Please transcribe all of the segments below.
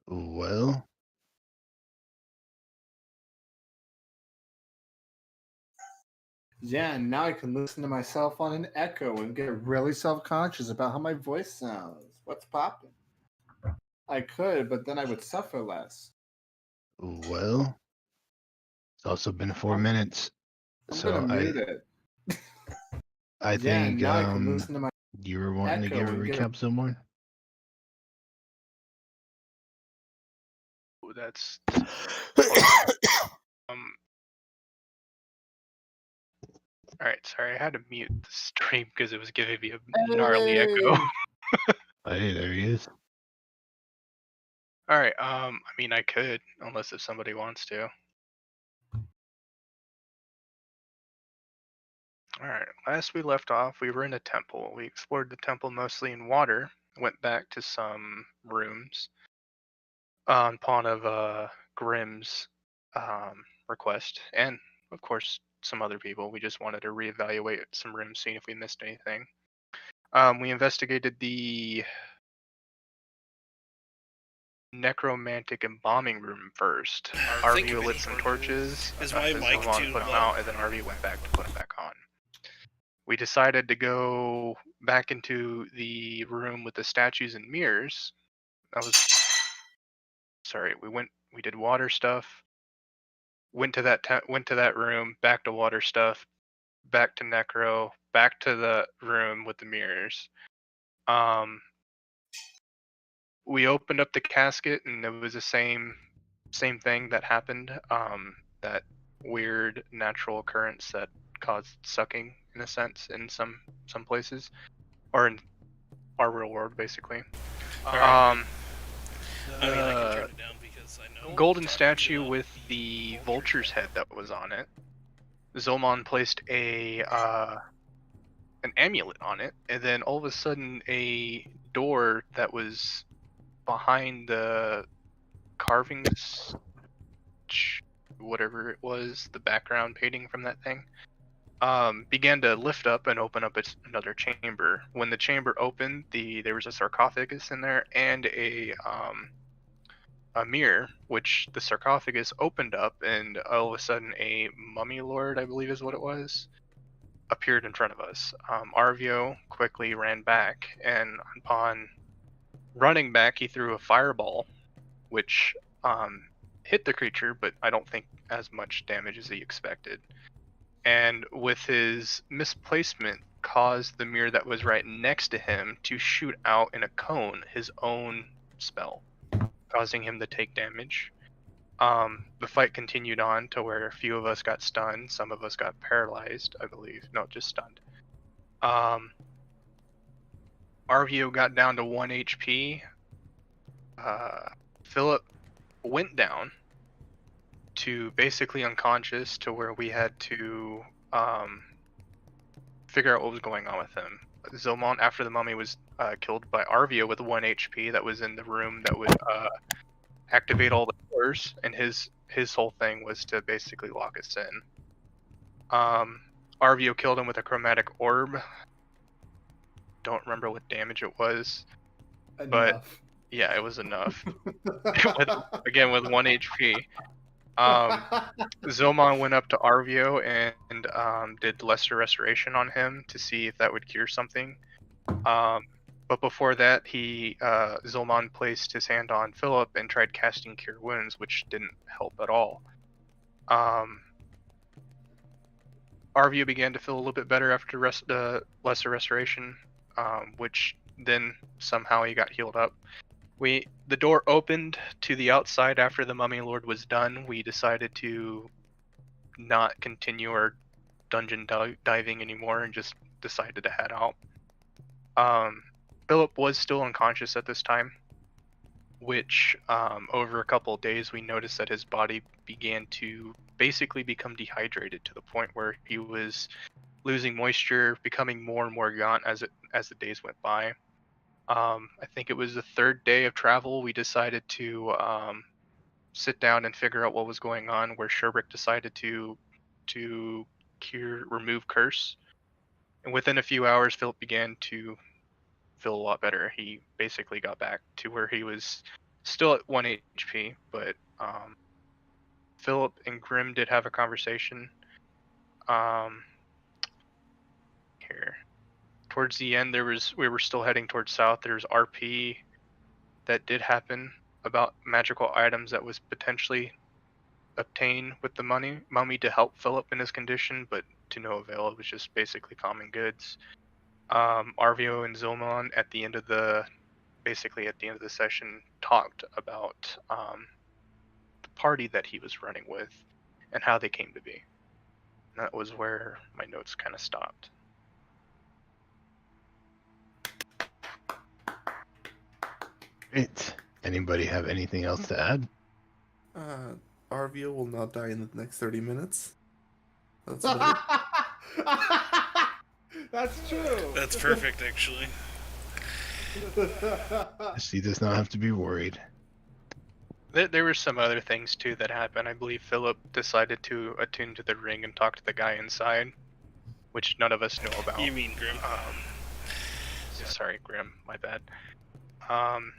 Well, Yeah, and now I can listen to myself on an echo and get really self-conscious about how my voice sounds. What's poppin'? I could, but then I would suffer less. well, it's also been 4 I'm, minutes, I'm gonna so I mute it. I Yeah, and think now I can listen to my you were wanting to give a echo and get a recap somewhere. That's hold on. Um, all right, sorry, I had to mute the stream because it was giving me a gnarly echo. Hey! Hey, there he is. All right, I mean, I could, unless if somebody wants to. All right, last we left off, we were in a temple. We explored the temple mostly in water, went back to some rooms on pawn of Grimm's request, and of course, some other people. We just wanted to reevaluate some rooms, seeing if we missed anything. We investigated the necromantic embalming room first. Think of RV lit any some part torches, is my mic Zilmon too put them low? out, and then RV went back to put them back on. We decided to go back into the room with the statues and mirrors. We did water stuff, went to that room, back to water stuff, back to necro, back to the room with the mirrors. We opened up the casket and it was the same thing that happened. That weird natural occurrence that caused sucking in a sense in some places, or in our real world basically. I mean, I can turn The it down because I know golden statue with the vulture's head that was on it, Zolmon placed an amulet on it, and then all of a sudden a door that was behind the carvings, whatever it was, the background painting from that thing, began to lift up and open up another chamber. When the chamber opened, there was a sarcophagus in there and a mirror, which the sarcophagus opened up, and all of a sudden a mummy lord, I believe is what it was, appeared in front of us. Arvio quickly ran back, and upon running back, he threw a fireball, which hit the creature, but I don't think as much damage as he expected. And with his misplacement, caused the mirror that was right next to him to shoot out in a cone his own spell, causing him to take damage. The fight continued on to where a few of us got stunned, some of us got paralyzed, I believe. No, just stunned. Arvio got down to 1 HP. Philip went down to basically unconscious, to where we had to figure out what was going on with him. Zilmon, after the mummy was killed by Arvio with 1 HP, that was in the room that would activate all the doors, and his whole thing was to basically lock us in. Arvio killed him with a chromatic orb. Don't remember what damage it was, but yeah, it was enough. Again, with 1 HP. Zilmon went up to Arvio and did lesser restoration on him to see if that would cure something. But before that, Zilmon placed his hand on Philip and tried casting Cure Wounds, which didn't help at all. Arvio began to feel a little bit better after lesser restoration, which then somehow he got healed up. The door opened to the outside after the Mummy Lord was done. We decided to not continue our dungeon diving anymore and just decided to head out. Philip was still unconscious at this time, which over a couple of days we noticed that his body began to basically become dehydrated to the point where he was losing moisture, becoming more and more gaunt as the days went by. I think it was the third day of travel, we decided to sit down and figure out what was going on, where Sherbrick decided to remove curse. And within a few hours, Philip began to feel a lot better. He basically got back to where he was still at 1 HP, but Philip and Grim did have a conversation. Here, towards the end, we were still heading towards south. There's RP that did happen about magical items that was potentially obtained with the mummy to help Philip in his condition, but to no avail. It was just basically common goods. Arvio and Zilmon at the end of the session talked about the party that he was running with and how they came to be. And that was where my notes kind of stopped. Great. Anybody have anything else to add? Arvio will not die in the next 30 minutes. That's better. That's true. That's perfect, actually. He does not have to be worried. There were some other things too that happened. I believe Philip decided to attune to the ring and talk to the guy inside, which none of us know about. You mean Grim? Sorry, Grim. My bad. And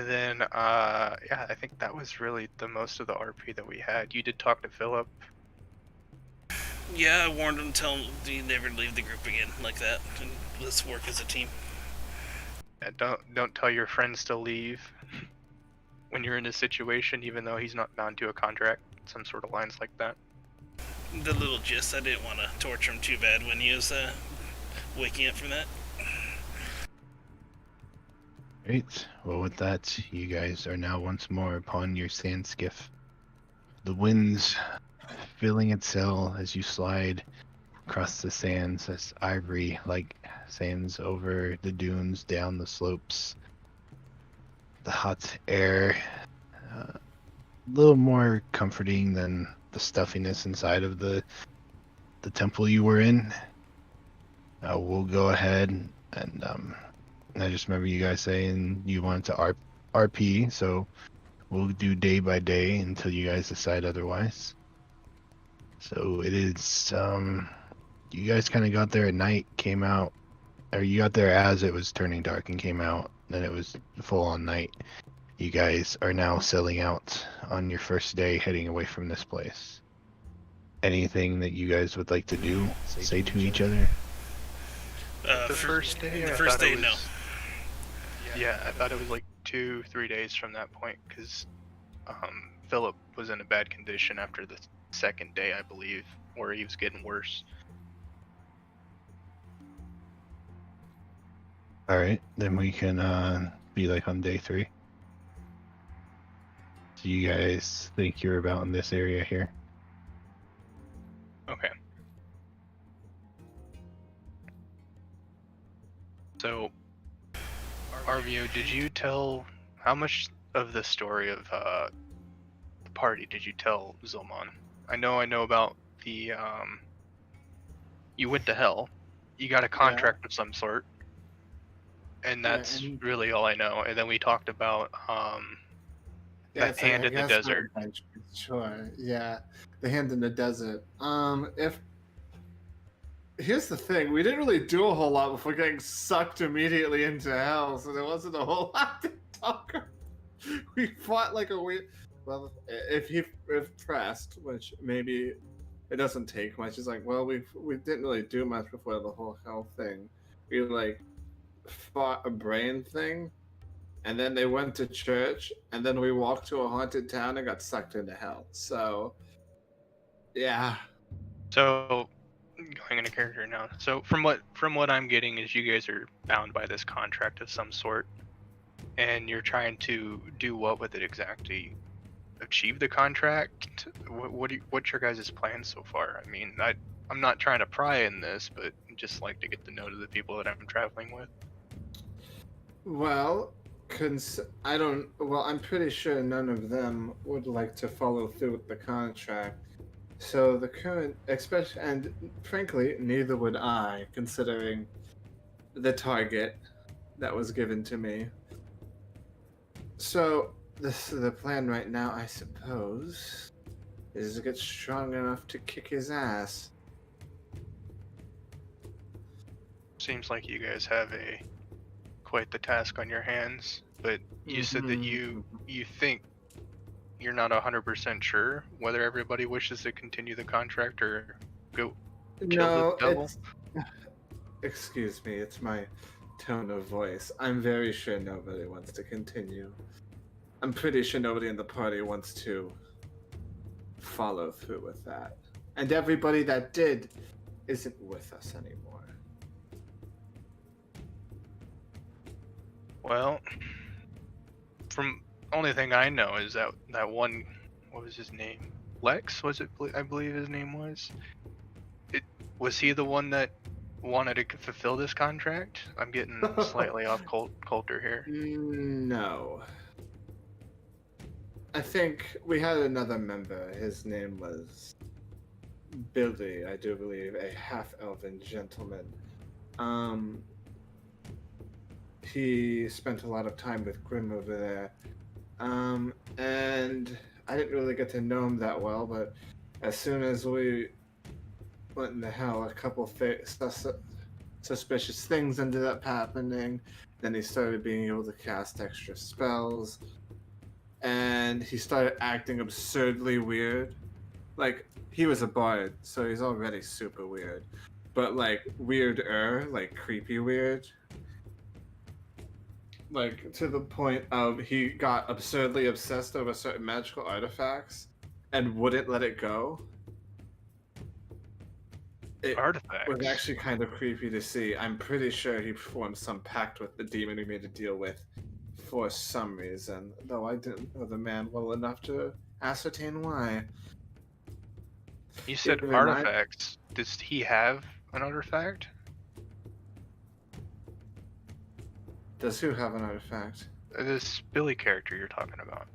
then, yeah, I think that was really the most of the RP that we had. You did talk to Philip. Yeah, I warned him, tell him you never leave the group again like that, and let's work as a team. Yeah, don't tell your friends to leave when you're in a situation, even though he's not bound to a contract. Some sort of lines like that. The little gist, I didn't want to torture him too bad when he was waking up from that. Great. Well, with that, you guys are now once more upon your sand skiff. The wind's filling its sail as you slide across the sands as ivory-like sands over the dunes, down the slopes. The hot air, a little more comforting than the stuffiness inside of the temple you were in. We'll go ahead and I just remember you guys saying you wanted to RP, so we'll do day by day until you guys decide otherwise. So it is, you guys kind of got there at night, came out, or you got there as it was turning dark and came out, then it was full on night. You guys are now sailing out on your first day, heading away from this place. Anything that you guys would like to do, say to each other? The first day? The I first thought it day, no. was- Yeah, I thought it was like 2-3 days from that point, because Philip was in a bad condition after the second day, I believe, where he was getting worse. All right, then we can be like on day 3. So you guys think you're about in this area here? Okay. So, Arvio, did you tell how much of the story of the party did you tell Zilmon? I know about the you went to hell, you got a contract of some sort, and that's really all I know. And then we talked about that hand in the desert. Sure, yeah, the hand in the desert. Here's the thing, we didn't really do a whole lot before getting sucked immediately into hell, so there wasn't a whole lot to talk about. We fought like a weird... Well, if pressed, which maybe it doesn't take much, it's like, well, we didn't really do much before the whole hell thing. We, like, fought a brain thing, and then they went to church, and then we walked to a haunted town and got sucked into hell. So, yeah. So, going into character now. So from what I'm getting is you guys are bound by this contract of some sort, and you're trying to do what with it exactly? Achieve the contract? What's your guys' plan so far? I mean, I'm not trying to pry in this, but I'd just like to get to know the people that I'm traveling with. Well, I'm pretty sure none of them would like to follow through with the contract. So the current, especially, and frankly, neither would I, considering the target that was given to me. So the plan right now, I suppose, is to get strong enough to kick his ass. Seems like you guys have a quite the task on your hands. But you said that you think you're not 100% sure whether everybody wishes to continue the contract or go kill the No, devil. it's. Excuse me, it's my tone of voice. I'm very sure nobody wants to continue. I'm pretty sure nobody in the party wants to follow through with that. And everybody that did isn't with us anymore. Well, from only thing I know is that one, what was his name? Lex, was it? I believe his name was. Was he the one that wanted to fulfill this contract? I'm getting slightly off culture here. No. I think we had another member. His name was Billy, I do believe, a half-elven gentleman. He spent a lot of time with Grim over there. And I didn't really get to know him that well, but as soon as we went into hell, a couple suspicious things ended up happening. Then he started being able to cast extra spells. And he started acting absurdly weird. Like, he was a bard, so he's already super weird. But, like, weirder, like, creepy weird. Like, to the point of he got absurdly obsessed over certain magical artifacts and wouldn't let it go. It Artifacts. was actually kind of creepy to see. I'm pretty sure he formed some pact with the demon he made a deal with for some reason, though I didn't know the man well enough to ascertain why. You said It artifacts. Does he have an artifact? Does who have an artifact? This Billy character you're talking about.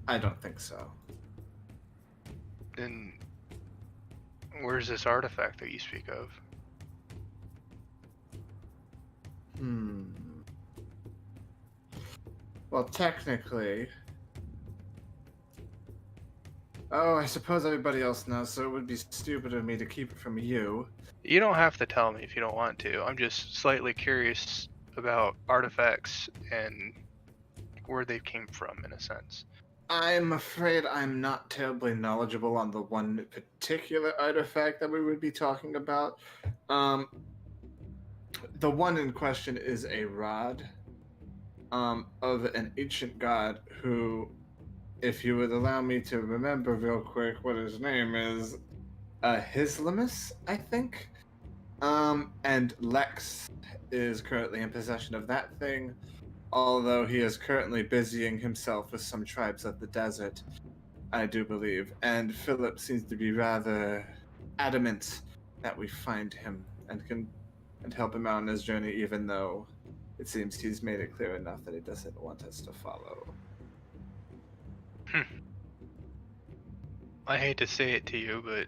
I don't think so. Then where's this artifact that you speak of? Well, technically... Oh, I suppose everybody else knows, so it would be stupid of me to keep it from you. You don't have to tell me if you don't want to. I'm just slightly curious about artifacts and where they came from, in a sense. I'm afraid I'm not terribly knowledgeable on the one particular artifact that we would be talking about. The one in question is a rod of an ancient god who, if you would allow me to remember real quick what his name is, Hislamus, I think. And Lex is currently in possession of that thing, although he is currently busying himself with some tribes of the desert, I do believe. And Philip seems to be rather adamant that we find him and help him out on his journey, even though it seems he's made it clear enough that he doesn't want us to follow. I hate to say it to you, but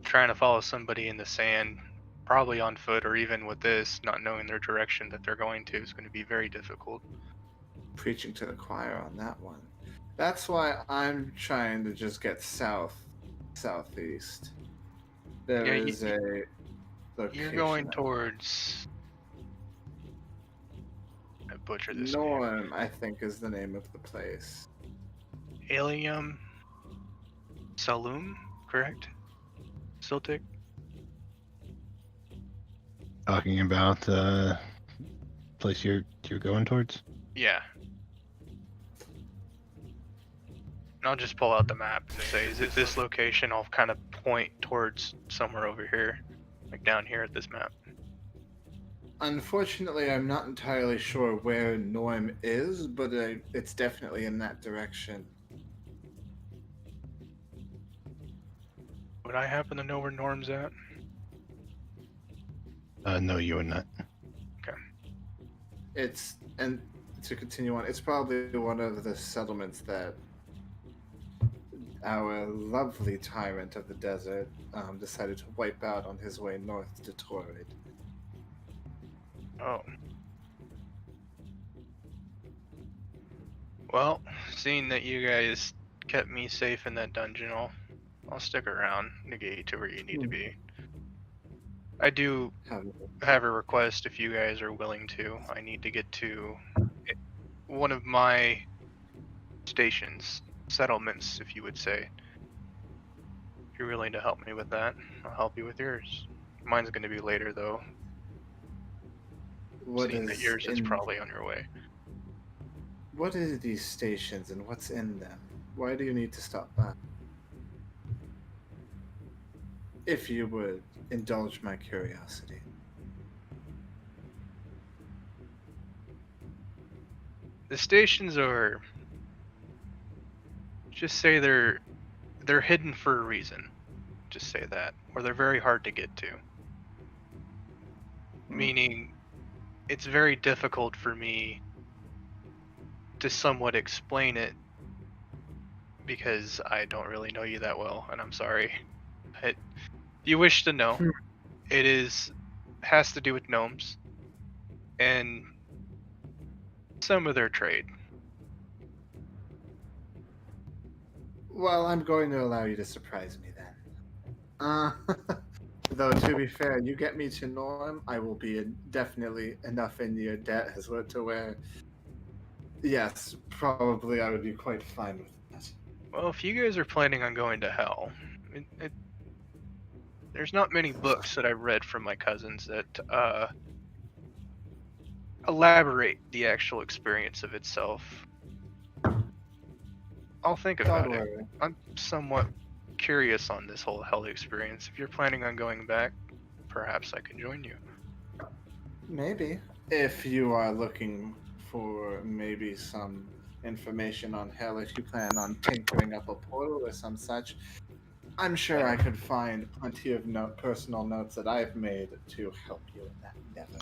trying to follow somebody in the sand, probably on foot or even with this, not knowing their direction that they're going to, is going to be very difficult. Preaching to the choir on that one. That's why I'm trying to just get southeast. There is a location. You're going towards... I butchered this Norm, name. I think, is the name of the place. Alium Saloom, correct? Siltic? Talking about the place you're going towards? Yeah. I'll just pull out the map and say, is it this location? I'll kind of point towards somewhere over here, like down here at this map. Unfortunately, I'm not entirely sure where Norm is, but it's definitely in that direction. Would I happen to know where Norm's at? No, you would not. And to continue on, it's probably one of the settlements that our lovely tyrant of the desert decided to wipe out on his way north to Torrid. Oh. Well, seeing that you guys kept me safe in that dungeon, I'll stick around to get you to where you need to be. I do Have- have a request if you guys are willing to. I need to get to one of my stations, settlements, if you would say. If you're willing to help me with that, I'll help you with yours. Mine's going to be later, though, What seeing that is yours is in probably on your way. what are these stations and what's in them? Why do you need to stop by? If you would indulge my curiosity. The stations are, just say they're hidden for a reason. Just say that, or they're very hard to get to. Meaning, it's very difficult for me to somewhat explain it because I don't really know you that well, and I'm sorry. But if you wish to know, it has to do with gnomes and some of their trade. Well, I'm going to allow you to surprise me then. Though to be fair, you get me to Norm, I will be definitely enough in your debt as well to where, yes, probably I would be quite fine with that. Well, if you guys are planning on going to hell, there's not many books that I've read from my cousins that elaborate the actual experience of itself. I'll think about Don't it. worry. I'm somewhat curious on this whole hell experience. If you're planning on going back, perhaps I can join you. Maybe. If you are looking for maybe some information on hell, if you plan on tinkering up a portal or some such, I'm sure I could find plenty of personal notes that I've made to help you in that endeavor.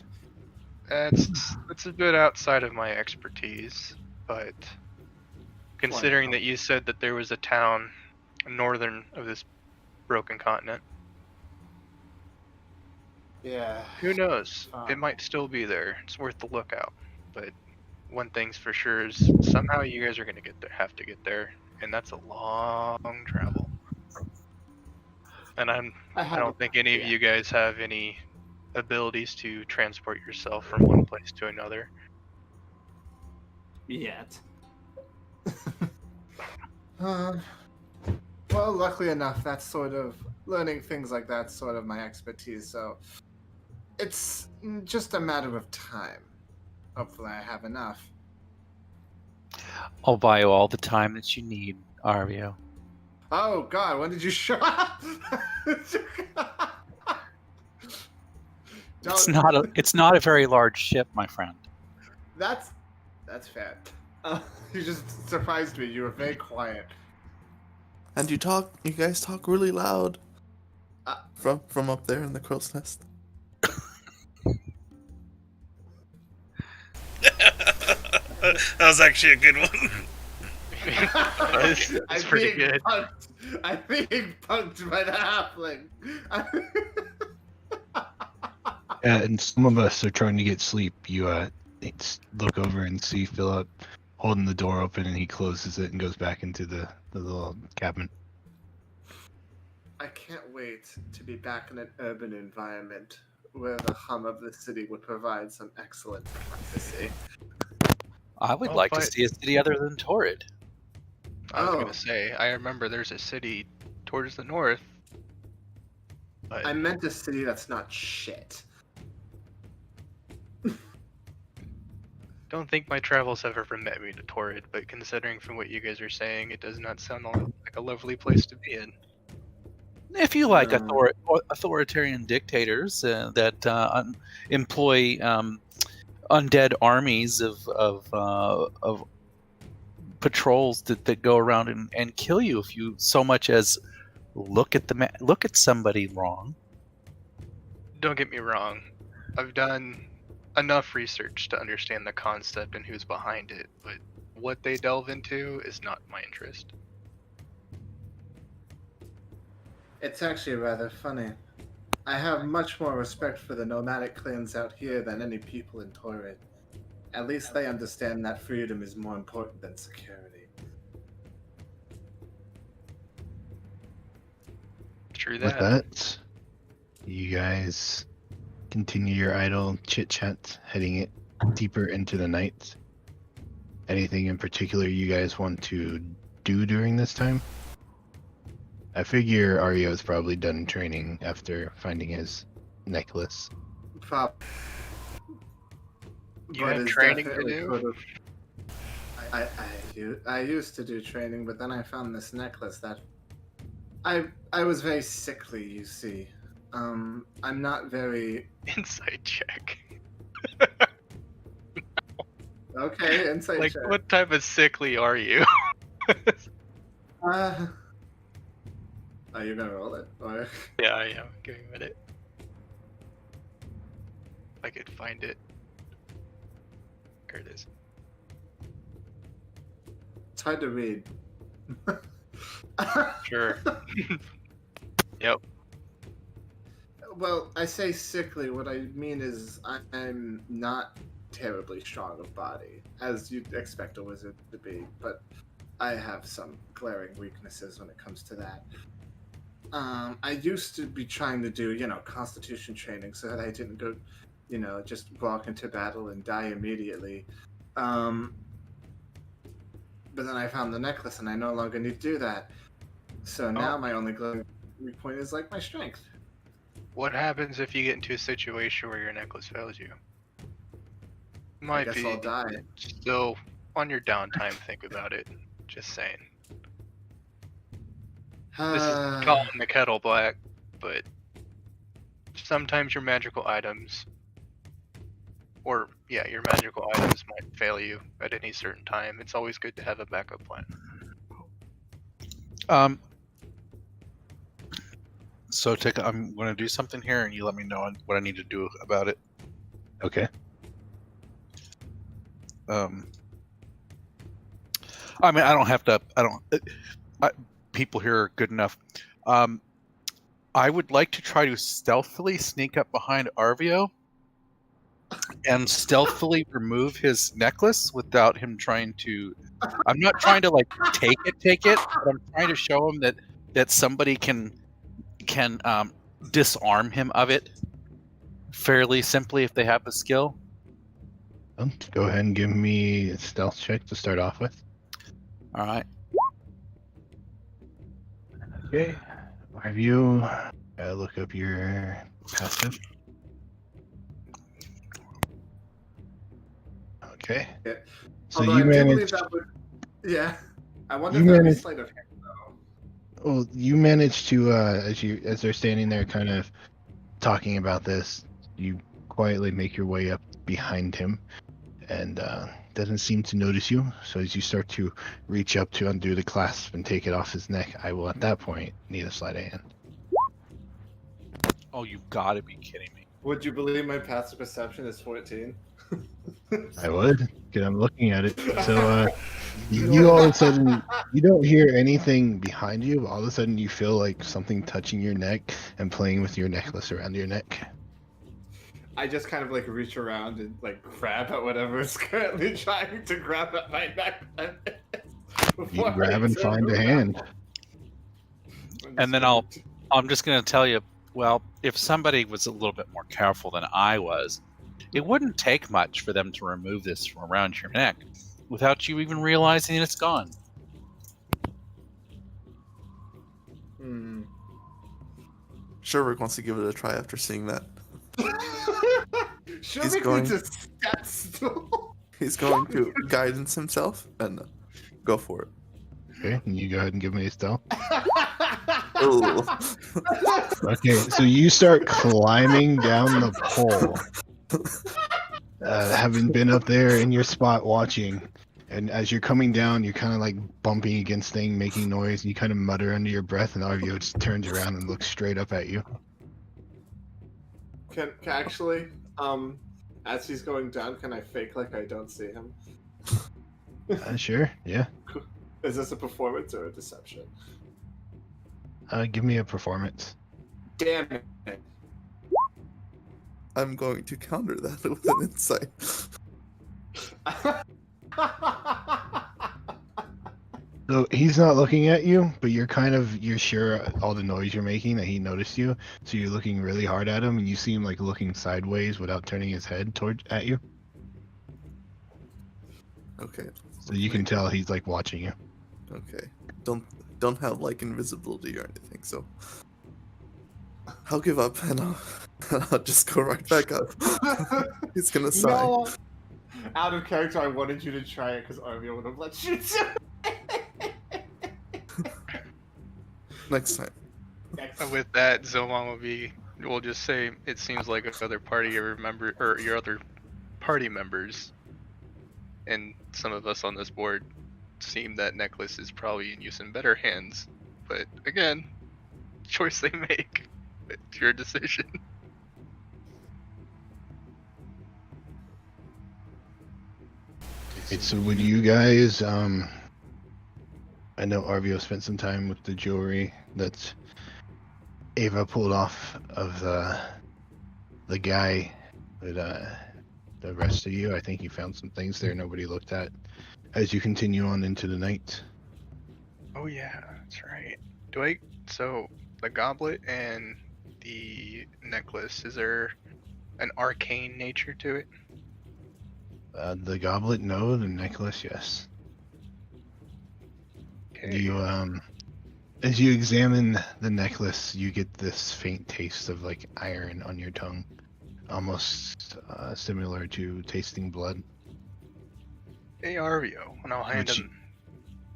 That's a bit outside of my expertise, but considering that you said that there was a town northern of this broken continent, Yeah. who knows? It might still be there. It's worth the lookout. But one thing's for sure is somehow you guys are gonna have to get there, and that's a long travel. And I don't think any of you guys have any abilities to transport yourself from one place to another. Yet. Well, luckily enough, that's sort of learning things like that's sort of my expertise. So it's just a matter of time. Hopefully, I have enough. I'll buy you all the time that you need, Arvio. Oh God, when did you show up? It's not a very large ship, my friend. That's fair. You just surprised me. You were very quiet. And you guys talk really loud. Uh, From up there in the crow's nest. That was actually a good one. It's pretty good. I'm being punked by the halfling. Yeah, and some of us are trying to get sleep. You look over and see Philip holding the door open, and he closes it and goes back into the little cabin. I can't wait to be back in an urban environment where the hum of the city would provide some excellent privacy. I would Well, like to but- see a city other than Torrid. I was Oh. gonna say, I remember there's a city towards the north. But I meant a city that's not shit. don't think my travels have ever met me to Torrid, but considering from what you guys are saying, it does not sound like a lovely place to be in. If you like No. authoritarian dictators that employ undead armies of patrols that go around and kill you if you so much as look at somebody wrong. Don't get me wrong, I've done enough research to understand the concept and who's behind it, but what they delve into is not my interest. It's actually rather funny. I have much more respect for the nomadic clans out here than any people in Torrid. At least they understand that freedom is more important than security. True With that. that, You guys continue your idle chit-chat, heading it deeper into the night. Anything in particular you guys want to do during this time? I figure Aryo is probably done training after finding his necklace. Pop. You But have it's training to definitely do? could've- I used to do training, but then I found this necklace that I was very sickly, you see. I'm not very Insight check. okay. Insight Like, check. what type of sickly are you? Are you gonna roll it? Or Yeah, I am. Give me a minute. If I could find it. There it is. it's hard to read. Sure. Yep. Well, I say sickly. What I mean is I'm not terribly strong of body, as you'd expect a wizard to be, but I have some glaring weaknesses when it comes to that. I used to be trying to do, constitution training so that I didn't go, just walk into battle and die immediately. But then I found the necklace and I no longer need to do that. So now my only glaring weak point is like my strength. What happens if you get into a situation where your necklace fails you? I Might guess be I'll die. still on your downtime. Think about it. Just saying. This is calling the kettle black, but sometimes your magical items, your magical items might fail you at any certain time. It's always good to have a backup plan. So I'm going to do something here, and you let me know what I need to do about it. Okay. I mean, I don't have to. People here are good enough. I would like to try to stealthily sneak up behind Arvio and stealthily remove his necklace without him trying to. I'm not trying to take it, but I'm trying to show him that somebody can disarm him of it fairly simply if they have the skill. Well, go ahead and give me a stealth check to start off with. All right. Okay. Have you look up your passive? Okay. Yeah. So Although you I do believe managed. that would. Yeah. I wonder You if that would be managed- sleight of hand, though. Well, you managed to as they're standing there, kind of talking about this, you quietly make your way up behind him, and doesn't seem to notice you. So as you start to reach up to undo the clasp and take it off his neck, I will at that point need a sleight of hand. Oh, you've got to be kidding me. Would you believe my passive perception is 14? I would, because I'm looking at it. So you all of a sudden, you don't hear anything behind you, but all of a sudden you feel like something touching your neck and playing with your necklace around your neck. I just kind of reach around and grab at whatever is currently trying to grab at my neck. You grab and find a hand. And then I'm just going to tell you, well, if somebody was a little bit more careful than I was, it wouldn't take much for them to remove this from around your neck without you even realizing it's gone. Sherwood wants to give it a try after seeing that. Sure, He's we going- need to step still. He's going to guidance himself and go for it. Okay, and you go ahead and give me a stealth. Ooh. Okay, so you start climbing down the pole, having been up there in your spot watching, and as you're coming down, you're kind of bumping against things, making noise, and you kind of mutter under your breath, and Arvio just turns around and looks straight up at you. Can actually, as he's going down, can I fake like I don't see him? Sure, yeah. Is this a performance or a deception? Give me a performance. Damn it. I'm going to counter that with an insight. So he's not looking at you, but you're sure all the noise you're making that he noticed you. So you're looking really hard at him, and you see him like looking sideways without turning his head at you. Okay. So you can tell he's like watching you. Okay. Don't have like invisibility or anything, so I'll give up and I'll just go right back up. He's gonna sigh. No, out of character, I wanted you to try it because Arvio would have let you do it. Next time. With that, Zoman will just say, it seems like other party member or your other party members, and some of us on this board seem that necklace is probably in use in better hands. But again, choice they make. It's your decision. Right, so would you guys, I know Arvio spent some time with the jewelry that Ava pulled off of the guy, but the rest of you, I think you found some things there nobody looked at as you continue on into the night. Oh yeah, that's right. So the goblet and the necklace, is there an arcane nature to it? The goblet, no. The necklace, yes. Okay. You as you examine the necklace, you get this faint taste of like iron on your tongue, almost similar to tasting blood. Hey Arvio, and I'll hand him.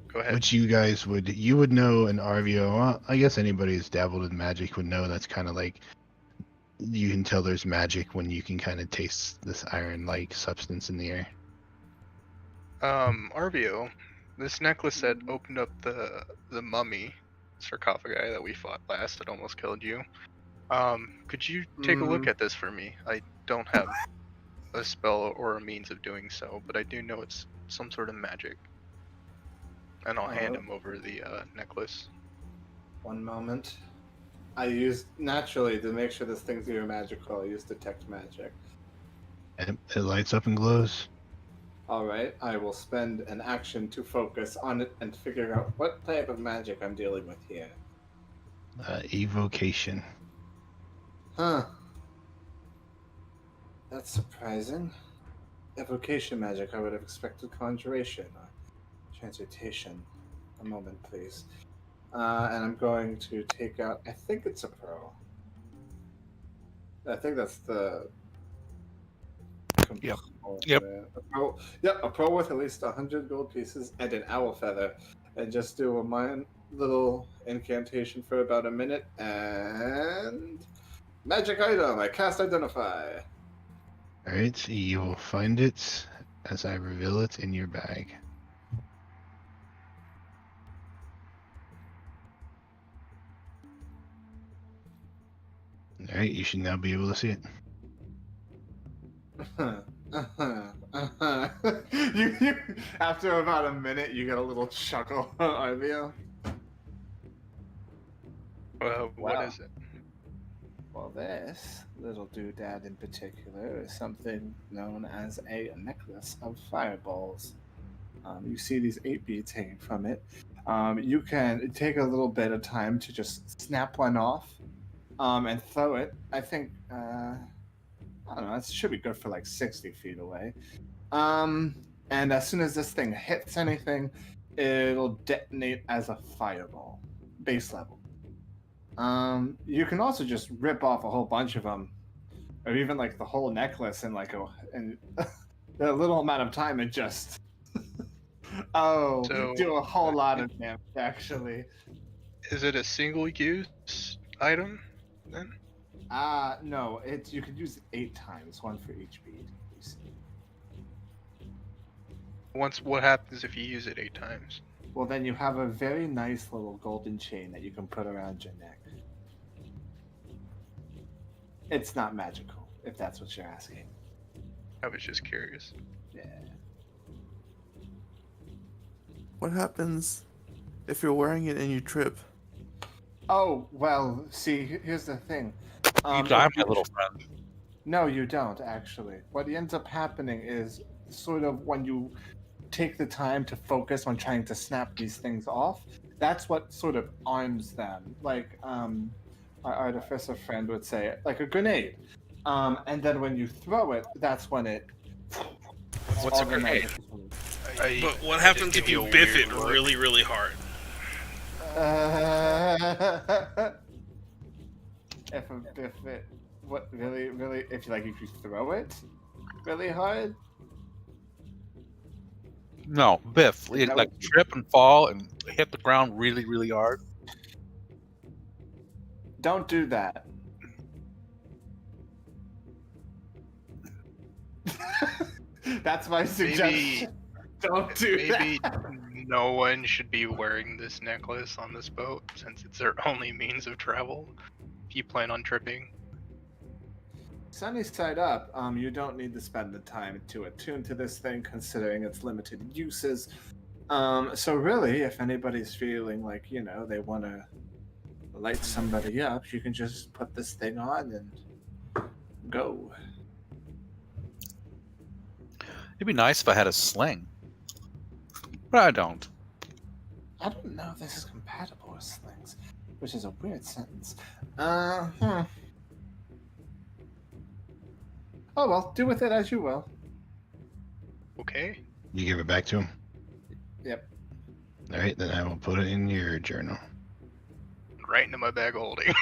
Go ahead. Which you would know an Arvio. Well, I guess anybody who's dabbled in magic would know that's kind of like, you can tell there's magic when you can kind of taste this iron-like substance in the air. Arvio, this necklace that opened up the mummy sarcophagi that we fought last that almost killed you. Could you take a look at this for me? I don't have a spell or a means of doing so, but I do know it's some sort of magic. And I'll hand him over the necklace. One moment. I used, naturally, to make sure this thing's even magical, I used Detect Magic. And it lights up and glows. Alright, I will spend an action to focus on it and figure out what type of magic I'm dealing with here. Evocation. Huh. That's surprising. Evocation magic, I would have expected conjuration or transmutation. A moment, please. And I'm going to take out, I think it's a pro. I think that's the... Yep. Yep. A pro with at least 100 gold pieces and an owl feather. And just do a little incantation for about a minute. And... magic item! I cast Identify. Alright, you will find it as I reveal it in your bag. Alright, you should now be able to see it. You, after about a minute, you get a little chuckle, Arvio. What is it? Well, this little doodad in particular is something known as a necklace of fireballs. You see these 8 beads hanging from it. You can take a little bit of time to just snap one off and throw it. I think, I don't know, it should be good for like 60 feet away. And as soon as this thing hits anything, it'll detonate as a fireball, base level. You can also just rip off a whole bunch of them, or even like the whole necklace in like in a little amount of time and just do a whole lot of damage. Actually, is it a single-use item then? No. You can use it 8 times, 1 for each bead. You see. What happens if you use it 8 times? Well, then you have a very nice little golden chain that you can put around your neck. It's not magical, if that's what you're asking. I was just curious. Yeah. What happens if you're wearing it and you trip? Oh, well, see, here's the thing. You die, my little friend. No, you don't, actually. What ends up happening is sort of when you take the time to focus on trying to snap these things off. That's what sort of arms them, like our artificer friend would say, like a grenade. And then when you throw it, that's when it. What's a all the grenade? magic is released. But what happens if you biff it really, really hard? If it, what really, if you throw it really hard. No, biff. Is that Like what- trip and fall and hit the ground really, really hard. Don't do that. That's my suggestion. Don't do Maybe that. no one should be wearing this necklace on this boat since it's their only means of travel. If you plan on tripping. Sunny side up, you don't need to spend the time to attune to this thing considering its limited uses. So really, if anybody's feeling like, they want to light somebody up, you can just put this thing on and go. It'd be nice if I had a sling. But I don't. I don't know if this is compatible with slings, which is a weird sentence. Oh well, do with it as you will. Okay. You give it back to him. Yep. All right, then I will put it in your journal. Right into my bag of holding.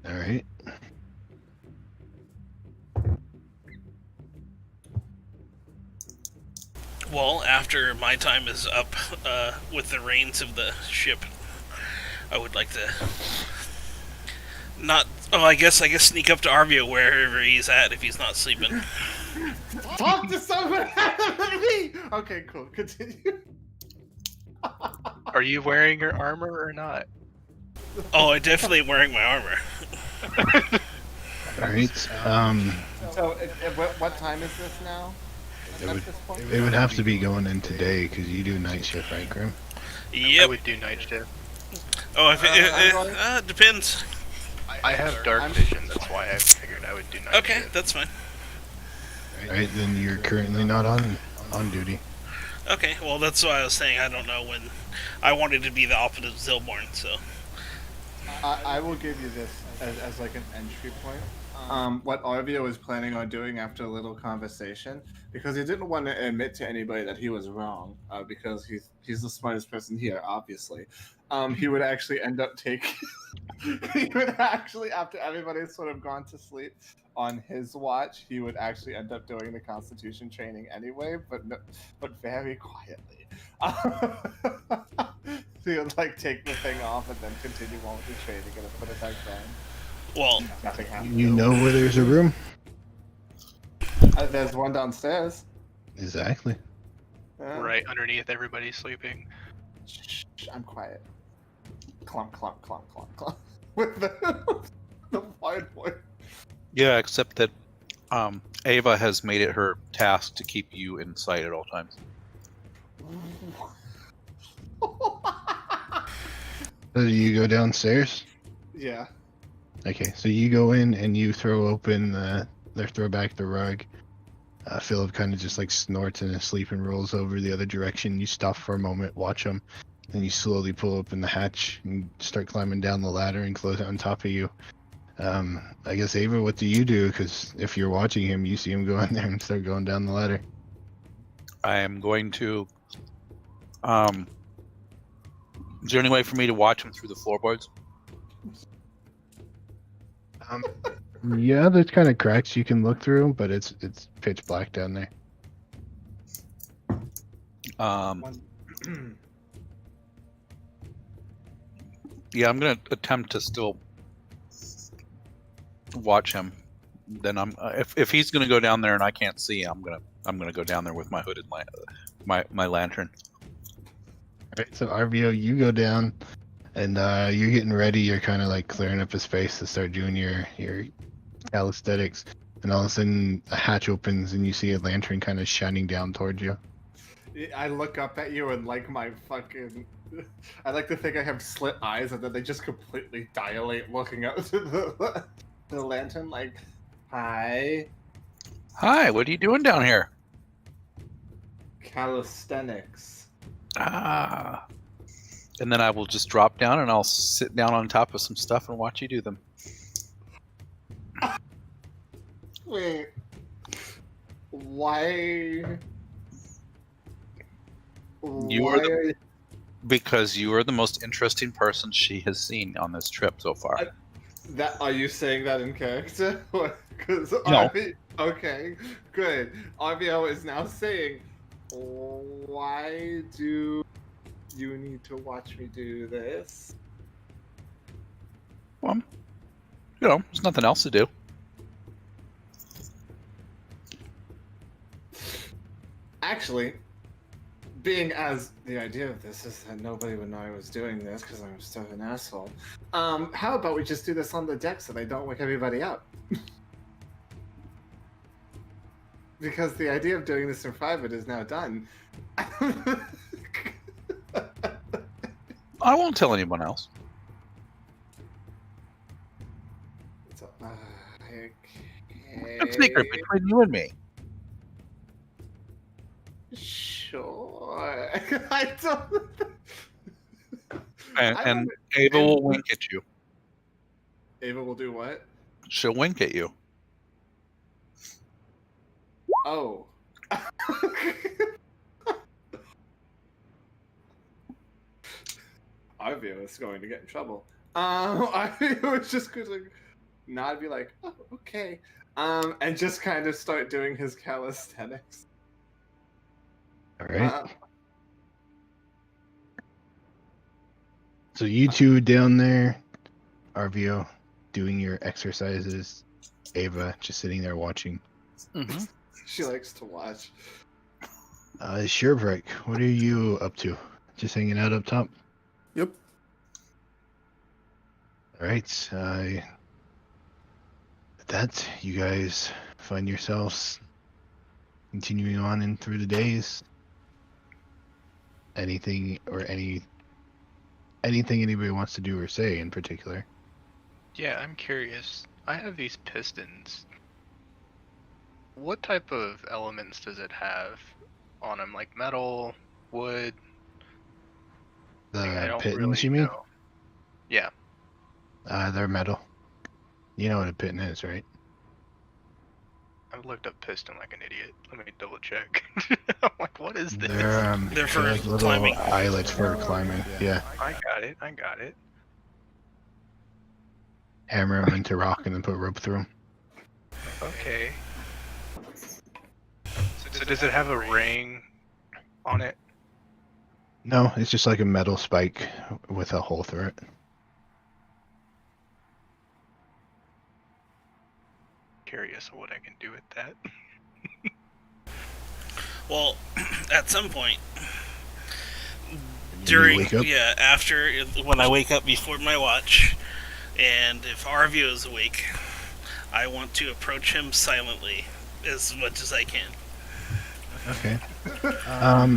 All right. Well, after my time is up with the reins of the ship, I would like to not. Oh, I guess sneak up to Arvio wherever he's at if he's not sleeping. Talk to someone other than me. Okay, cool. Continue. Are you wearing your armor or not? Oh, I'm definitely wearing my armor. All right. So, what time is this now? It At would, this point? it would have to be going in today because you do night shift, right, Grim? I Yep. would do night shift. Oh, if I'm it depends. I have dark vision, that's why I figured I would do night Okay, shift. that's fine. All right, then you're currently not on duty. Okay, well that's why I was saying I don't know when. I wanted to be the opposite of Zilborn, so. I will give you this as like an entry point. What Arvio is planning on doing after a little conversation, because he didn't want to admit to anybody that he was wrong, because he's the smartest person here, obviously. He would actually end up taking. He would actually, after everybody's sort of gone to sleep on his watch, he would actually end up doing the Constitution training anyway, but very quietly. So he would like take the thing off and then continue on with the training and put it back down. Well, Nothing happened. You know where there's a room? There's one downstairs. Exactly. Right underneath everybody sleeping. Shh, I'm quiet. Clomp, clomp, clomp, clomp, clomp. With the whiteboard. Yeah, except that Ava has made it her task to keep you in sight at all times. So you go downstairs? Yeah. Okay, so you go in and you throw open throw back the rug. Philip kind of just like snorts in his sleep and rolls over the other direction. You stop for a moment, watch him, then you slowly pull open the hatch and start climbing down the ladder and close it on top of you. I guess Ava, what do you do? Because if you're watching him, you see him go in there and start going down the ladder. I am going to. Is there any way for me to watch him through the floorboards? Yeah, there's kind of cracks you can look through, but it's pitch black down there. Yeah, I'm gonna attempt to still watch him. Then if he's gonna go down there and I can't see, I'm gonna go down there with my hooded my lantern. All right, so Arvio, you go down, and you're getting ready. You're kind of like clearing up a space to start doing your calisthenics, and all of a sudden a hatch opens and you see a lantern kind of shining down towards you. I look up at you and like my fucking. I like to think I have slit eyes and then they just completely dilate looking up to the lantern like, hi. Hi, what are you doing down here? Calisthenics. Ah. And then I will just drop down and I'll sit down on top of some stuff and watch you do them. Wait. Why? Because you are the most interesting person she has seen on this trip so far. Are you saying that in character? Because No. Okay, good. RVO is now saying, why do you need to watch me do this? Well, there's nothing else to do. Actually, being as the idea of this is that nobody would know I was doing this because I'm still an asshole. How about we just do this on the deck so they don't wake everybody up? Because the idea of doing this in private is now done. I won't tell anyone else. So, okay. It's a secret between you and me. Sure. I don't. And Ava will wink at you. Ava will do what? She'll wink at you. Oh. Arvio is going to get in trouble. I was just going to nod, be like, oh, okay. And just kind of start doing his calisthenics. All right. So you two down there, RVO, doing your exercises. Ava just sitting there watching. Mm-hmm. She likes to watch. Sherbreak, what are you up to? Just hanging out up top? Yep. All right. With that, you guys find yourselves continuing on in through the days. Anything anybody wants to do or say in particular? Yeah, I'm curious. I have these pistons. What type of elements does it have on them? Like metal, wood? I The don't pittons, really you mean? know. Yeah. They're metal. You know what a pitton is, right? I looked up piston like an idiot. Let me double check. I'm like, what is this? They're for like little climbing. eyelets for climbing. Yeah. I got it. Hammer them into rock and then put rope through them. Okay. So does it have a ring on it? No, it's just like a metal spike with a hole through it. Curious what I can do with that. Well, at some point You wake up? after when I wake up before my watch, and if Arvio is awake, I want to approach him silently as much as I can. Okay.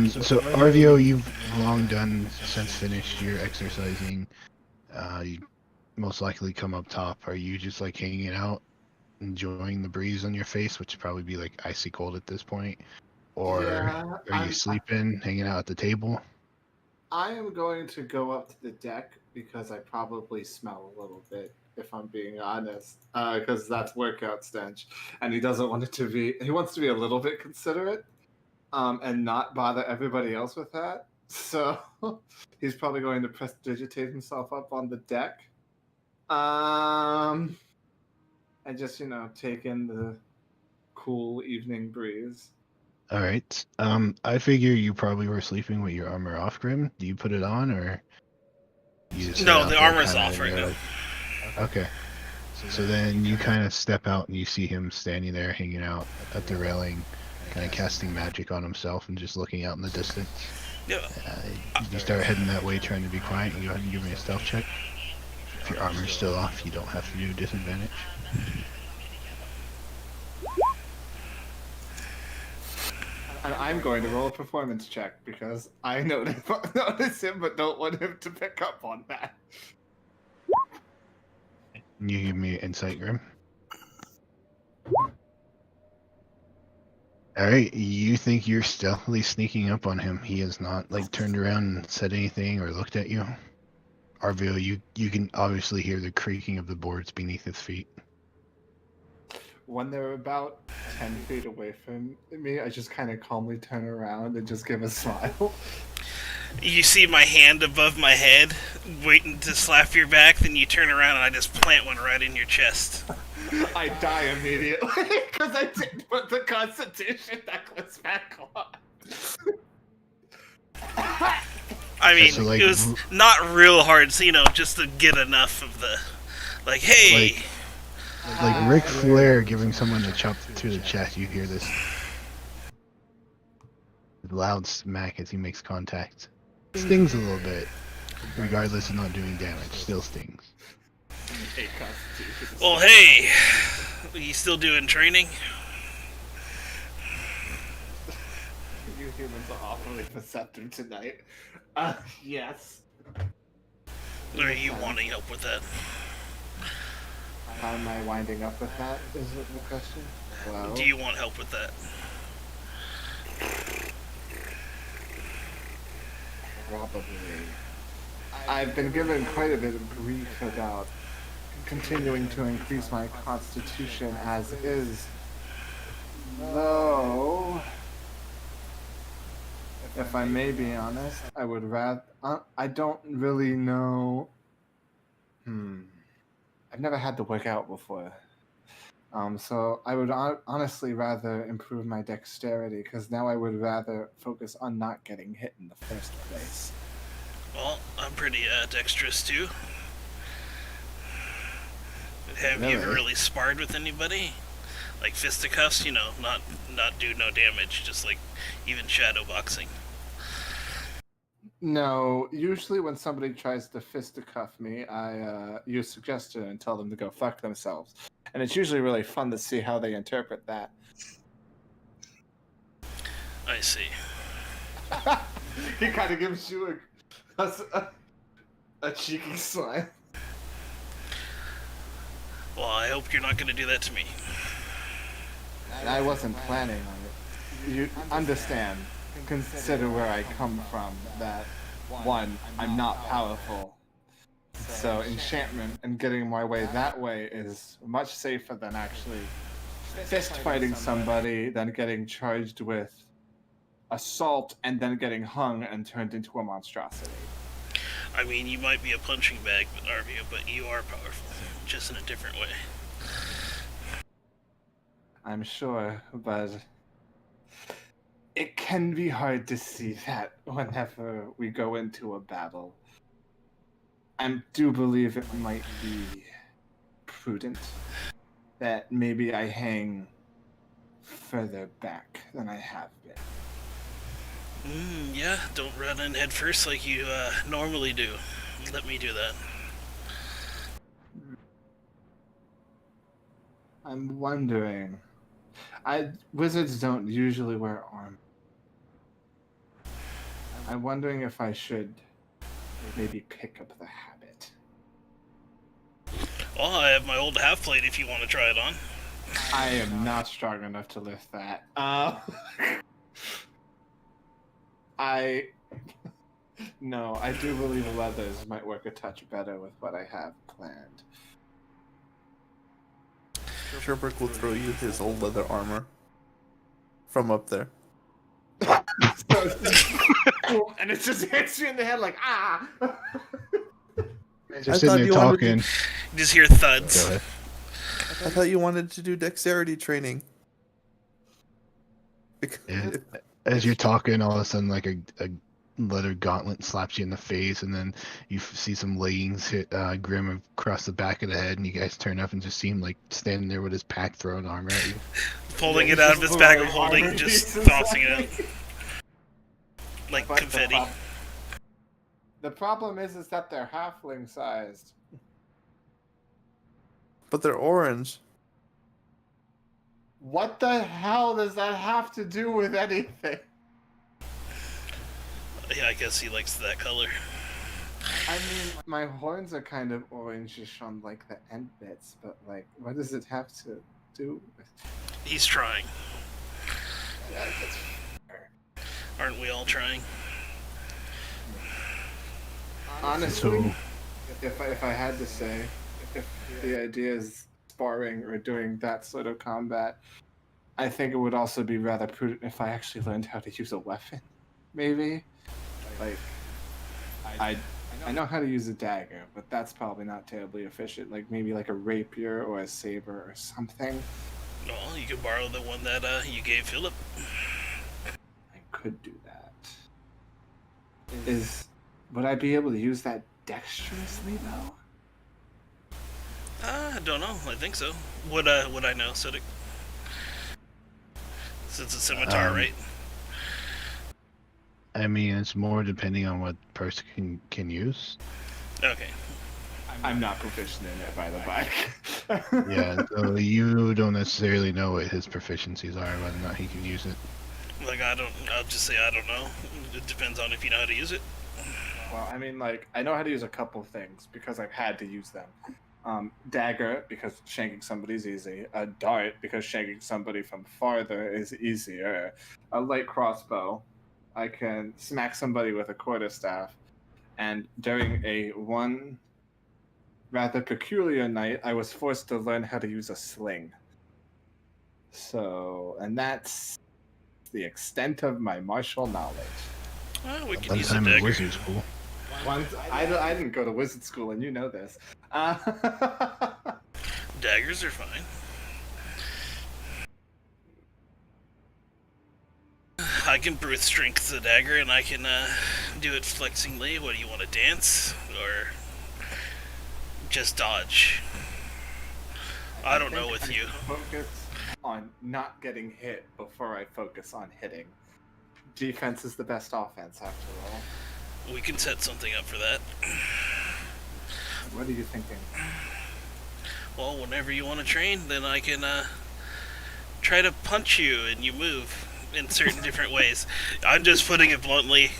So RVO, you've long done since finished your exercising. You most likely come up top. Are you just like hanging out, enjoying the breeze on your face, which would probably be like icy cold at this point? Or are you sleeping, hanging out at the table? I am going to go up to the deck because I probably smell a little bit, if I'm being honest, because that's workout stench, and he doesn't want it to be. He wants to be a little bit considerate, and not bother everybody else with that. So he's probably going to prestidigitate himself up on the deck, and just take in the cool evening breeze. All right. I figure you probably were sleeping with your armor off, Grim. Do you put it on, or you just No, sit out the there armor's kinda off in right your, now. like- Okay. So then you kind of step out and you see him standing there, hanging out at the railing, kind of casting magic on himself and just looking out in the distance. Yeah. You start heading that way, trying to be quiet. You go ahead and give me a stealth check. If your armor's still off, you don't have to do disadvantage. And I'm going to roll a performance check because I notice him, but don't want him to pick up on that. You give me insight, Grim. All right, you think you're stealthily sneaking up on him. He has not like turned around and said anything or looked at you. Arvio, you can obviously hear the creaking of the boards beneath his feet. When they're about 10 feet away from me, I just kind of calmly turn around and just give a smile. You see my hand above my head, waiting to slap your back, then you turn around and I just plant one right in your chest. I die immediately because I didn't put the Constitution necklace back on. I mean, so, like, it was not real hard, so, just to get enough of the, like, hey! Like Ric Flair giving someone a chop to the chest, you hear this loud smack as he makes contact. Stings a little bit, regardless of not doing damage. Still stings. Well, hey! Are you still doing training? You humans are awfully perceptive tonight. Yes. Are you wanting help with that? How am I winding up with that? Is it the question? Well, Do you want help with that? probably. I've been given quite a bit of grief about continuing to increase my constitution as is. Though, if I may be honest, I would rather. I don't really know. I've never had to work out before. So I would honestly rather improve my dexterity, because now I would rather focus on not getting hit in the first place. Well, I'm pretty dexterous too. Have you ever really sparred with anybody? Like fisticuffs, not do no damage, just like even shadow boxing. No, usually when somebody tries to fisticuff me, I use suggestion and tell them to go fuck themselves. And it's usually really fun to see how they interpret that. I see. He kind of gives you a cheeky smile. Well, I hope you're not going to do that to me. I wasn't planning on it. You understand, consider where I come from, that, one, I'm not powerful. So enchantment and getting my way that way is much safer than actually fist fighting somebody, then getting charged with assault, and then getting hung and turned into a monstrosity. I mean, you might be a punching bag, Arvio, but you are powerful, just in a different way. I'm sure, but it can be hard to see that whenever we go into a battle. I do believe it might be prudent that maybe I hang further back than I have been. Yeah, don't run in head first like you normally do. Let me do that. I'm wondering. Wizards don't usually wear armor. I'm wondering if I should maybe pick up the habit. Well, I have my old half plate if you want to try it on. I am not strong enough to lift that. No, I do believe leathers might work a touch better with what I have planned. Sherbrick will throw you his old leather armor from up there. And it just hits you in the head like, ah! Just sitting there talking. You just hear thuds. Go ahead. I thought you wanted to do dexterity training. Yeah. As you're talking, all of a sudden, like a leather gauntlet slaps you in the face, and then you see some leggings hit Grim across the back of the head, and you guys turn up and just see him like standing there with his pack throwing armor at you. Pulling it out of his bag of holding, just tossing it out. Like But confetti. The problem is that they're halfling sized. But they're orange. What the hell does that have to do with anything? Yeah, I guess he likes that color. I mean, my horns are kind of orangish on like the end bits, but like, what does it have to do with? He's trying. that's Aren't we all trying? honestly. So, If I had to say, if the idea is sparring or doing that sort of combat, I think it would also be rather prudent if I actually learned how to use a weapon. Maybe, like, I know how to use a dagger, but that's probably not terribly efficient. Like maybe like a rapier or a saber or something. Well, you could borrow the one that you gave Philip. I could do that. Would I be able to use that dexterously though? I don't know. I think so. Would I know, Cidic? Since it's scimitar, right? I mean, it's more depending on what person can use. Okay. I'm not proficient in it, by the by. Yeah, so you don't necessarily know what his proficiencies are, whether or not he can use it. Like, I'll just say I don't know. It depends on if you know how to use it. Well, I mean, like, I know how to use a couple things because I've had to use them. Dagger, because shanking somebody's easy. A dart, because shanking somebody from farther is easier. A light crossbow, I can smack somebody with a quarterstaff. And during a one rather peculiar night, I was forced to learn how to use a sling. So, and that's the extent of my martial knowledge. Well, we could One use a time in dagger. wizard school. I didn't go to wizard school, and you know this. Daggers are fine. I can brute strength the dagger, and I can do it flexingly. What do you want to dance or just dodge? I don't know with you. Focus on not getting hit before I focus on hitting. Defense is the best offense, after all. We can set something up for that. What are you thinking? Well, whenever you want to train, then I can try to punch you and you move in certain different ways. I'm just putting it bluntly.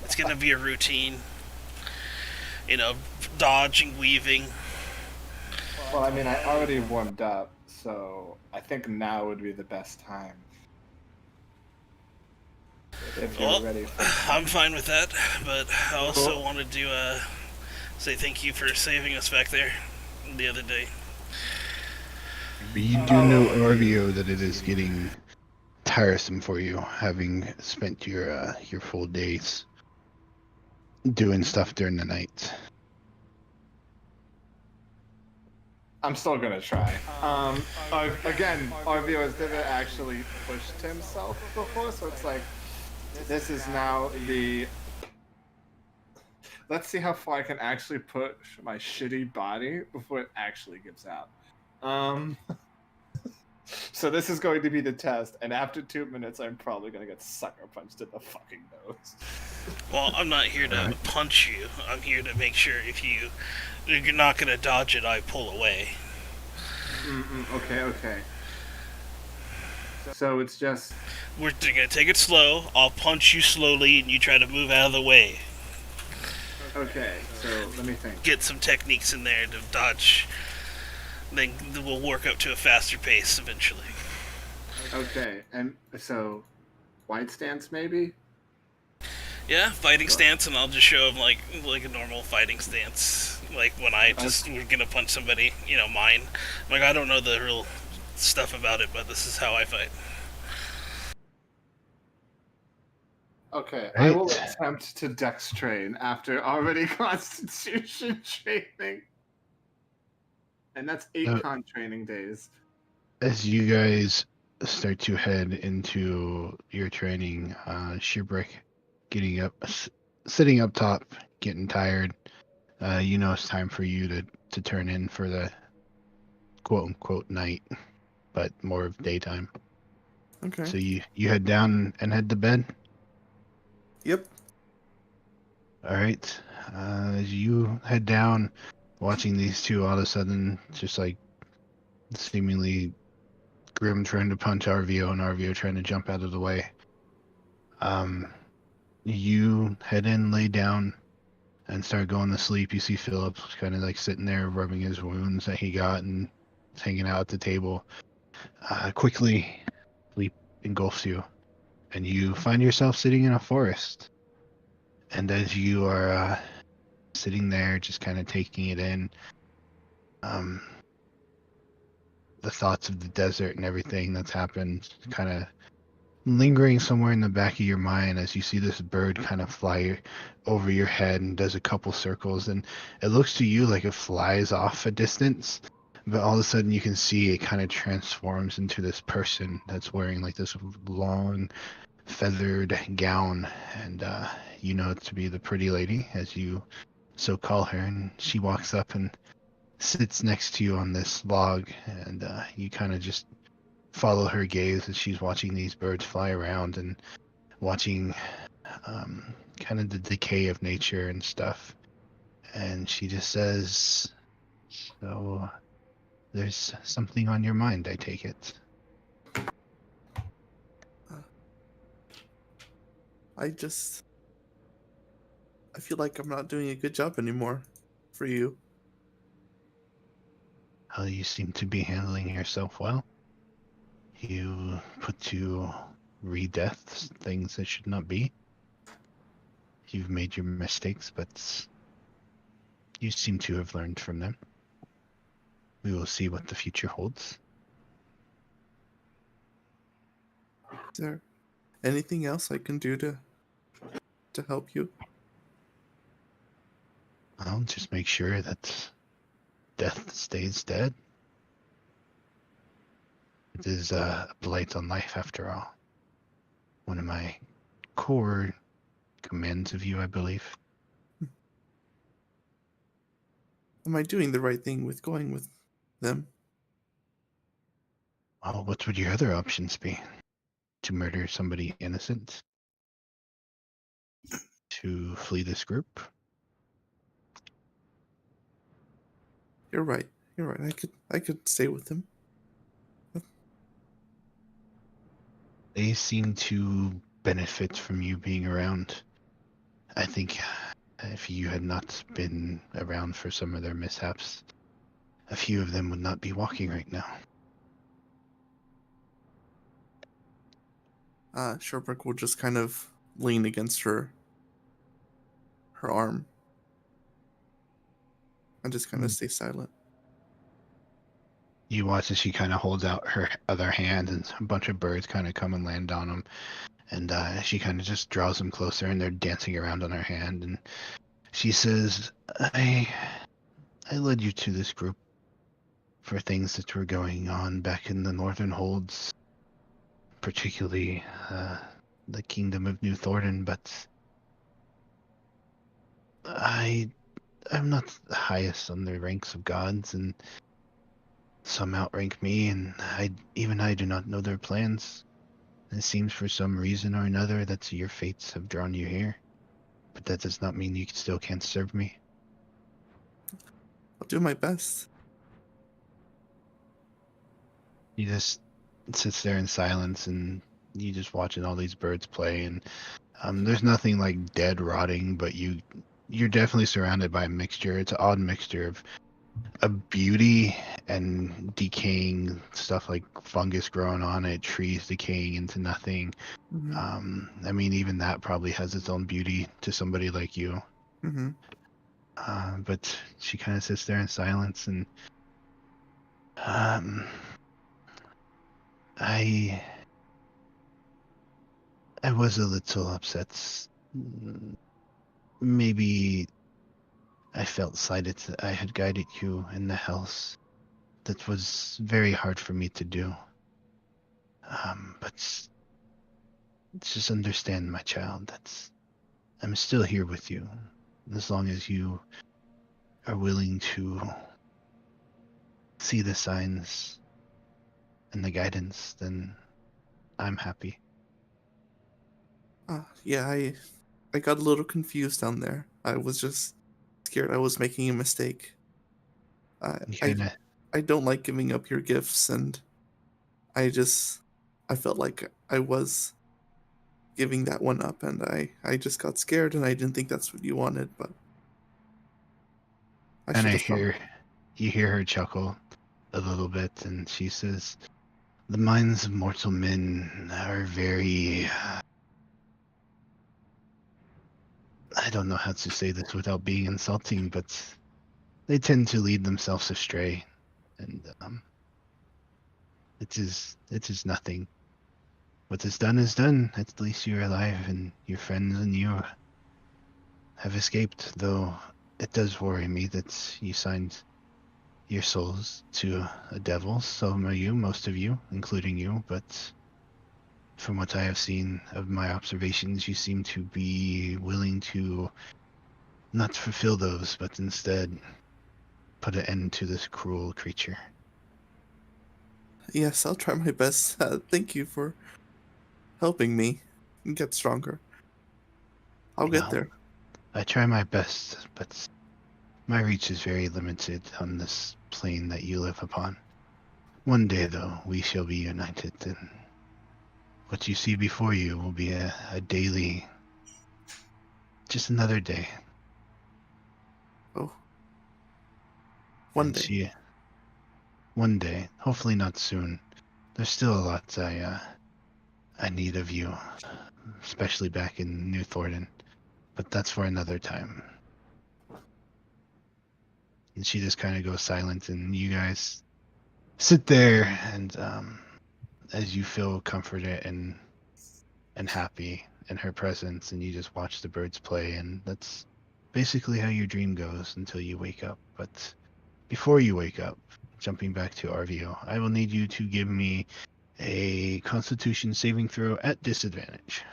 It's going to be a routine. You know, dodging, weaving. Well, I mean, I already warmed up, so I think now would be the best time. If you're Well, ready for I'm fine with that, but I also wanted to say thank you for saving us back there the other day. But you do know, Arvio, that it is getting tiresome for you, having spent your full days doing stuff during the night. I'm still gonna try. Again, Arvio has never actually pushed himself before, so it's like, this is now the... Let's see how far I can actually push my shitty body before it actually gives out. So this is going to be the test, and after 2 minutes, I'm probably gonna get sucker punched in the fucking nose. Well, I'm not here to punch you. I'm here to make sure if you're not going to dodge it, I pull away. Okay. So it's just... We're going to take it slow. I'll punch you slowly, and you try to move out of the way. Okay, so let me think. Get some techniques in there to dodge. Then we'll work up to a faster pace eventually. Okay, and so... Wide stance, maybe? Yeah, fighting stance, and I'll just show him like a normal fighting stance. Like when I just we're gonna punch somebody, mine. I'm like, I don't know the real stuff about it, but this is how I fight. Okay, Right. I will attempt to dex train after already constitution training. And that's 8 con training days. As you guys start to head into your training, Shipwreck getting up, sitting up top, getting tired. It's time for you to turn in for the quote unquote night, but more of daytime. Okay. So you head down and head to bed. Yep. All right. As you head down, watching these two all of a sudden, just like seemingly Grim trying to punch Arvio and Arvio trying to jump out of the way. You head in, lay down, and start going to sleep. You see Philip kind of like sitting there rubbing his wounds that he got and hanging out at the table. Quickly, sleep engulfs you, and you find yourself sitting in a forest. And as you are sitting there, just kind of taking it in, um, the thoughts of the desert and everything that's happened kind of lingering somewhere in the back of your mind as you see this bird kind of fly over your head and does a couple circles, and it looks to you like it flies off a distance, but all of a sudden you can see it kind of transforms into this person that's wearing like this long feathered gown, and you know it to be the pretty lady, as you so call her, and she walks up and sits next to you on this log, and you kind of just follow her gaze as she's watching these birds fly around and watching kind of the decay of nature and stuff. And she just says, "So there's something on your mind, I take it." I feel like I'm not doing a good job anymore for you. Well, you seem to be handling yourself well. You put to re-deaths things that should not be. You've made your mistakes, but you seem to have learned from them. We will see what the future holds. Is there anything else I can do to help you? I'll just make sure that death stays dead. It is a blight on life, after all. One of my core commands of you, I believe. Am I doing the right thing with going with them? Well, what would your other options be? To murder somebody innocent? To flee this group? You're right. You're right. I could stay with them. They seem to benefit from you being around. I think if you had not been around for some of their mishaps, a few of them would not be walking right now. Sherbrooke will just kind of lean against her arm and just kind of stay silent. You watch as she kind of holds out her other hand, and a bunch of birds kind of come and land on them. And she kind of just draws them closer, and they're dancing around on her hand. And she says, I led you to this group for things that were going on back in the Northern Holds, particularly the Kingdom of New Thornton, but I'm not the highest on the ranks of gods, and some outrank me, and I do not know their plans. It seems for some reason or another that your fates have drawn you here, but that does not mean you still can't serve me. I'll do my best. You just sits there in silence, and you just watching all these birds play, and there's nothing like dead rotting, but you're definitely surrounded by a mixture. It's an odd mixture of beauty and decaying stuff, like fungus growing on it, trees decaying into nothing. Mm-hmm. I mean, even that probably has its own beauty to somebody like you. Mm-hmm. But she kind of sits there in silence, and I was a little upset. Maybe I felt slighted that I had guided you in the house. That was very hard for me to do. But just understand, my child, that I'm still here with you. As long as you are willing to see the signs and the guidance, then I'm happy. Yeah, I got a little confused down there. I was just scared I was making a mistake. I don't like giving up your gifts, and I felt like I was giving that one up, and I just got scared, and I didn't think that's what you wanted, but you hear her chuckle a little bit, and she says, The minds of mortal men are very... I don't know how to say this without being insulting, but they tend to lead themselves astray. And it is nothing. What is done is done. At least you're alive, and your friends and you have escaped, though it does worry me that you signed your souls to a devil. Some of you, most of you, including you, but from what I have seen of my observations, you seem to be willing to not fulfill those, but instead put an end to this cruel creature. Yes, I'll try my best. Thank you for helping me get stronger. I'll get Well, there. I try my best, but my reach is very limited on this plane that you live upon. One day, though, we shall be united, and what you see before you will be a daily, just another day. Oh. One And day. one day, hopefully not soon. There's still a lot I need of you, especially back in New Thornton. But that's for another time. And she just kind of goes silent, and you guys sit there, and as you feel comforted and happy in her presence, and you just watch the birds play, and that's basically how your dream goes until you wake up. But before you wake up, jumping back to RVO, I will need you to give me a Constitution saving throw at disadvantage.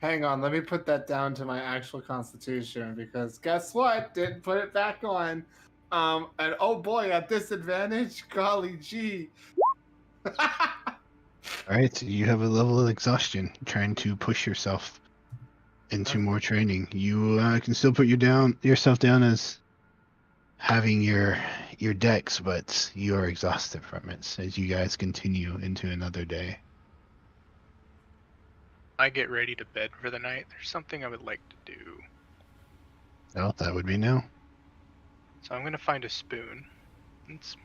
Hang on, let me put that down to my actual constitution because guess what? Didn't put it back on. And oh boy, at disadvantage, golly gee. All right, so you have a level of exhaustion, trying to push yourself into more training. You can still put yourself down as having your dex, but you are exhausted from it as you guys continue into another day. I get ready to bed for the night. There's something I would like to do. Well, that would be now. So I'm going to find a spoon. It's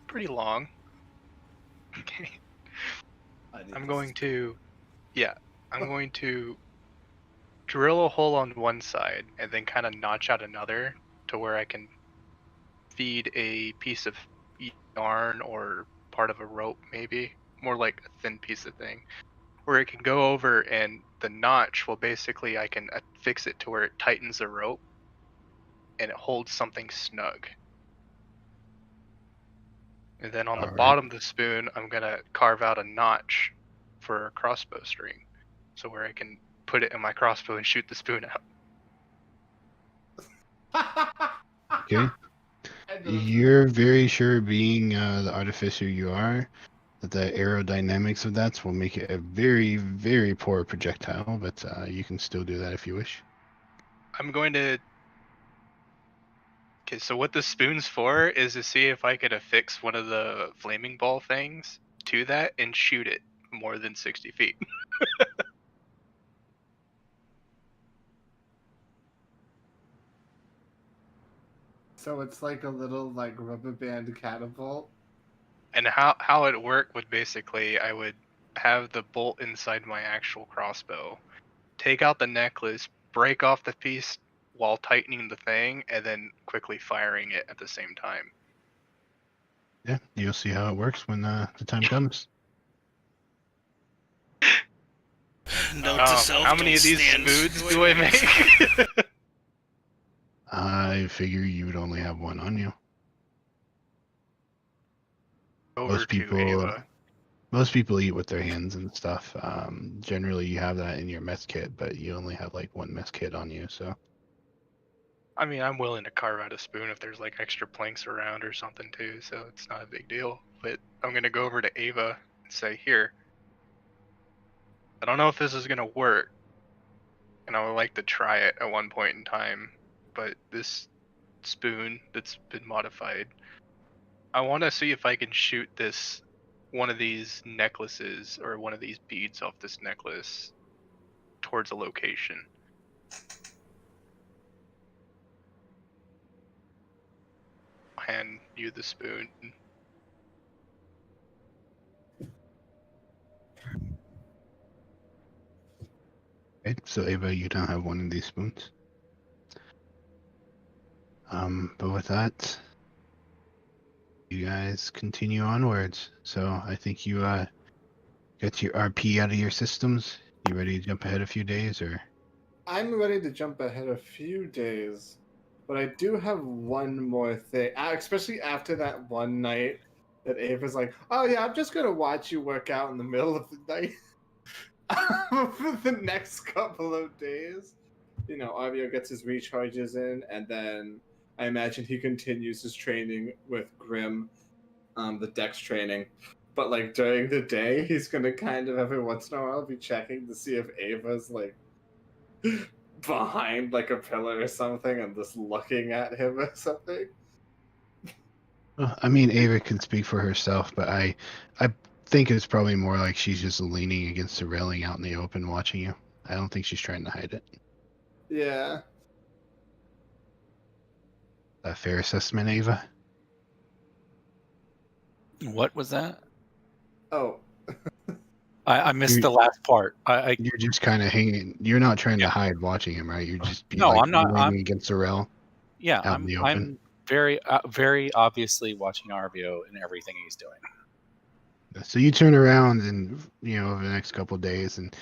pretty long. Okay. I'm going to drill a hole on one side and then kind of notch out another to where I can feed a piece of yarn or part of a rope, maybe more like a thin piece of thing, where it can go over, and the notch will basically, I can fix it to where it tightens the rope and it holds something snug. And then on the All right. bottom of the spoon, I'm gonna carve out a notch for a crossbow string, so where I can put it in my crossbow and shoot the spoon out. Okay. You're very sure, being the artificer you are, that the aerodynamics of that will make it a very, very poor projectile, but you can still do that if you wish. I'm going to. Okay, so what the spoon's for is to see if I could affix one of the flaming ball things to that and shoot it more than 60 feet. So it's like a little like rubber band catapult. And how it worked would basically, I would have the bolt inside my actual crossbow, take out the necklace, break off the piece while tightening the thing, and then quickly firing it at the same time. Yeah, you'll see how it works when the time comes. Note to self: how many don't of these stand spoons way do I back. make? I figure you would only have one on you. Over Most to people, Ava. most people eat with their hands and stuff. Generally, you have that in your mess kit, but you only have like one mess kit on you. So I mean, I'm willing to carve out a spoon if there's like extra planks around or something too, so it's not a big deal. But I'm gonna go over to Ava and say, here, I don't know if this is gonna work, and I would like to try it at one point in time, but this spoon that's been modified, I want to see if I can shoot one of these necklaces or one of these beads off this necklace towards a location. Hand you the spoon. So Ava, you now have one of these spoons. But with that, you guys continue onwards. So I think you got your RP out of your systems. You ready to jump ahead a few days, or? I'm ready to jump ahead a few days, but I do have one more thing, especially after that one night that Ava's like, "Oh yeah, I'm just gonna watch you work out in the middle of the night." For the next couple of days, Avio gets his recharges in, and then I imagine he continues his training with Grim, the Dex training. But like during the day, he's gonna kind of every once in a while be checking to see if Ava's like behind like a pillar or something and just looking at him or something. Well, I mean, Ava can speak for herself, but I think it's probably more like she's just leaning against the railing out in the open watching you. I don't think she's trying to hide it. Yeah. A fair assessment, Ava? What was that? Oh. I missed You- the last part. I You're just kind of hanging. You're not trying Yeah. to hide watching him, right? You're just No, like I'm not. leaning against the rail Yeah, out in the open. I'm very obviously watching Arvio and everything he's doing. So you turn around and, over the next couple of days, and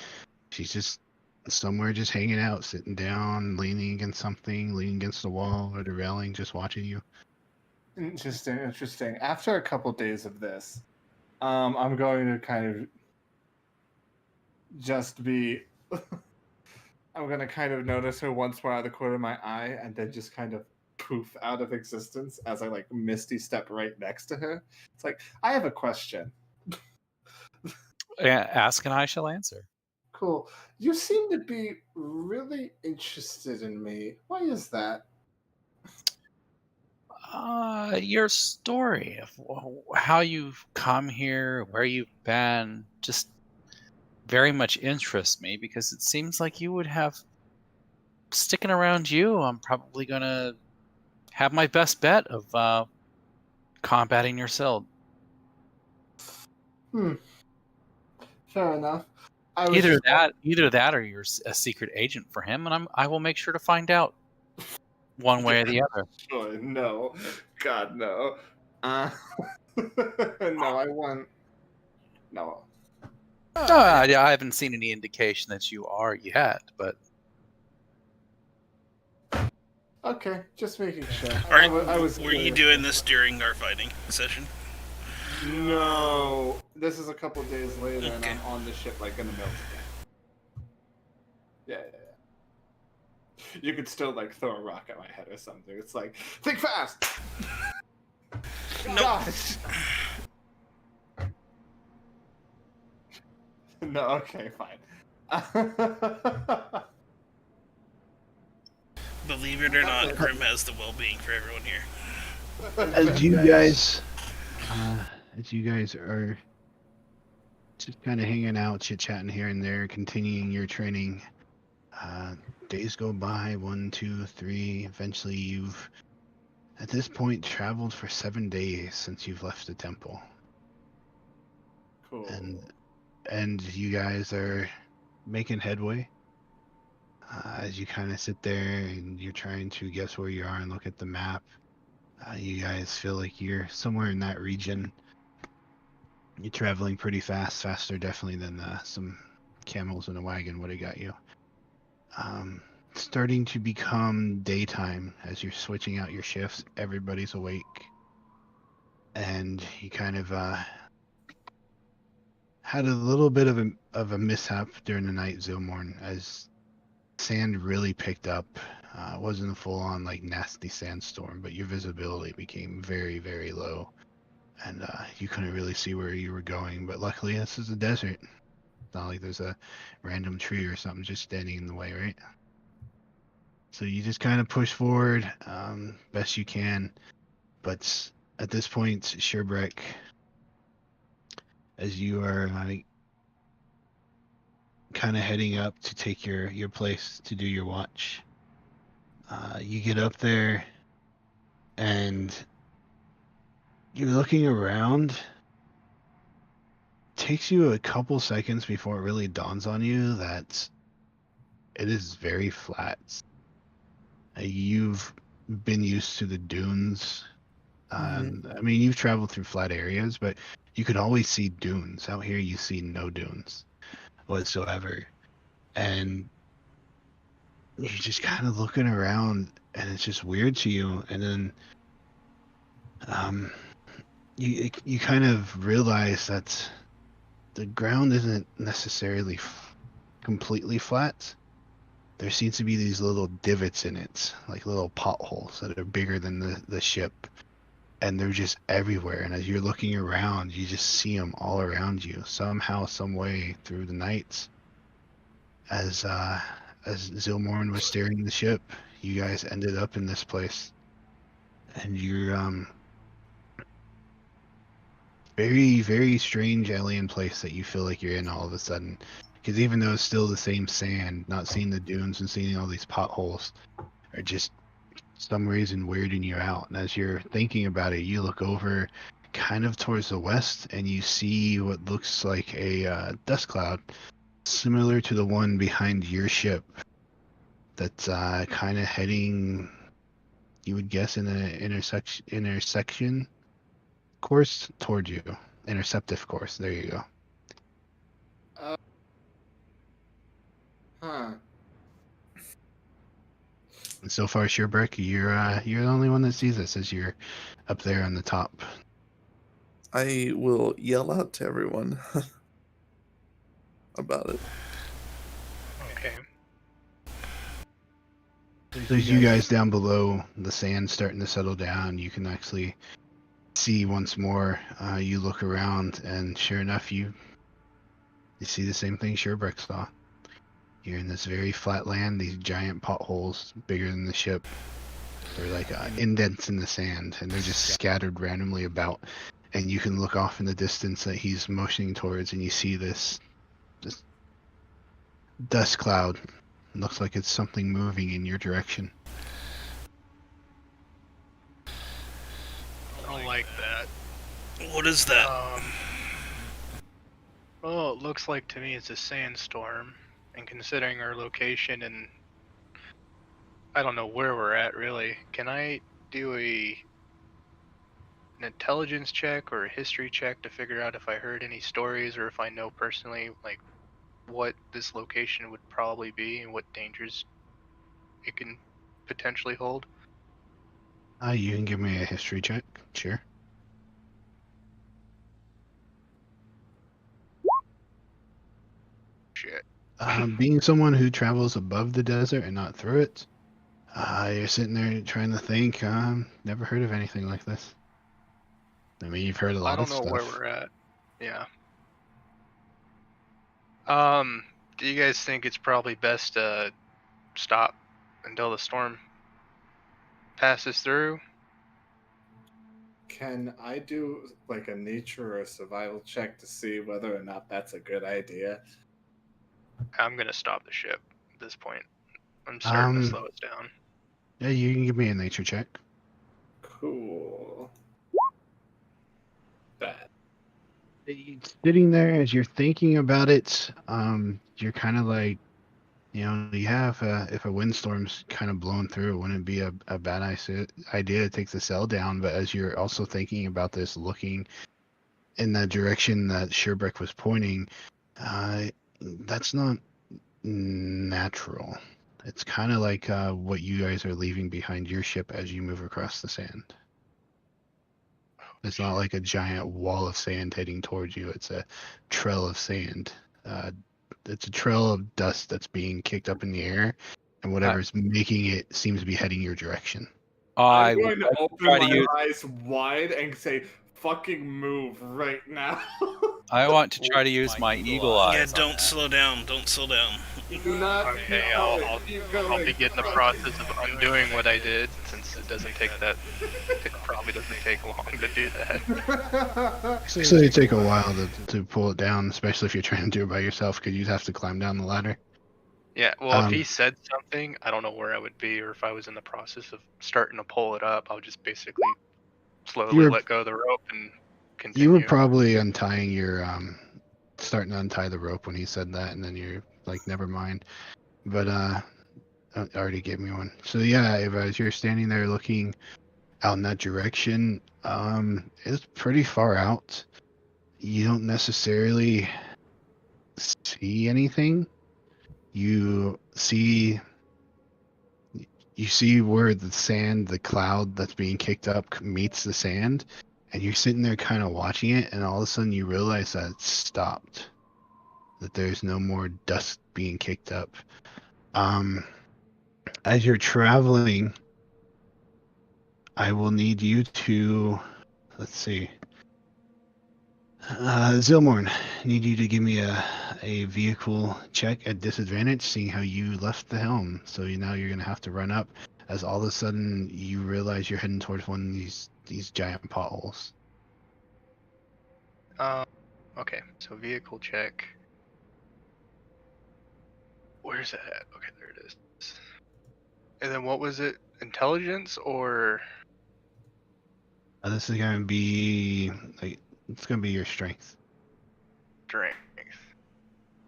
she's just somewhere just hanging out, sitting down, leaning against something, leaning against the wall or the railing, just watching you. Interesting. After a couple days of this, I'm going to kind of just be I'm going to kind of notice her once more out of the corner of my eye and then just kind of poof out of existence as I like misty step right next to her. It's like, I have a question. Ask and I shall answer. Cool. You seem to be really interested in me. Why is that? Your story of how you've come here, where you've been, just very much interests me because it seems like you would have sticking around you. I'm probably gonna have my best bet of combating your Sild. Fair enough. Either that, or you're a secret agent for him, and I will make sure to find out one way or the other. Sure, no. God, no. No, I want. No. I haven't seen any indication that you are yet, but Okay, just making sure. Were you doing this during our fighting session? No. This is a couple days later, and Okay. I'm on the ship like in the middle of the day. Yeah. You could still like throw a rock at my head or something. It's like, think fast! Nope. Gosh! No, okay, fine. Believe it or not, Grim has the well-being for everyone here. As you guys are just kind of hanging out, chit-chatting here and there, continuing your training, days go by, 1, 2, 3. Eventually you've, at this point, traveled for 7 days since you've left the temple. Cool. And you guys are making headway. As you kind of sit there and you're trying to guess where you are and look at the map, you guys feel like you're somewhere in that region. You're traveling pretty fast, faster definitely than some camels in a wagon would have got you. Starting to become daytime as you're switching out your shifts. Everybody's awake. And you kind of had a little bit of a mishap during the night, Zilmorn, as sand really picked up. It wasn't a full-on like nasty sandstorm, but your visibility became very, very low, and you couldn't really see where you were going. But luckily, this is a desert. It's not like there's a random tree or something just standing in the way, right? So you just kind of push forward best you can. But at this point, Sherbrek, as you are kind of heading up to take your place to do your watch, you get up there and you're looking around. It takes you a couple seconds before it really dawns on you that it is very flat. You've been used to the dunes. I mean, you've traveled through flat areas, but you could always see dunes. Out here, you see no dunes whatsoever. And you're just kind of looking around, and it's just weird to you. And then you kind of realize that the ground isn't necessarily completely flat. There seems to be these little divots in it, like little potholes that are bigger than the ship. And they're just everywhere. And as you're looking around, you just see them all around you. Somehow, some way through the night, as Zilmorn was steering the ship, you guys ended up in this place. And you're very, very strange alien place that you feel like you're in all of a sudden. Because even though it's still the same sand, not seeing the dunes and seeing all these potholes are just some reason weirding you out. And as you're thinking about it, you look over kind of towards the west and you see what looks like a dust cloud similar to the one behind your ship that's kind of heading, you would guess, in an intersection course toward you. Interceptive course. There you go. Huh. And so far, Sherbreck, you're the only one that sees this as you're up there on the top. I will yell out to everyone about it. Okay. So as you guys down below, the sand starting to settle down, you can actually see once more. You look around, and sure enough, you see the same thing Sherbreck saw. You're in this very flat land, these giant potholes bigger than the ship. They're like indents in the sand, and they're just scattered randomly about. And you can look off in the distance that he's motioning towards, and you see this dust cloud. It looks like it's something moving in your direction. I don't like that. What is that? Well, it looks like to me it's a sandstorm. And considering our location and I don't know where we're at really, can I do an intelligence check or a history check to figure out if I heard any stories or if I know personally like what this location would probably be and what dangers it can potentially hold? You can give me a history check, sure. Shit. Being someone who travels above the desert and not through it, you're sitting there trying to think. Never heard of anything like this. I mean, you've heard a lot of stuff. I don't know where we're at. Yeah. Do you guys think it's probably best to stop until the storm passes through? Can I do like a nature or a survival check to see whether or not that's a good idea? I'm gonna stop the ship at this point. I'm starting to slow it down. Yeah, you can give me a nature check. Cool. That. Sitting there as you're thinking about it, you're kind of like, you have if a windstorm's kind of blown through, it wouldn't be a bad idea to take the sail down. But as you're also thinking about this, looking in the direction that Sherbreck was pointing, that's not natural. It's kind of like what you guys are leaving behind your ship as you move across the sand. It's not like a giant wall of sand heading towards you. It's a trail of sand. It's a trail of dust that's being kicked up in the air, and whatever's making it seems to be heading your direction. I'm going to open my eyes wide and say, fucking move right now. I want to try to use my eagle eyes. Yeah, don't slow down. Don't slow down. Do not. Okay, I'll begin the process of undoing what I did, since it doesn't take that. It probably doesn't take long to do that. So it take a while to pull it down, especially if you're trying to do it by yourself, because you'd have to climb down the ladder. Yeah, well, if he said something, I don't know where I would be, or if I was in the process of starting to pull it up, I would just basically slowly let go of the rope and continue. You were probably untying your starting to untie the rope when he said that, and then you're like, never mind. but it already gave me one. So yeah, if as you're standing there looking out in that direction, it's pretty far out. You don't necessarily see anything. You see where the sand, the cloud that's being kicked up meets the sand, and you're sitting there kind of watching it, and all of a sudden you realize that it's stopped, that there's no more dust being kicked up. As you're traveling, I will need you to, let's see, Zilmorn, I need you to give me a vehicle check at disadvantage, seeing how you left the helm. So now you're gonna have to run up, as all of a sudden you realize you're heading towards one of these giant potholes. Okay, so vehicle check. Where's that at? Okay, there it is. And then what was it? Intelligence or This is gonna be like, it's gonna be your strength. strength?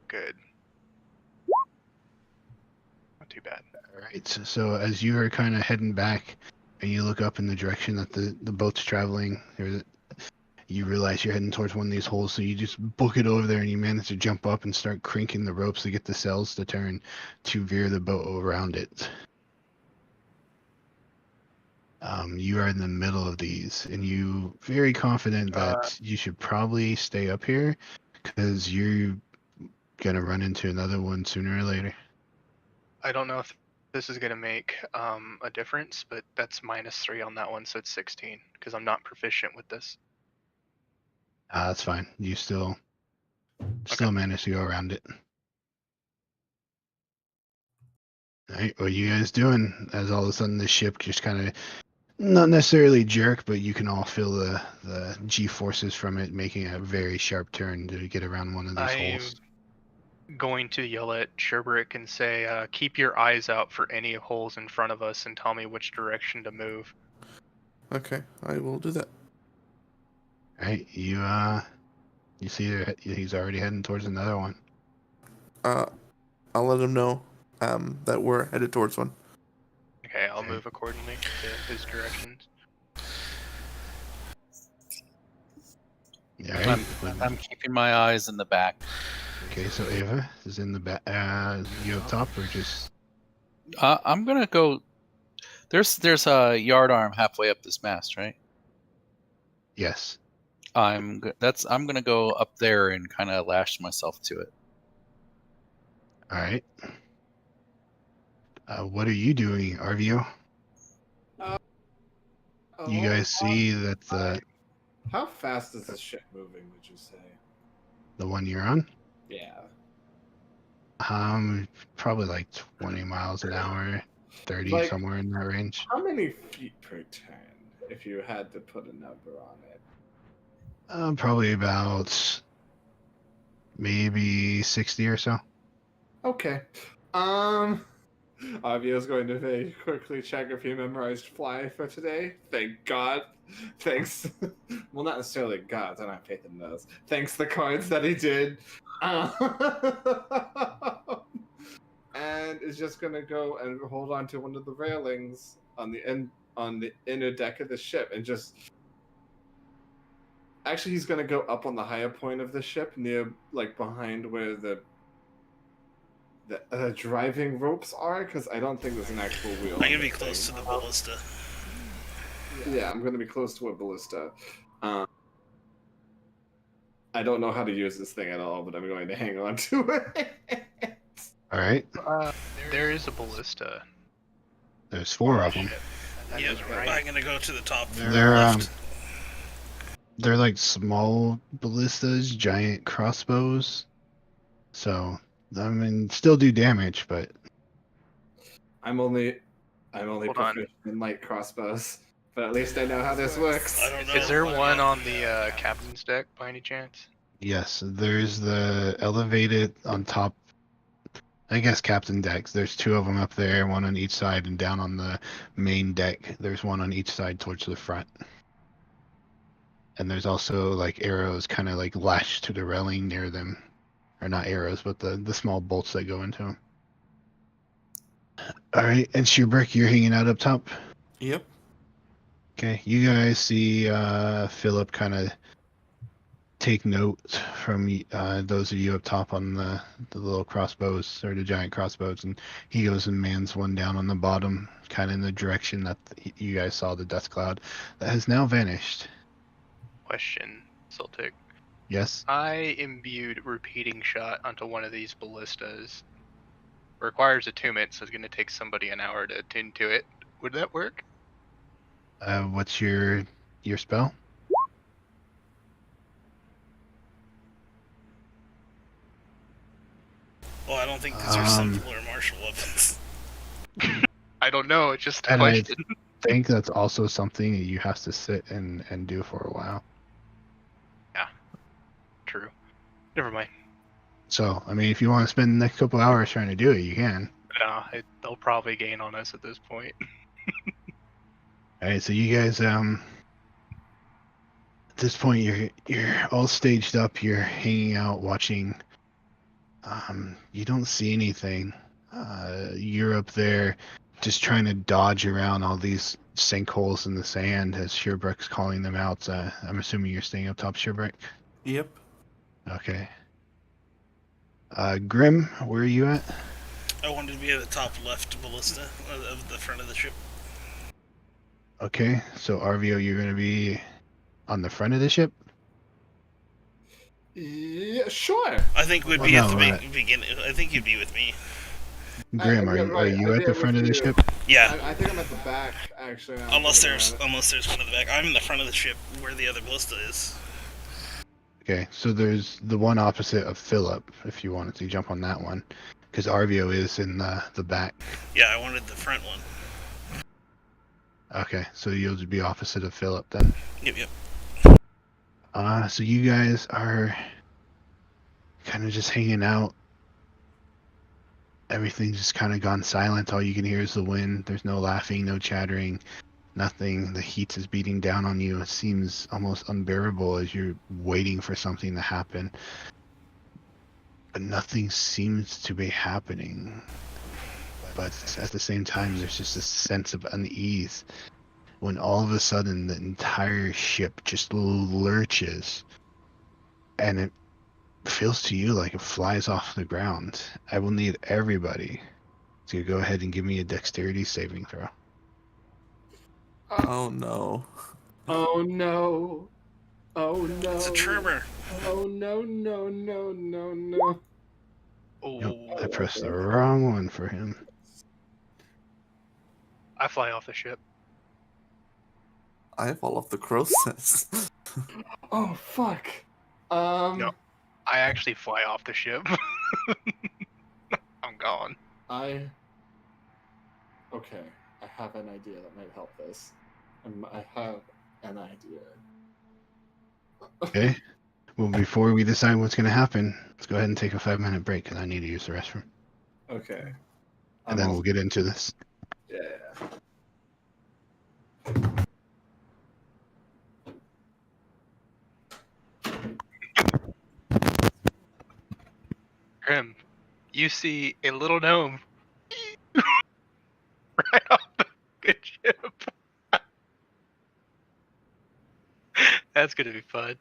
Good. Not too bad. All right. So as you are kind of heading back, and you look up in the direction that the boat's traveling, you realize you're heading towards one of these holes. So you just book it over there, and you manage to jump up and start cranking the ropes to get the sails to turn to veer the boat around it. You are in the middle of these, and you very confident that you should probably stay up here, because you're gonna run into another one sooner or later. I don't know if this is gonna make a difference, but that's -3 on that one, so it's 16 because I'm not proficient with this. That's fine. You still Okay. manage to go around it. All right, what are you guys doing? As all of a sudden the ship just kind of, not necessarily jerk, but you can all feel the G forces from it making a very sharp turn to get around one of these I'm holes. going to yell at Sherbrick and say, keep your eyes out for any holes in front of us and tell me which direction to move. Okay, I will do that. All right, you see he's already heading towards another one. I'll let him know that we're headed towards one. Okay, I'll Okay. move accordingly to his directions. All right. I'm keeping my eyes in the back. Okay, so Ava is in the back. You up top or just? I'm gonna go. There's a yard arm halfway up this mast, right? Yes. I'm gonna go up there and kind of lash myself to it. All right. What are you doing, Arvio? You guys see that How fast is this ship moving, would you say? the one you're on? Yeah. Probably like 20 miles an hour, 30, Like- somewhere in that range. How many feet per turn, if you had to put a number on it? Probably about maybe 60 or so. Okay. Avio's going to very quickly check if he memorized fly for today. Thank God. Thanks. Well, not necessarily God. I don't have faith in those. Thanks the cards that he did. And is just gonna go and hold on to one of the railings on the inner deck of the ship and just. Actually, he's gonna go up on the higher point of the ship, near like behind where the driving ropes are, because I don't think there's an actual wheel. I'm gonna be close to the ballista. Yeah, I'm gonna be close to a ballista. I don't know how to use this thing at all, but I'm going to hang on to it. All right. There is a ballista. There's 4 of them. That Yep, is right. I'm gonna go to the top. They're like small ballistas, giant crossbows. So, I mean, still do damage, but I'm only Hold on. proficient in light crossbows, but at least I know how this works. I don't know. Is there one on the captain's deck by any chance? yes, there's the elevated on top. I guess captain decks. There's 2 of them up there, one on each side, and down on the main deck, there's one on each side towards the front. And there's also like arrows kind of like lashed to the railing near them. Or not arrows, but the small bolts that go into them. All right, and Shoebrick, you're hanging out up top. Yep. Okay, you guys see Philip kind of take note from those of you up top on the little crossbows or the giant crossbows, and he goes and mans one down on the bottom, kind of in the direction that you guys saw the dust cloud that has now vanished. Question, Celtic. Yes. I imbued repeating shot onto one of these ballistas. Requires attunement, so it's going to take somebody an hour to attune to it. Would that work? What's your spell? Well, I don't think these are simple or martial weapons. I don't know. It's just a And question. I think that's also something that you have to sit and do for a while. Yeah, true. Never mind. So, I mean, if you want to spend the next couple hours trying to do it, you can. They'll probably gain on us at this point. All right, so you guys, at this point, you're all staged up. You're hanging out, watching. You don't see anything. You're up there, just trying to dodge around all these sinkholes in the sand as Sheerbrick's calling them out. I'm assuming you're staying up top, Sheerbrick. Yep. Okay. Grim, where are you at? I wanted to be at the top left ballista of the front of the ship. Okay, so Arvio, you're gonna be on the front of the ship. Yeah, sure. I think we'd Well, be at no, the beginning. I think you'd be with me. Grim, yeah, are you I'd at be the with front of the you. ship? Yeah. I think I'm at the back, actually. now Unless thinking there's about one in the back. I'm in the front of the ship where the other ballista is. Okay, so there's the one opposite of Philip, if you wanted to jump on that one, because Arvio is in the back. Yeah, I wanted the front one. Okay, so you'll be opposite of Philip then. Yep. So you guys are kind of just hanging out. Everything's just kind of gone silent. All you can hear is the wind. There's no laughing, no chattering, nothing. The heat is beating down on you. It seems almost unbearable as you're waiting for something to happen. But nothing seems to be happening. But at the same time, there's just a sense of unease when all of a sudden the entire ship just lurches, and it feels to you like it flies off the ground. I will need everybody to go ahead and give me a dexterity saving throw. Oh no. Oh no. Oh no. It's a tremor. Oh no, no, no, no, no. Oh, Nope, I pressed the wrong one for him. I fly off the ship. I fall off the crow's nest. Oh fuck. No. I actually fly off the ship. I'm gone. Okay, I have an idea that might help this. I have an idea. Okay. Well, before we decide what's going to happen, let's go ahead and take a 5-minute break because I need to use the restroom. Okay. And then we'll get into this. Yeah. Grim, you see a little gnome right off the good ship. That's gonna be fun.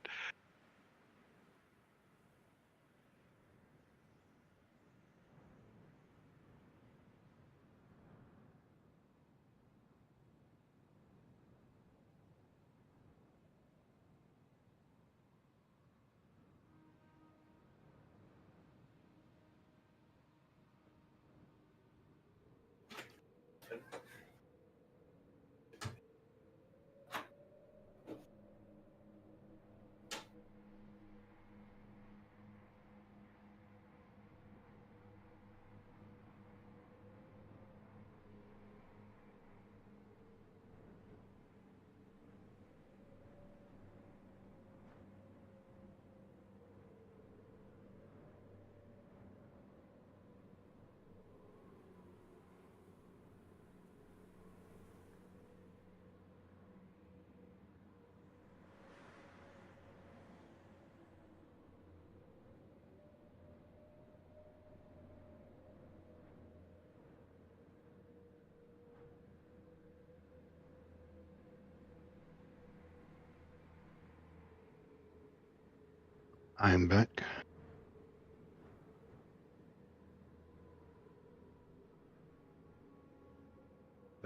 I'm back.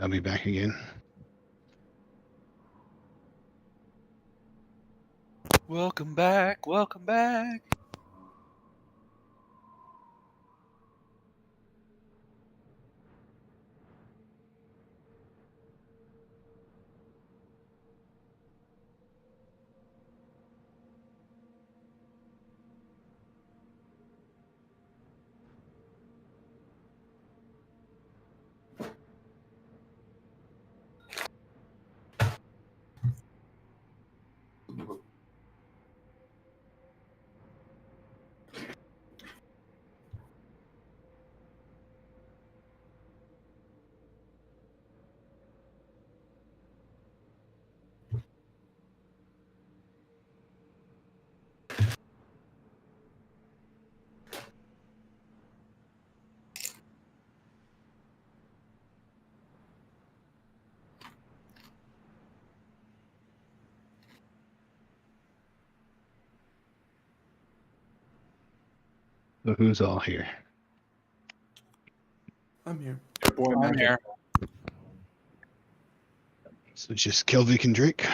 I'll be back again. Welcome back. Welcome back. So who's all here? I'm here. I'm here. So just Kelvic and Drake.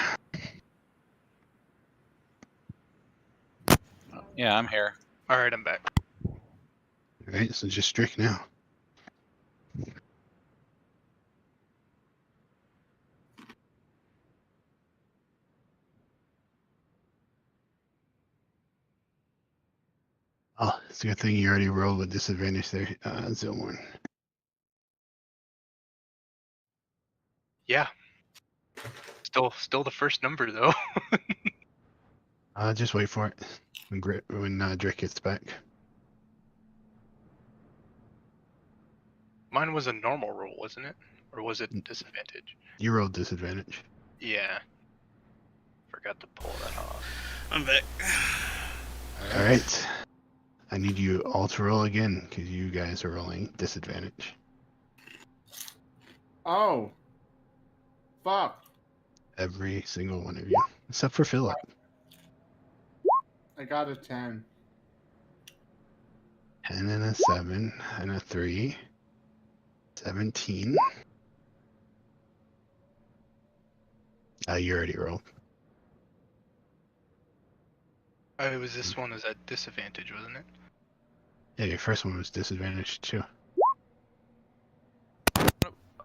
Yeah, I'm here. All right, I'm back. All right, so just Drake now. Oh, it's a good thing you already rolled with disadvantage there, Zilmorn. Yeah. Still the first number though. Just wait for it when Drake gets back. Mine was a normal roll, wasn't it? Or was it disadvantage? You rolled disadvantage. Yeah. Forgot to pull that off. I'm back. All right. I need you all to roll again because you guys are rolling disadvantage. Oh. Fuck. Every single one of you, except for Philip. I got a 10. 10 and a 7 and a 3. 17. You already rolled. Oh, it was this one was at disadvantage, wasn't it? Yeah, your first one was disadvantage too.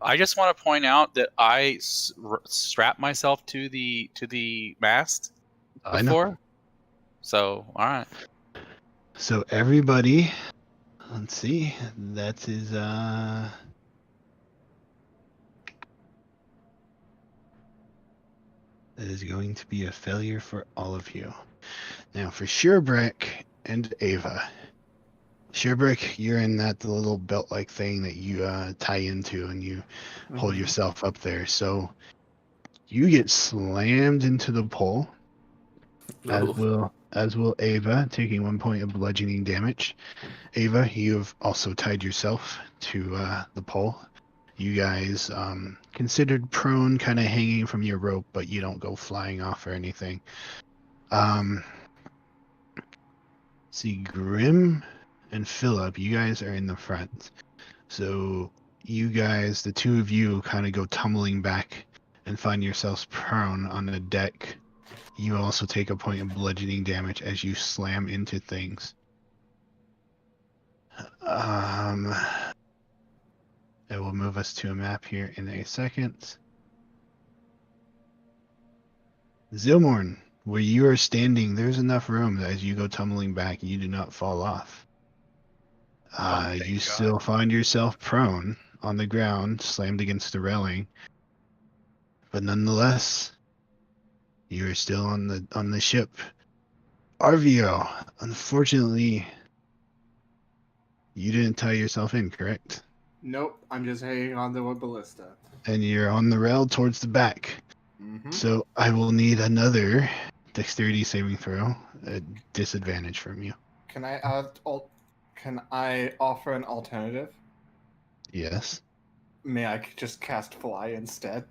I just want to point out that I strapped myself to the mast I know. before. So, all right. So everybody, let's see. That is that is going to be a failure for all of you. Now for Sherbreck and Ava. Sherbreck, you're in that little belt-like thing that you tie into and you hold yourself up there. So you get slammed into the pole, as will Ava, taking 1 point of bludgeoning damage. Ava, you have also tied yourself to the pole. You guys considered prone, kind of hanging from your rope, but you don't go flying off or anything. See, Grim and Philip, you guys are in the front. So you guys, the two of you, kind of go tumbling back and find yourselves prone on the deck. You also take a point of bludgeoning damage as you slam into things. It will move us to a map here in a second. Zilmorn, where you are standing, there's enough room that as you go tumbling back, you do not fall off. Thank You God. still find yourself prone on the ground, slammed against the railing, but nonetheless, you are still on the ship. Arvio, unfortunately, you didn't tie yourself in, correct? Nope, I'm just hanging on to a ballista. And you're on the rail towards the back. Mm-hmm. So I will need another dexterity saving throw at disadvantage from you. Can I offer an alternative? Yes. May I just cast fly instead?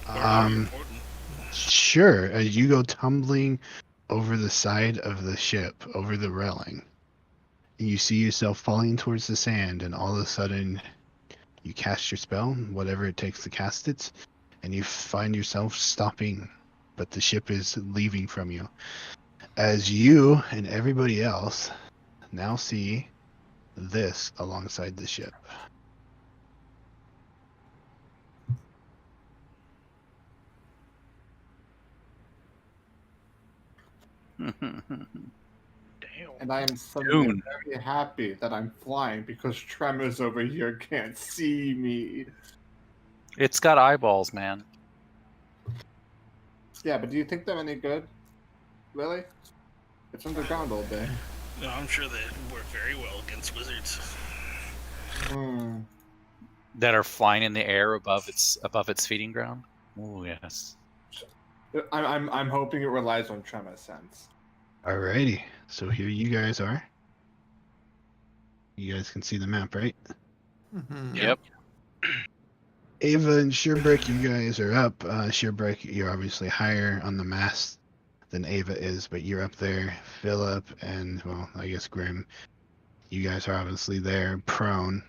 Or very important. Sure. As you go tumbling over the side of the ship, over the railing. And you see yourself falling towards the sand, and all of a sudden you cast your spell, whatever it takes to cast it, and you find yourself stopping, but the ship is leaving from you. As you and everybody else now see this alongside the ship. Damn. And I am suddenly Dune. very happy that I'm flying because Tremors over here can't see me. It's got eyeballs, man. Yeah, but do you think they're any good? Really? It's underground all day. No, I'm sure they work very well against wizards. Hmm. That are flying in the air above its feeding ground. Oh yes. I'm hoping it relies on Tremor sense. Alrighty, so here you guys are. You guys can see the map, right? Mhm. Yep. Ava and Sheerbrick, you guys are up. Sheerbrick, you're obviously higher on the mast than Ava is, but you're up there. Philip and, well, I guess Grim, you guys are obviously there, prone.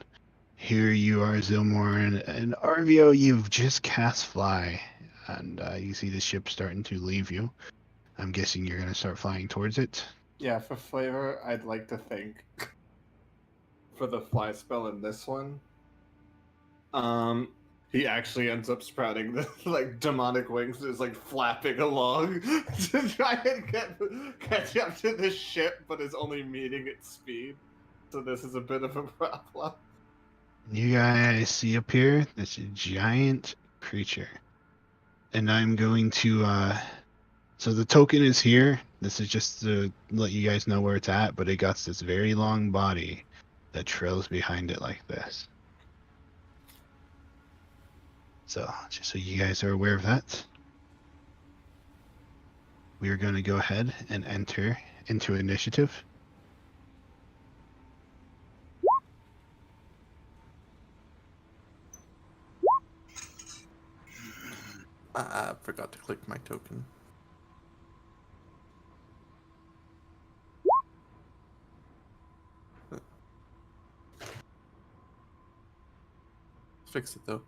Here you are, Zilmore, and Arvio, you've just cast Fly, and you see the ship starting to leave you. I'm guessing you're going to start flying towards it. Yeah, for flavor, I'd like to think for the fly spell in this one, he actually ends up sprouting the like demonic wings and is like flapping along to try and catch up to the ship, but is only meeting its speed. So this is a bit of a problem. You guys see up here this giant creature. And I'm going to, so the token is here. This is just to let you guys know where it's at, but it got this very long body that trails behind it like this. So, just so you guys are aware of that, we are going to go ahead and enter into initiative. I forgot to click my token. Fix it though.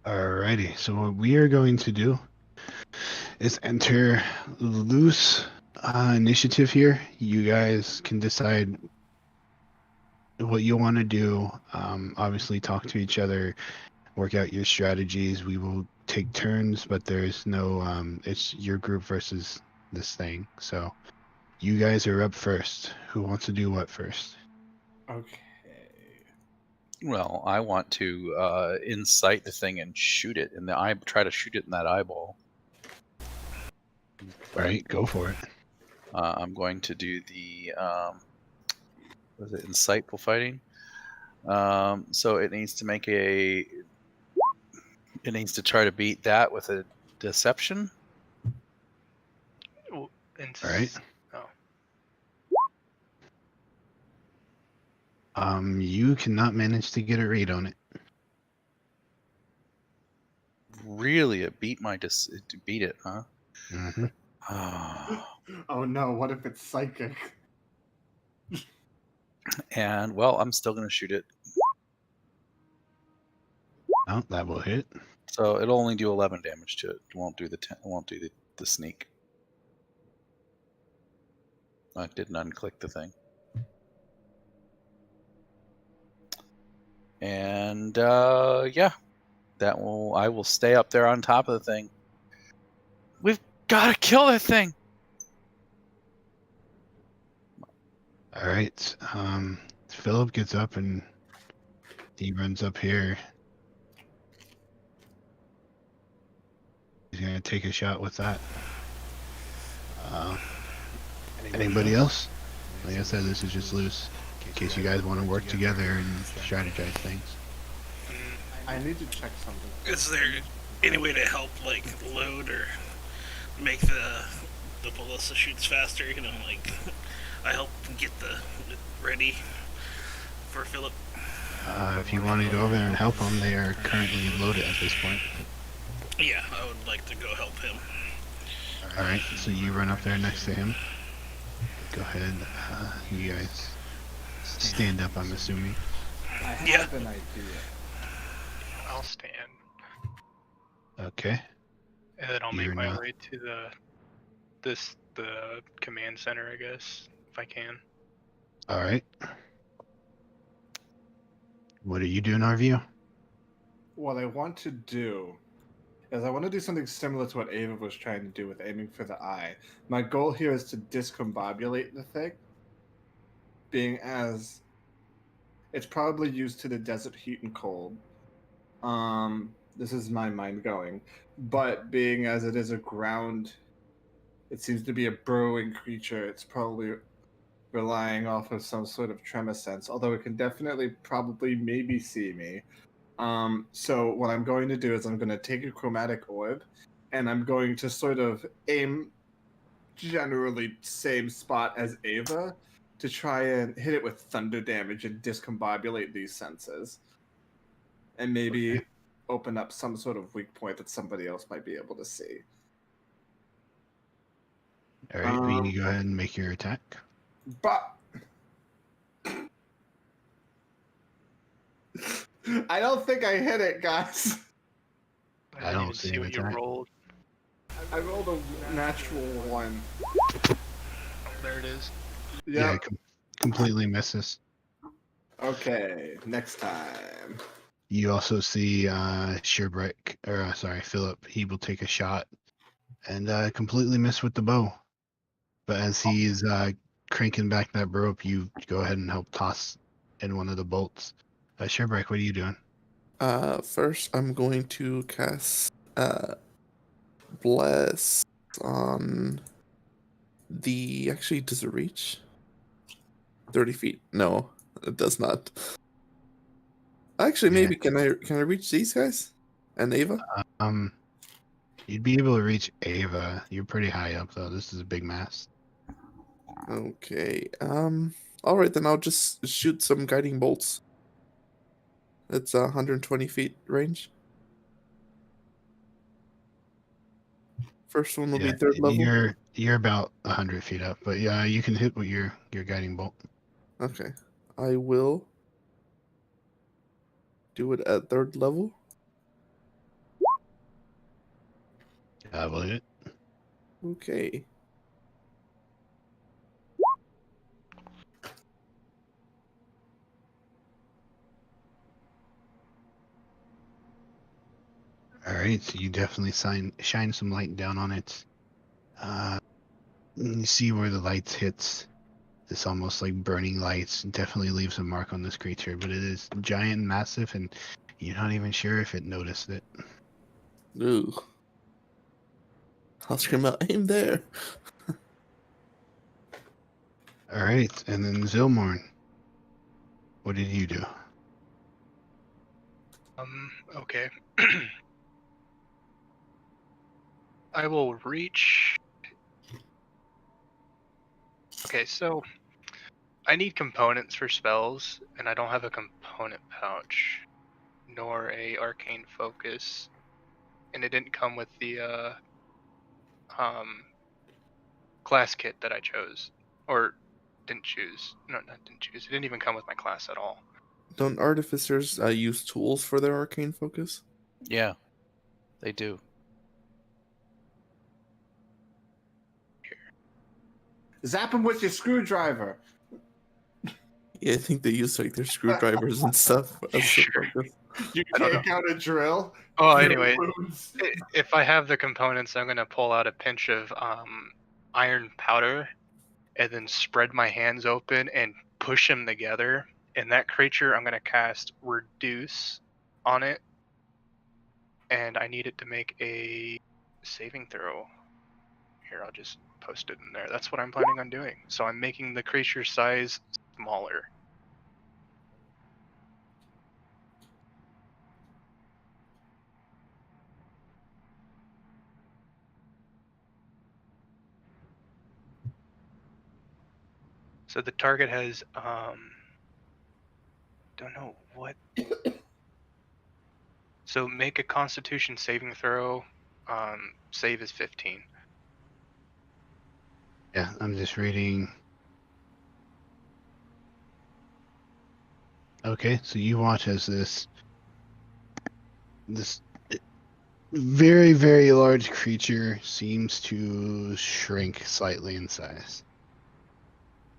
Alrighty, so what we are going to do is enter loose initiative here. You guys can decide what you want to do. Obviously, talk to each other, work out your strategies. We will take turns, but there's no, it's your group versus this thing. So you guys are up first. Who wants to do what first? Okay. Well, I want to incite the thing and shoot it in the eye. Try to shoot it in that eyeball. All right, go for it. I'm going to do the was it insightful fighting? So it needs to make a. It needs to try to beat that with a deception. All All right. You cannot manage to get a read on it. Really, it beat my beat it, huh? Mm-hmm. Oh no, what if it's psychic? And well, I'm still gonna shoot it. Oh, that will hit. So it'll only do 11 damage to it. It won't do the the sneak. I didn't unclick the thing. And yeah, I will stay up there on top of the thing. We've got to kill that thing. All right. Philip gets up and he runs up here. He's gonna take a shot with that. Anybody else? Like I said, this is just loose. In case you guys want to work together and strategize things. I need to check something. Is there any way to help, like, load or make the ballista shoots faster? You know, like, I help get the ready for Philip. if you want to go over there and help them, they are currently loaded at this point. Yeah, I would like to go help him. All right, so you run up there next to him. Go ahead, you guys stand up. I'm assuming. I have Yeah. an idea. I'll stand, Okay. and then I'll You're make my not. way to the command center, I guess, if I can. All right. What are you doing, RVU? What I want to do is I want to do something similar to what Ava was trying to do with aiming for the eye. My goal here is to discombobulate the thing, being as it's probably used to the desert heat and cold. This is my mind going, but being as it is a ground, it seems to be a burrowing creature. It's probably relying off of some sort of tremor sense, although it can definitely, probably, maybe see me. So what I'm going to do is I'm going to take a chromatic orb, and I'm going to sort of aim generally same spot as Ava to try and hit it with thunder damage and discombobulate these senses, and maybe Okay. open up some sort of weak point that somebody else might be able to see. All right, Um, you go ahead and make your attack. But I don't think I hit it, guys. I I didn't don't even see see an what you attack. rolled. I rolled a natural one. Oh, there it is. Yeah, Yep. completely misses. Okay, next time. You also see Philip. He will take a shot and completely miss with the bow. But as he's cranking back that rope, you go ahead and help toss in one of the bolts. Sherbreak, what are you doing? First I'm going to cast bless on the. Actually, does it reach 30 feet? No, it does not. Actually, Yeah. maybe can I reach these guys and Ava? Um, you'd be able to reach Ava. You're pretty high up though. This is a big mast. Okay. All right, then I'll just shoot some guiding bolts. It's 120 feet range. First one will be Yeah, third level. you're about 100 feet up, but yeah, you can hit with your guiding bolt. Okay. I will do it at third level. Will hit. Okay. All right, so you definitely shine some light down on it. You see where the lights hits. This almost like burning lights definitely leaves a mark on this creature, but it is giant and massive, and you're not even sure if it noticed it. Ooh. I'll scream out, aim there. All right, and then Zilmorn, what did you do? Okay. I will reach. Okay, so I need components for spells, and I don't have a component pouch, nor a arcane focus, and it didn't come with the um class kit that I chose, or didn't choose. No, not didn't choose. It didn't even come with my class at all. Don't artificers use tools for their arcane focus? Yeah, they do. Zap him with your screwdriver. Yeah, I think they use like their screwdrivers and stuff as the Sure. focus. You I don't take out a drill. Oh, your anyway, wounds. if I have the components, I'm gonna pull out a pinch of iron powder, and then spread my hands open and push them together. And that creature, I'm gonna cast Reduce on it, and I need it to make a saving throw. Here, I'll just post it in there. That's what I'm planning on doing. So I'm making the creature size smaller. So the target has don't know what So make a Constitution saving throw. Save is 15. Yeah, I'm just reading. Okay, so you watch as this very, very large creature seems to shrink slightly in size.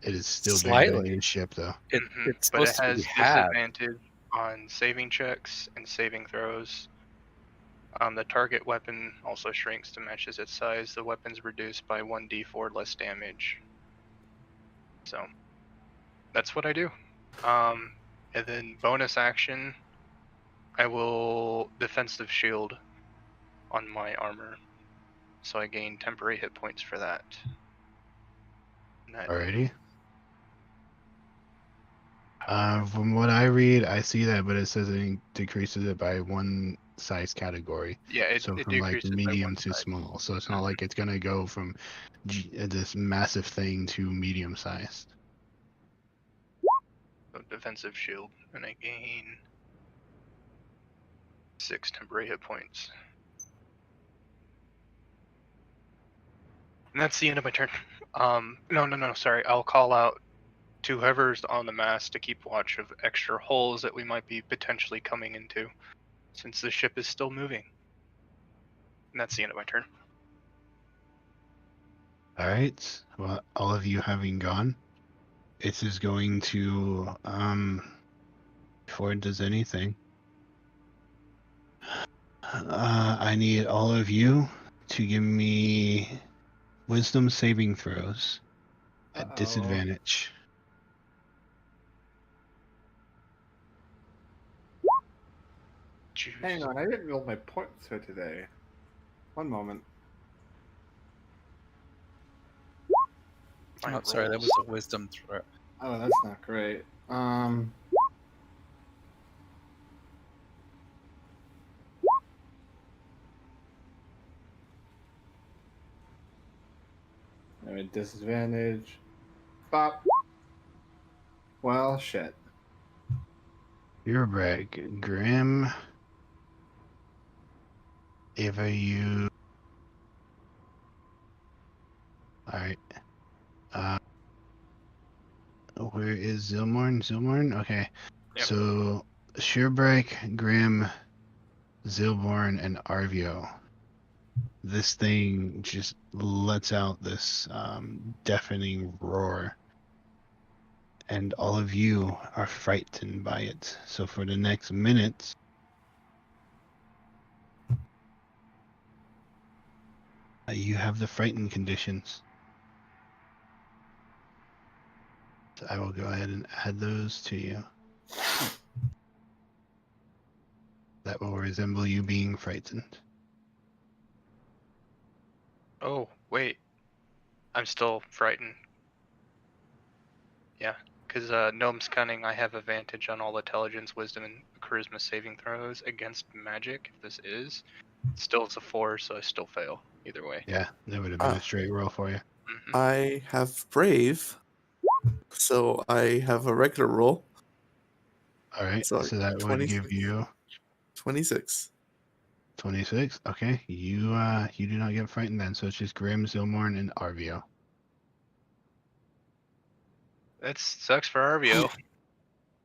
It is still bigger than Slightly. your ship, though. It's But it supposed to be has half. disadvantage on saving checks and saving throws. The target weapon also shrinks to match its size. The weapon's reduced by 1d4 less damage. So that's what I do. And then bonus action, I will defensive shield on my armor. So I gain temporary hit points for that. Alrighty. From what I read, I see that, but it says it decreases it by one size category. Yeah, it So from like decreases by medium one to size. small. So it's not like it's gonna go from this massive thing to medium sized. So defensive shield, and I gain 6 temporary hit points. And that's the end of my turn. No, sorry. I'll call out to whoever's on the mast to keep watch of extra holes that we might be potentially coming into, since the ship is still moving. And that's the end of my turn. All right. Well, all of you having gone, it is going to before it does anything. I need all of you to give me wisdom saving throws at disadvantage. Hang on, I didn't roll my points for today. One moment. My Oh, sorry, that rolls. was a wisdom throw. Oh, that's not great. I'm at disadvantage. Bop. Well, shit. Purebred, Grim. Ava, you. Alright. Where is Zilmorn? Zilmorn? Okay. Yep. So, Sheerbrake, Grim, Zilborn, and Arvio. This thing just lets out this deafening roar. And all of you are frightened by it. So for the next minute, you have the frightened conditions. So I will go ahead and add those to you. That will resemble you being frightened. Oh, wait. I'm still frightened. Yeah, because Gnome's Cunning, I have advantage on all intelligence, wisdom, and charisma saving throws against magic. If this is, still it's a 4, so I still fail either way. Yeah, that would have been a straight roll for you. Mhm. I have brave, so I have a regular roll. All right, So so that would 26. give you 26. 26. Okay, you do not get frightened then. So it's just Grim, Zilmorn, and Arvio. That sucks for Arvio.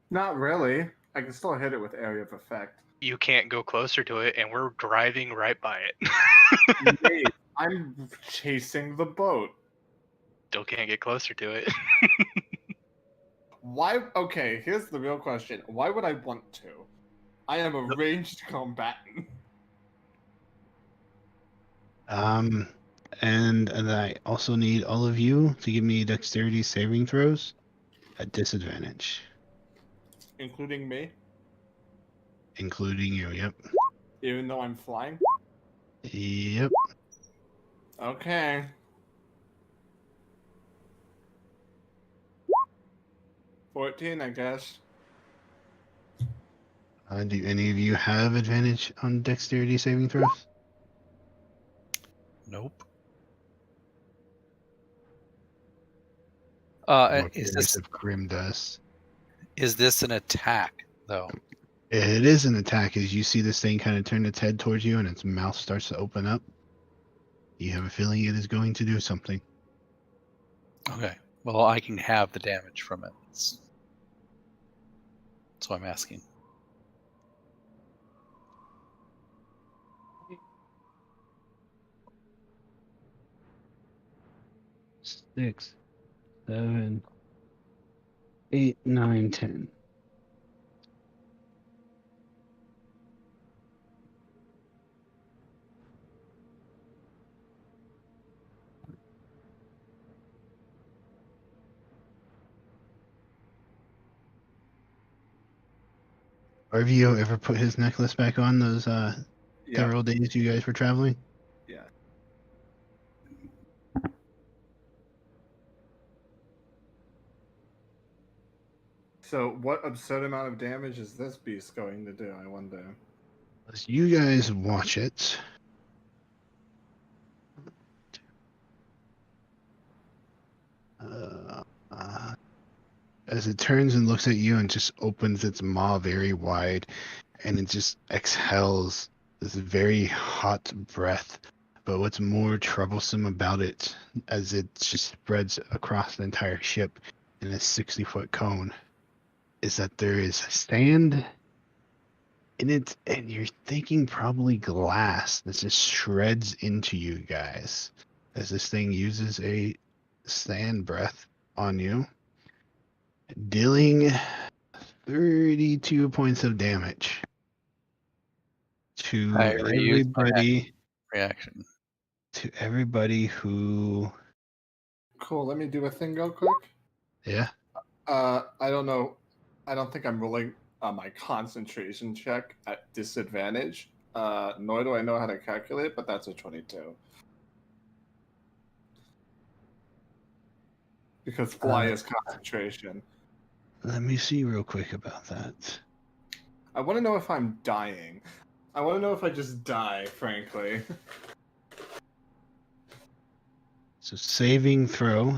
Not really. I can still hit it with area of effect. You can't go closer to it, and we're driving right by it. Wait, I'm chasing the boat. Still can't get closer to it. Why? Okay, here's the real question. Why would I want to? I am a ranged combatant. And I also need all of you to give me dexterity saving throws at disadvantage, Including me? including you. Yep. Even though I'm flying? Yep. Okay. $14, I guess. Do any of you have advantage on dexterity saving throws? Nope. I'm Is curious this if Grim does. is this an attack though? It is an attack as you see this thing kind of turn its head towards you and its mouth starts to open up. You have a feeling it is going to do something. Okay. Well, I can have the damage from it. That's what I'm asking. Six, 7, 8, 9, 10. RVO ever put his necklace back on those Yeah. several days you guys were traveling? Yeah. So, what absurd amount of damage is this beast going to do? I wonder. As you guys watch it, as it turns and looks at you and just opens its maw very wide, and it just exhales this very hot breath. But what's more troublesome about it, as it just spreads across the entire ship in a 60-foot cone, is that there is sand in it, and you're thinking probably glass that just shreds into you guys as this thing uses a sand breath on you, dealing 32 points of damage to I reused my everybody. reaction. To everybody who, Cool. Let me do a thing real quick. yeah. I don't know. I don't think I'm rolling my concentration check at disadvantage. Nor do I know how to calculate, but that's a 22. Because fly is concentration. Let me see real quick about that. I want to know if I'm dying. I want to know if I just die, frankly. So saving throw,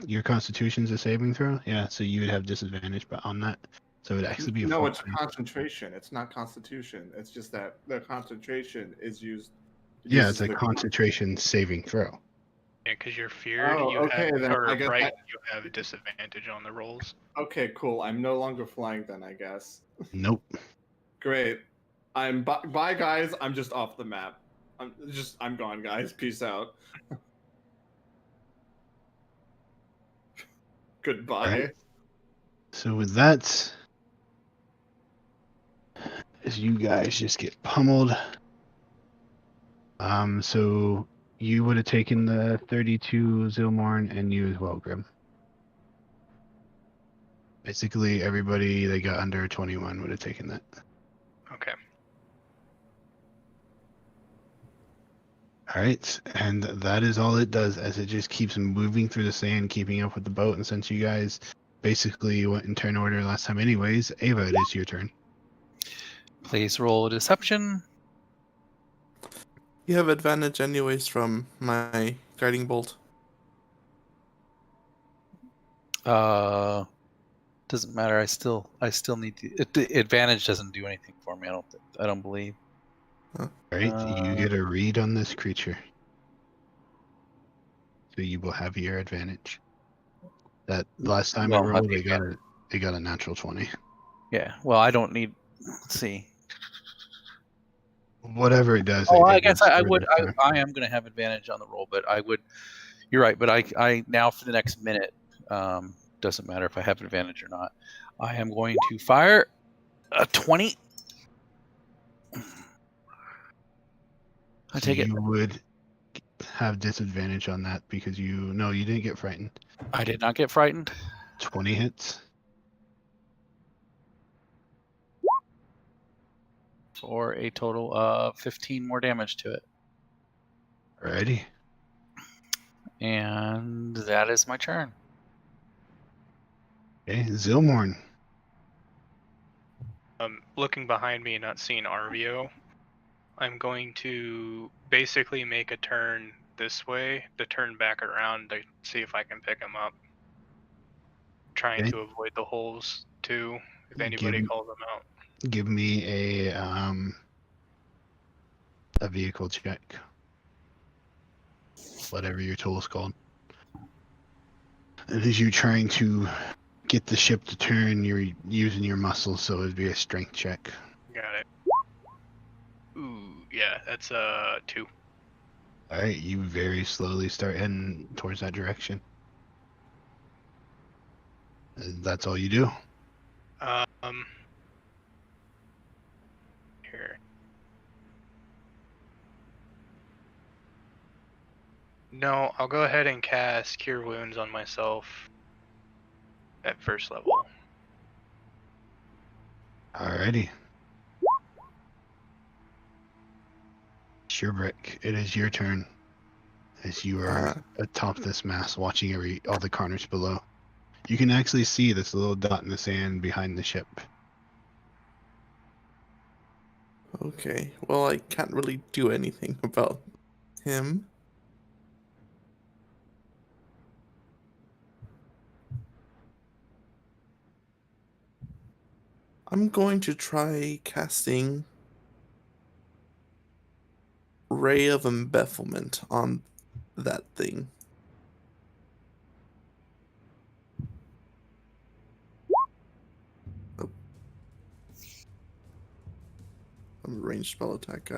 your constitution's a saving throw? Yeah, so you would have disadvantage on that. So it would actually be a No, full it's save. concentration. It's not constitution. It's just that the concentration is used. Yeah, it's uses a the- concentration saving throw. Yeah, because you're feared. Oh, You okay, have, then or I guess frightened, you have a disadvantage on the rolls. Okay, cool. I'm no longer flying then, I guess. Nope. Great. Bye, guys. I'm just off the map. I'm gone, guys. Peace out. Goodbye. Alright. So with that, as you guys just get pummeled, so you would have taken the 32 Zilmorn and you as well, Grim. Basically, everybody that got under 21 would have taken that. Okay. All right, and that is all it does, as it just keeps moving through the sand, keeping up with the boat. And since you guys basically went in turn order last time anyways, Ava, it is your turn. Please roll a deception. You have advantage anyways from my guiding bolt. Doesn't matter. I still need the advantage. Doesn't do anything for me. I don't believe. All right, you get a read on this creature. So you will have your advantage. That last time I Well, rolled, I think they got a natural 20. Yeah. Well, I don't need. Let's see. Whatever it does. Oh, it I guess gets I further would. through. I am going to have advantage on the roll, but I would. You're right, but I now for the next minute, doesn't matter if I have advantage or not. I am going to fire a 20. I take it. You would have disadvantage on that because you didn't get frightened. I did not get frightened. 20 hits. For a total of 15 more damage to it. Alrighty. And that is my turn. Okay, Zilmorn. Looking behind me and not seeing Arvio, I'm going to basically make a turn this way to turn back around to see if I can pick him up. Trying Okay. to avoid the holes too, if anybody Give- calls them out. give me a vehicle check. Whatever your tool is called. And as you're trying to get the ship to turn, you're using your muscles, so it'd be a strength check. Got it. Ooh, yeah, that's 2. All right, you very slowly start heading towards that direction. That's all you do. Here. No, I'll go ahead and cast Cure Wounds on myself at first level. Alrighty. Sheerbrick, it is your turn. As you are atop this mass, watching all the carnage below. You can actually see this little dot in the sand behind the ship. Okay, well, I can't really do anything about him. I'm going to try casting Ray of Embezzlement on that thing. Oh. Ranged spell attack,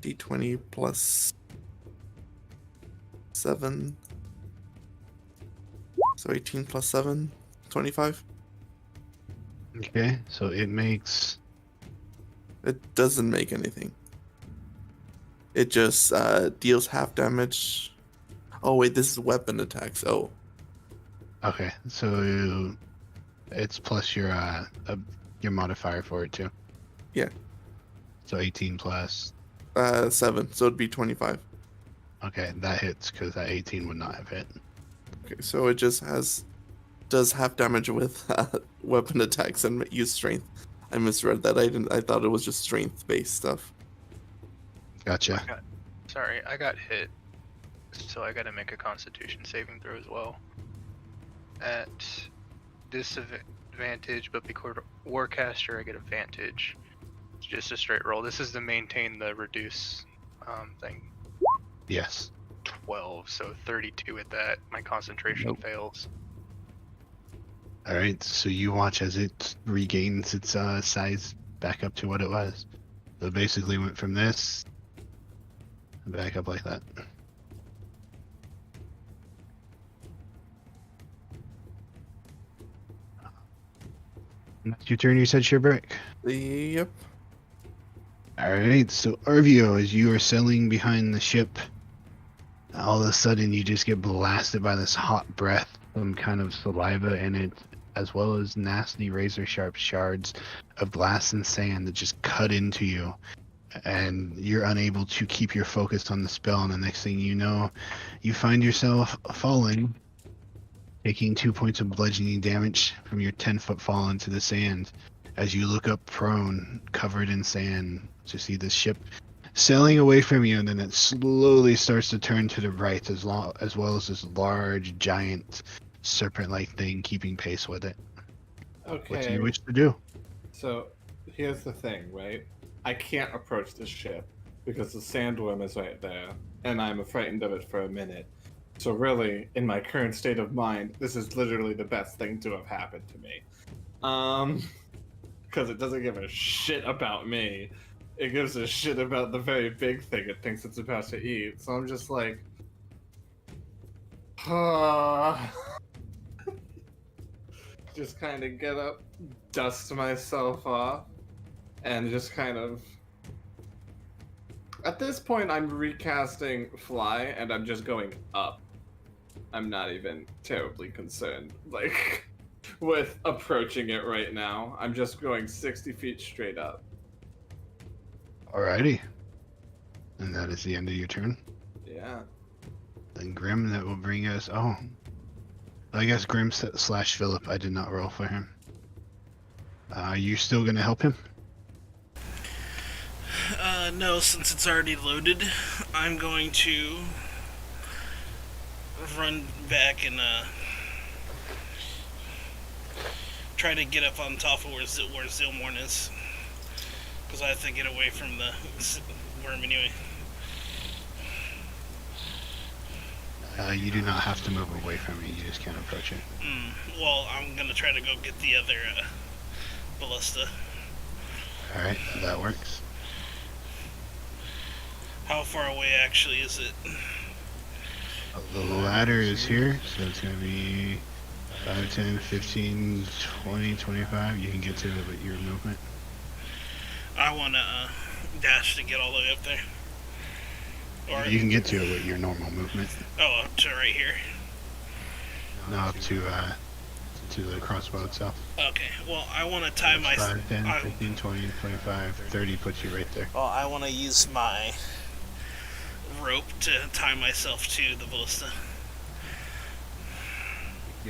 D20 plus 7. So 18 plus 7, 25. Okay, so it makes... It doesn't make anything. It just deals half damage. Oh wait, this is weapon attacks. Oh. Okay, so it's plus your modifier for it too. Yeah. So 18 plus... 7, so it'd be 25. Okay, that hits because that 18 would not have hit. Okay, so it just does half damage with weapon attacks and use strength. I misread that. I thought it was just strength based stuff. Gotcha. I got hit, so I gotta make a Constitution saving throw as well. At disadvantage, but because Warcaster, I get advantage. It's just a straight roll. This is to maintain the reduce thing. Yes. 12, so 32 at that. My concentration fails. Alright, so you watch as it regains its size back up to what it was. So it basically went from this back up like that. That's your turn, you said, Sheerbrick? Yep. Alright, so Arvio, as you are sailing behind the ship, all of a sudden you just get blasted by this hot breath, some kind of saliva in it, as well as nasty razor sharp shards of glass and sand that just cut into you. And you're unable to keep your focus on the spell, and the next thing you know, you find yourself falling, taking 2 points of bludgeoning damage from your 10-foot fall into the sand. As you look up prone, covered in sand, to see this ship sailing away from you, and then it slowly starts to turn to the right, as well as this large, giant, serpent-like thing keeping pace with it. Okay. What do you wish to do? So here's the thing, right? I can't approach the ship because the sandworm is right there, and I'm frightened of it for a minute. So really, in my current state of mind, this is literally the best thing to have happened to me. Because it doesn't give a shit about me. It gives a shit about the very big thing it thinks it's about to eat. So I'm just like, just kind of get up, dust myself off, and just kind of... At this point, I'm recasting Fly, and I'm just going up. I'm not even terribly concerned, like, with approaching it right now. I'm just going 60 feet straight up. Alrighty. And that is the end of your turn. Yeah. Then Grim, that will bring us... Oh. I guess Grim / Philip, I did not roll for him. Are you still going to help him? No, since it's already loaded, I'm going to run back and try to get up on top of where Zilmorn is. Because I have to get away from the worm anyway. You do not have to move away from it. You just can't approach it. Well, I'm gonna try to go get the other ballista. All right, that works. How far away actually is it? The ladder is here, so it's going to be 5, 10, 15, 20, 25. You can get to it with your movement. I want to dash to get all the way up there. Or, You can get to it with your normal movement. oh, up to right here. No, up to the crossbow itself. Okay, well, I want to tie my... 5, 10, 15, 20, 25, 30 puts you right there. Well, I want to use my rope to tie myself to the ballista.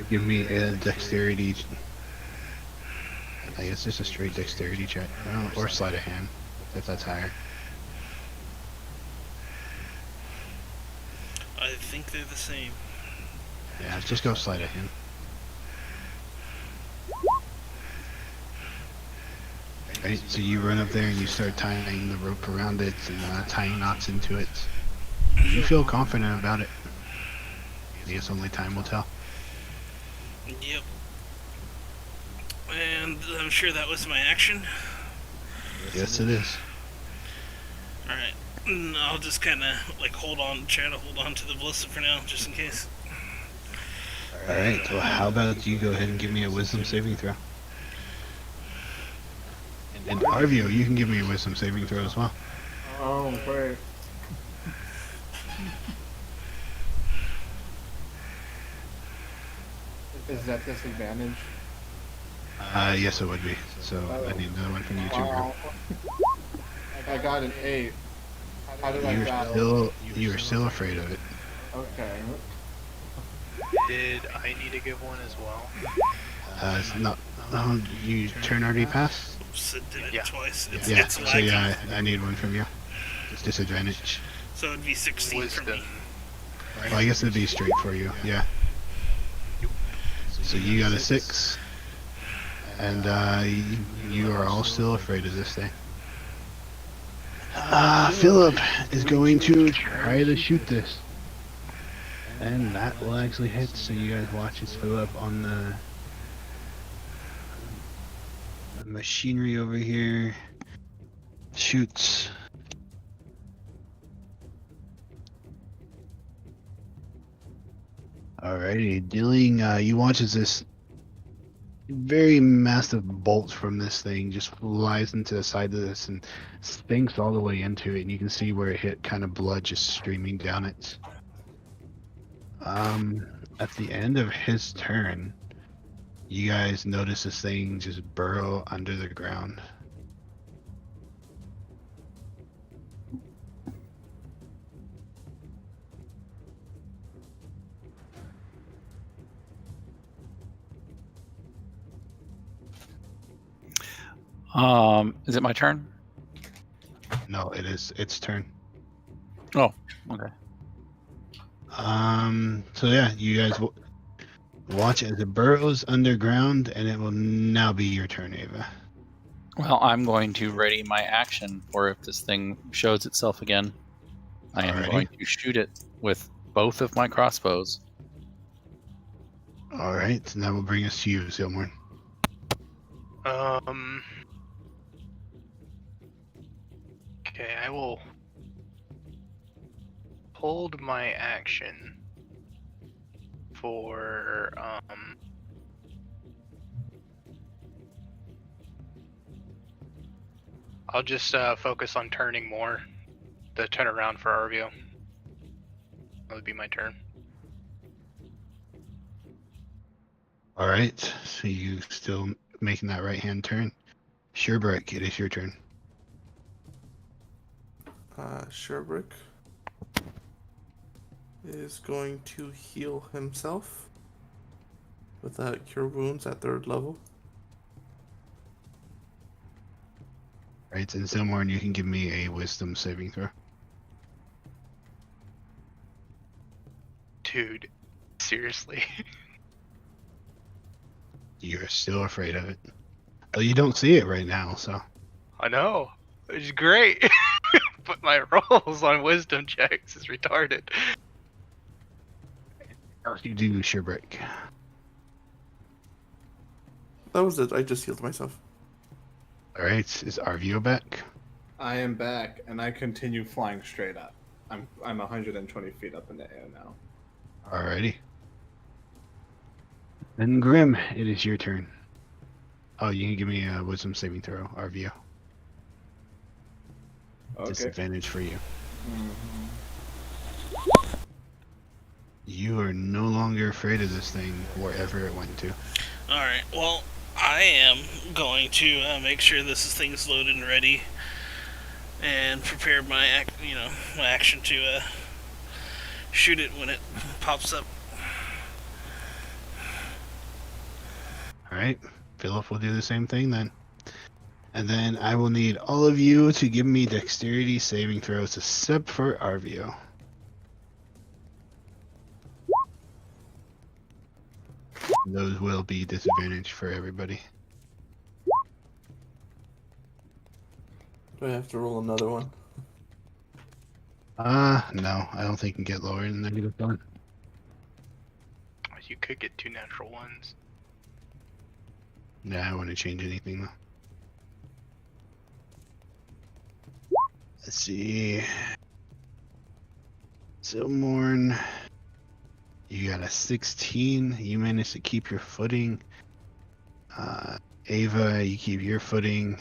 Give me a dexterity. I guess just a straight dexterity check. Or sleight of hand, if that's higher. I think they're the same. Yeah, just go sleight of hand. Right, so you run up there and you start tying the rope around it and tying knots into it. You feel confident about it. I guess only time will tell. Yep. And I'm sure that was my action. Yes, it is. Alright. I'll just kind of like try to hold on to the ballista for now, just in case. Alright, so how about you go ahead and give me a wisdom saving throw? And Arvio, you can give me a wisdom saving throw as well. Oh, great. Is that disadvantage? Yes it would be. So I need another one from you too, bro. Wow. I got an 8. How did I fail? You're still afraid of it. Okay. Did I need to give one as well? It's not. You turn already passed? Oops, it did it Yeah. twice. Yeah. It's So lagging. yeah, I need one from you. It's disadvantage. So it'd be 16 for Wisdom. me. Well, I guess it'd be straight for you. Yeah. So you got a 6, and you are all still afraid of this thing. Philip is going to try to shoot this, and that will actually hit. So you guys watch as Philip on the machinery over here shoots. Alrighty, dealing. You watch as this very massive bolt from this thing just flies into the side of this and stinks all the way into it, and you can see where it hit, kind of blood just streaming down it. At the end of his turn, you guys notice this thing just burrow under the ground. Is it my turn? No, it is its turn. Oh, okay. So yeah, you guys watch as it burrows underground, and it will now be your turn, Ava. Well, I'm going to ready my action for if this thing shows itself again. I am Alrighty. going to shoot it with both of my crossbows. All right, and that will bring us to you, Zilmorn. Okay, I will hold my action for I'll just focus on turning more. The turn around for Arvio. That would be my turn. All right, so you still making that right hand turn. Sherbrick, it is your turn. Sherbrick is going to heal himself with that cure wounds at 3rd level. All right, and Zilmorn, you can give me a wisdom saving throw. Dude, seriously. You're still afraid of it. Though you don't see it right now, so. I know. It's great. But my rolls on wisdom checks is retarded. How do you do, Sherbreak? That was it. I just healed myself. Alright, is Arvio back? I am back, and I continue flying straight up. I'm 120 feet up in the air now. Alrighty. Then Grim, it is your turn. Oh, you can give me a wisdom saving throw, Arvio. Okay. Disadvantage for you. Mhm. You are no longer afraid of this thing, wherever it went to. Alright, well, I am going to make sure this thing's loaded and ready, and prepare my my action to shoot it when it pops up. Alright, Philip will do the same thing then. And then I will need all of you to give me dexterity saving throws, except for Arvio. Those will be disadvantaged for everybody. Do I have to roll another one? No, I don't think you can get lower than negative one. You could get 2 natural ones. Yeah, I wouldn't change anything though. Let's see. Zilmorn, you got a 16. You managed to keep your footing. Ava, you keep your footing.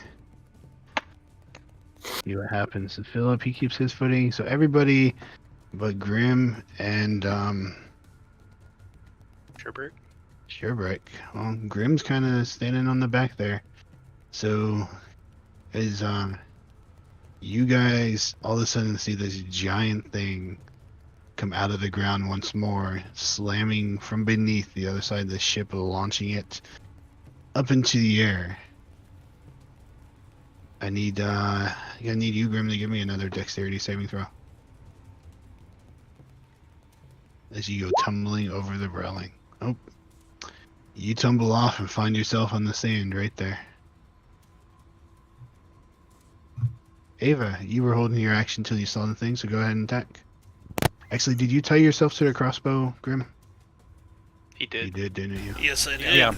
See what happens to Philip. He keeps his footing. So everybody but Grim and Sherbreak. Well, Grim's kind of standing on the back there. So as you guys all of a sudden see this giant thing come out of the ground once more, slamming from beneath the other side of the ship, launching it up into the air. I need you, Grim, to give me another dexterity saving throw. As you go tumbling over the railing. Oh, you tumble off and find yourself on the sand right there. Ava, you were holding your action until you saw the thing, so go ahead and attack. Actually, did you tie yourself to the crossbow, Grim? He did. You did, didn't you? Yes, I did. Yeah.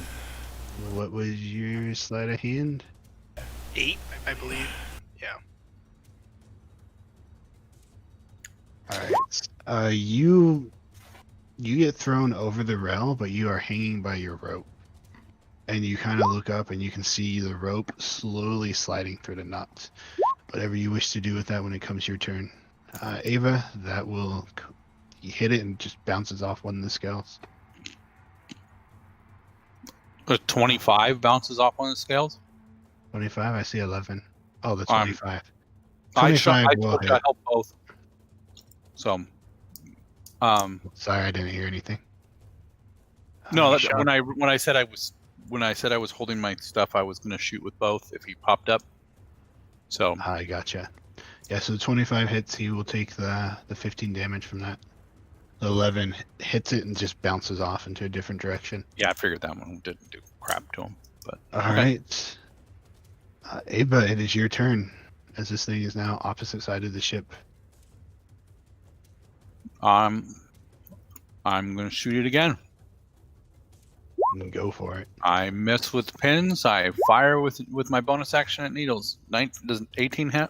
What was your sleight of hand? 8. I believe. Yeah. Alright. You get thrown over the rail, but you are hanging by your rope. And you kind of look up and you can see the rope slowly sliding through the knots. Whatever you wish to do with that when it comes your turn. Ava, that will... You hit it and just bounces off one of the scales. A 25 bounces off one of the scales. 25? I see 11. Oh, the Um, 25. I 25 will told hit. you I help both. So, Sorry, I didn't hear anything. no. you shot- When I said I was holding my stuff, I was going to shoot with both if he popped up. So I gotcha. Yeah, so the 25 hits, he will take the 15 damage from that. The 11 hits it and just bounces off into a different direction. yeah, I figured that one didn't do crap to him. But Alright. Ava, it is your turn, as this thing is now opposite side of the ship. I'm going to shoot it again. You can go for it. I miss with pins. I fire with my bonus action at needles. Does 18 hit?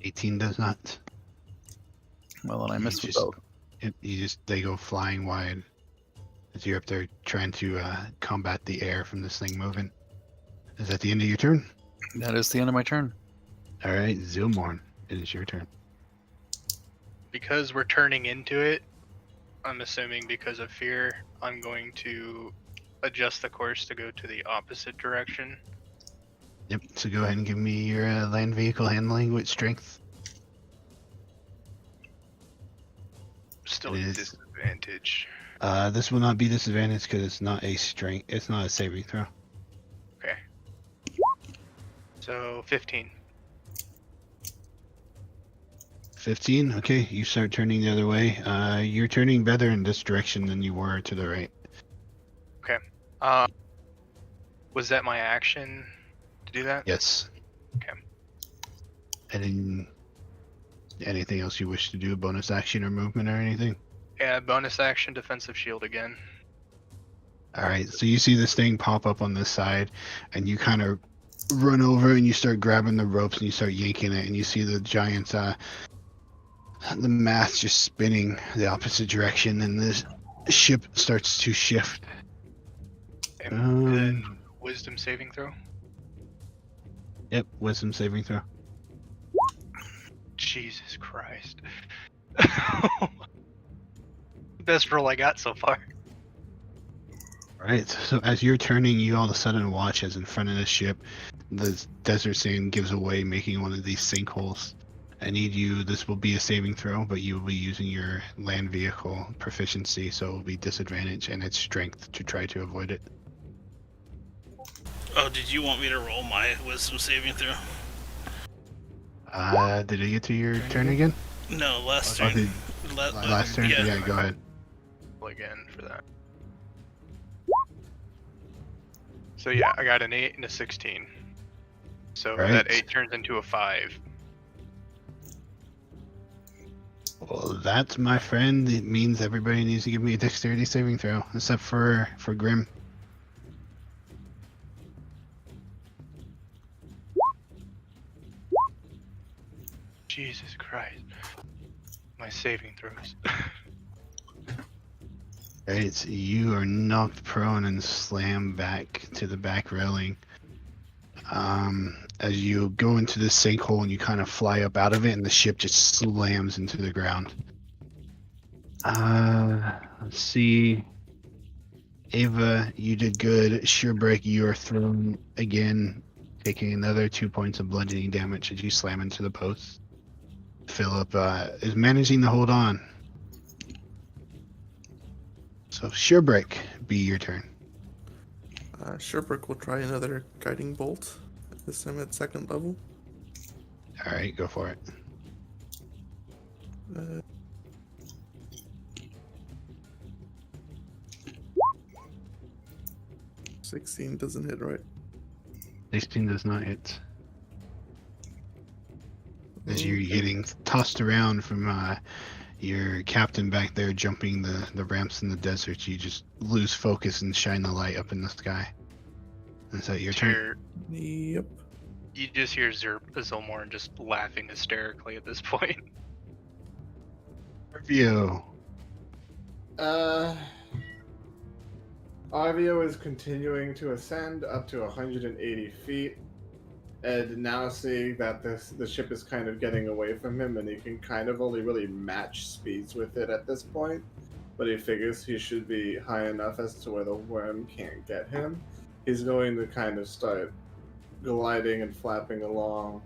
18 does not. Well, then I You miss with just- both. They go flying wide as you're up there trying to combat the air from this thing moving. Is that the end of your turn? That is the end of my turn. Alright, Zilmorn, it is your turn. Because we're turning into it, I'm assuming because of fear, I'm going to adjust the course to go to the opposite direction. Yep, so go ahead and give me your land vehicle handling with strength. Still It a is. disadvantage. This will not be disadvantage because it's not a strength. It's not a saving throw. Okay. So 15. 15. Okay, you start turning the other way. You're turning better in this direction than you were to the right. Was that my action to do that? Yes. Okay. Anything else you wish to do? Bonus action or movement or anything? Yeah, bonus action, defensive shield again. All right. So you see this thing pop up on this side, and you kind of run over and you start grabbing the ropes and you start yanking it, and you see the giant's the mast just spinning the opposite direction, and this ship starts to shift. And then wisdom saving throw. Yep, wisdom saving throw. Jesus Christ. Best roll I got so far. Right. So as you're turning, you all of a sudden watch as in front of the ship, the desert sand gives away, making one of these sinkholes. I need you. This will be a saving throw, but you will be using your land vehicle proficiency, so it will be disadvantage and its strength to try to avoid it. Oh, did you want me to roll my wisdom saving throw? Did it get to your turn again? No, last Oh, turn. last turn? Yeah, go ahead. Again for that. So yeah, I got an 8 and a 16. So Right. that 8 turns into a 5. Well, that, my friend, it means everybody needs to give me a dexterity saving throw, except for Grim. Jesus Christ. My saving throws. Right, so you are knocked prone and slammed back to the back railing. As you go into this sinkhole and you kind of fly up out of it, and the ship just slams into the ground. Let's see. Ava, you did good. Sheerbreak, you are thrown again, taking another 2 points of bludgeoning damage as you slam into the post. Philip is managing to hold on. So Sheerbreak, be your turn. Sherbrook will try another guiding bolt. This time at 2nd level. All right, go for it. 16 doesn't hit, right? 16 does not hit. As you're getting tossed around from your captain back there jumping the ramps in the desert, you just lose focus and shine the light up in the sky. Is that your turn? Yep. You just hear Zilmorn just laughing hysterically at this point. Review. Arvio is continuing to ascend up to 180 feet, and now seeing that the ship is kind of getting away from him, and he can kind of only really match speeds with it at this point, but he figures he should be high enough as to where the worm can't get him. He's going to kind of start gliding and flapping along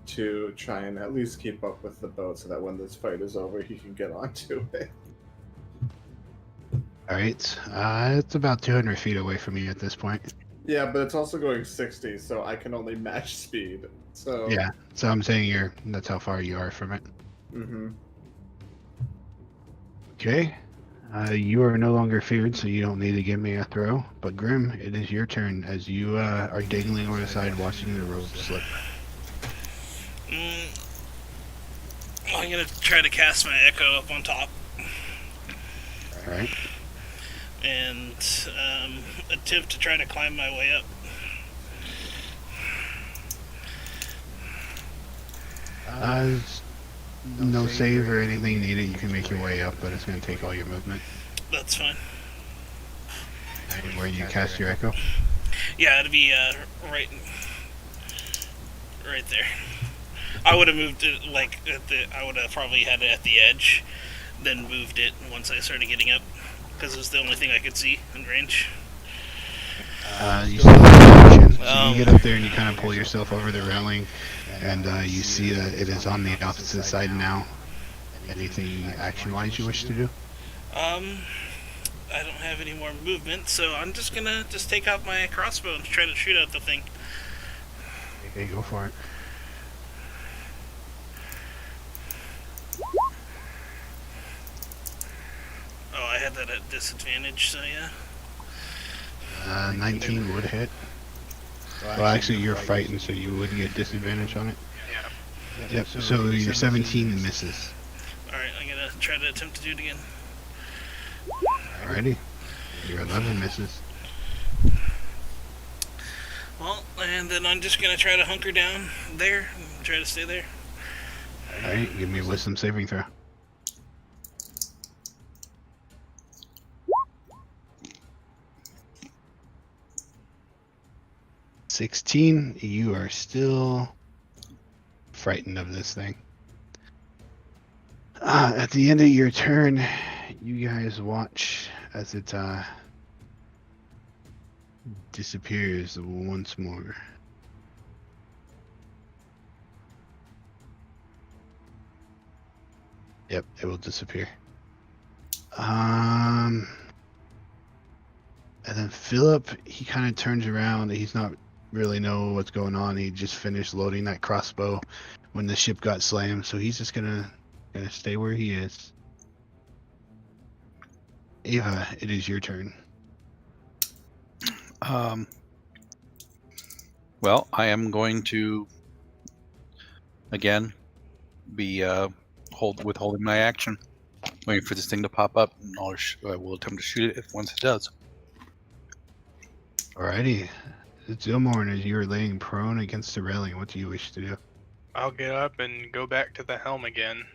to try and at least keep up with the boat so that when this fight is over, he can get onto it. All right. It's about 200 feet away from you at this point. Yeah, but it's also going 60, so I can only match speed. So Yeah. So I'm saying that's how far you are from it. Mm-hmm. Okay. You are no longer feared, so you don't need to give me a throw. But Grim, it is your turn as you are dangling over the side watching the rope slip. I'm gonna try to cast my echo up on top All right. and attempt to try to climb my way up. No save or anything needed. You can make your way up, but it's going to take all your movement. That's fine. And where you cast your echo? Yeah, it'd be right there. I would have moved it I would have probably had it at the edge, then moved it once I started getting up, because it was the only thing I could see in range. You still have action. So you get up there and you kind of pull yourself over the railing, and you see that it is on the opposite side now. Anything action-wise you wish to do? I don't have any more movement, so I'm just gonna take out my crossbow and try to shoot at the thing. Okay, go for it. Oh, I had that at disadvantage, so yeah. 19 would hit. Well, actually, you're fighting, so you would get disadvantage on it. Yeah. Yep, so your 17 misses. Alright, I'm gonna try to attempt to do it again. Alrighty. Your 11 misses. Well, and then I'm just gonna try to hunker down there and try to stay there. Alright, give me a wisdom saving throw. $16. You are still frightened of this thing. At the end of your turn, you guys watch as it disappears once more. Yep, it will disappear. And then Philip, he kind of turns around. He's not really know what's going on. He just finished loading that crossbow when the ship got slammed, so he's just gonna stay where he is. Ava, it is your turn. Well, I am going to again be withholding my action, waiting for this thing to pop up, and I will attempt to shoot it once it does. Alrighty. Zilmorn, as you are laying prone against the railing, what do you wish to do? I'll get up and go back to the helm again.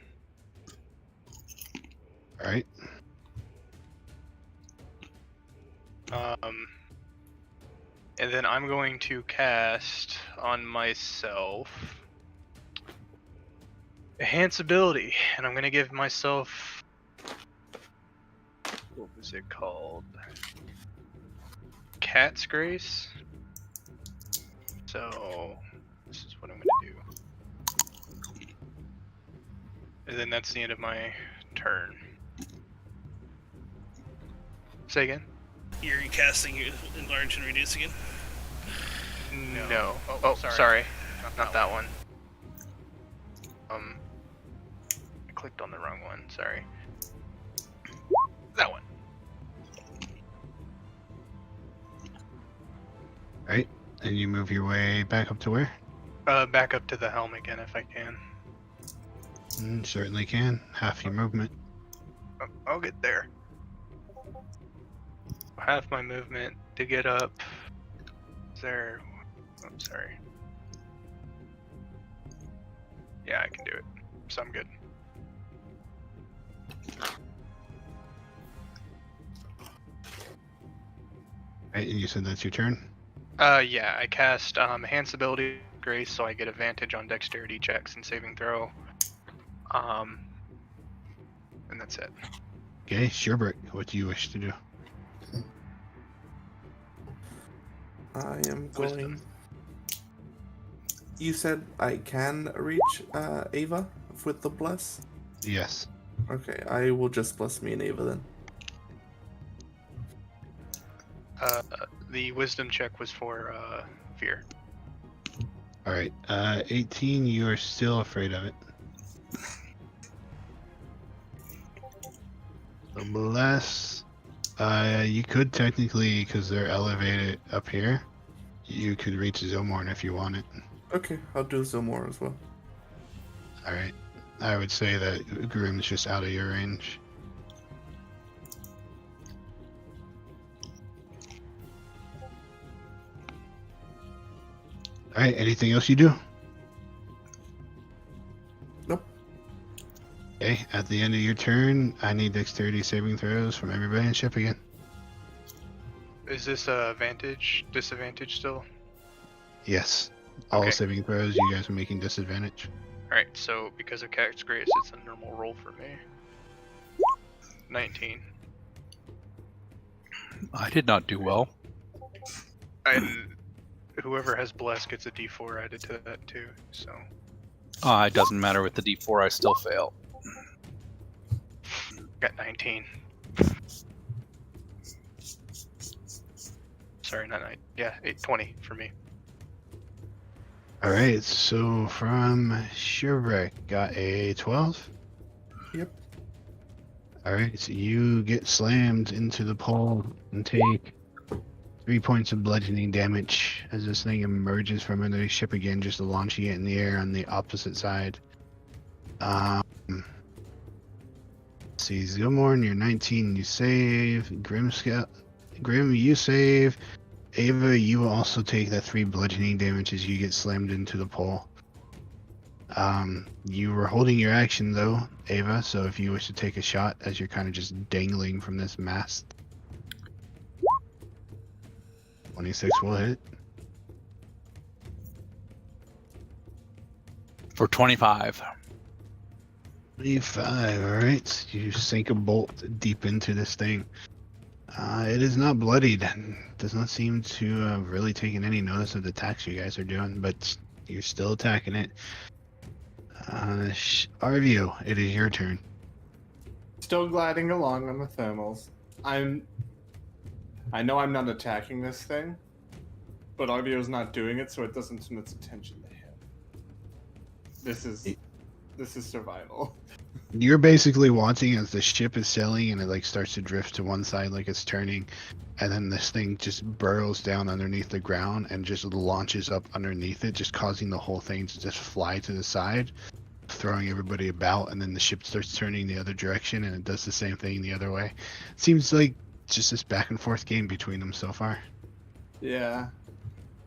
Alright. And then I'm going to cast on myself Enhance ability, and I'm going to give myself, what was it called? Cat's Grace. So this is what I'm going to do. And then that's the end of my turn. Say again? You're casting enlarge and reduce again? No. Oh, sorry. Not that one. I clicked on the wrong one. Sorry. That one. Alright. And you move your way back up to where? Back up to the helm again if I can. Certainly can. Half your movement. I'll get there. Half my movement to get up. Is there... I'm sorry. Yeah, I can do it. So I'm good. Right, and you said that's your turn? Yeah, I cast Enhance Ability Grace, so I get advantage on dexterity checks and saving throw. And that's it. Okay, Sherbert, what do you wish to do? I am Wisdom. going. You said I can reach Ava with the bless? Yes. Okay, I will just bless me and Ava then. The wisdom check was for fear. Alright, 18, you are still afraid of it. The bless, you could technically, because they're elevated up here, you could reach Zilmorn if you want it. Okay, I'll do Zilmore as well. Alright, I would say that Grim's just out of your range. Alright, anything else you do? Nope. Okay, at the end of your turn, I need dexterity saving throws from everybody in ship again. Is this disadvantage still? Yes. All Okay. saving throws, you guys are making disadvantage. Alright, so because of Cat's Grace, it's a normal roll for me. 19. I did not do well. And whoever has Bless gets a d4 added to that too, so... It doesn't matter with the D4, I still fail. Got 19. Sorry, not 9. Yeah, 20 for me. Alright, so from Shurek, got a 12? Yep. Alright, so you get slammed into the pole and take 3 points of bludgeoning damage as this thing emerges from under the ship again, just launching it in the air on the opposite side. Let's see, Zilmorn, you're 19, you save. Grim, you save. Ava, you will also take that 3 bludgeoning damage as you get slammed into the pole. You were holding your action though, Ava, so if you wish to take a shot as you're kind of just dangling from this mast. 26 will hit. For 25. 25, alright. You sink a bolt deep into this thing. It is not bloodied. Does not seem to have really taken any notice of the attacks you guys are doing, but you're still attacking it. Arvio, it is your turn. Still gliding along on the thermals. I know I'm not attacking this thing, but Arvio's not doing it, so it doesn't turn its attention to him. This is survival. You're basically watching as the ship is sailing and it like starts to drift to one side like it's turning, and then this thing just burrows down underneath the ground and just launches up underneath it, just causing the whole thing to just fly to the side, throwing everybody about, and then the ship starts turning the other direction and it does the same thing the other way. Seems like just this back and forth game between them so far. Yeah.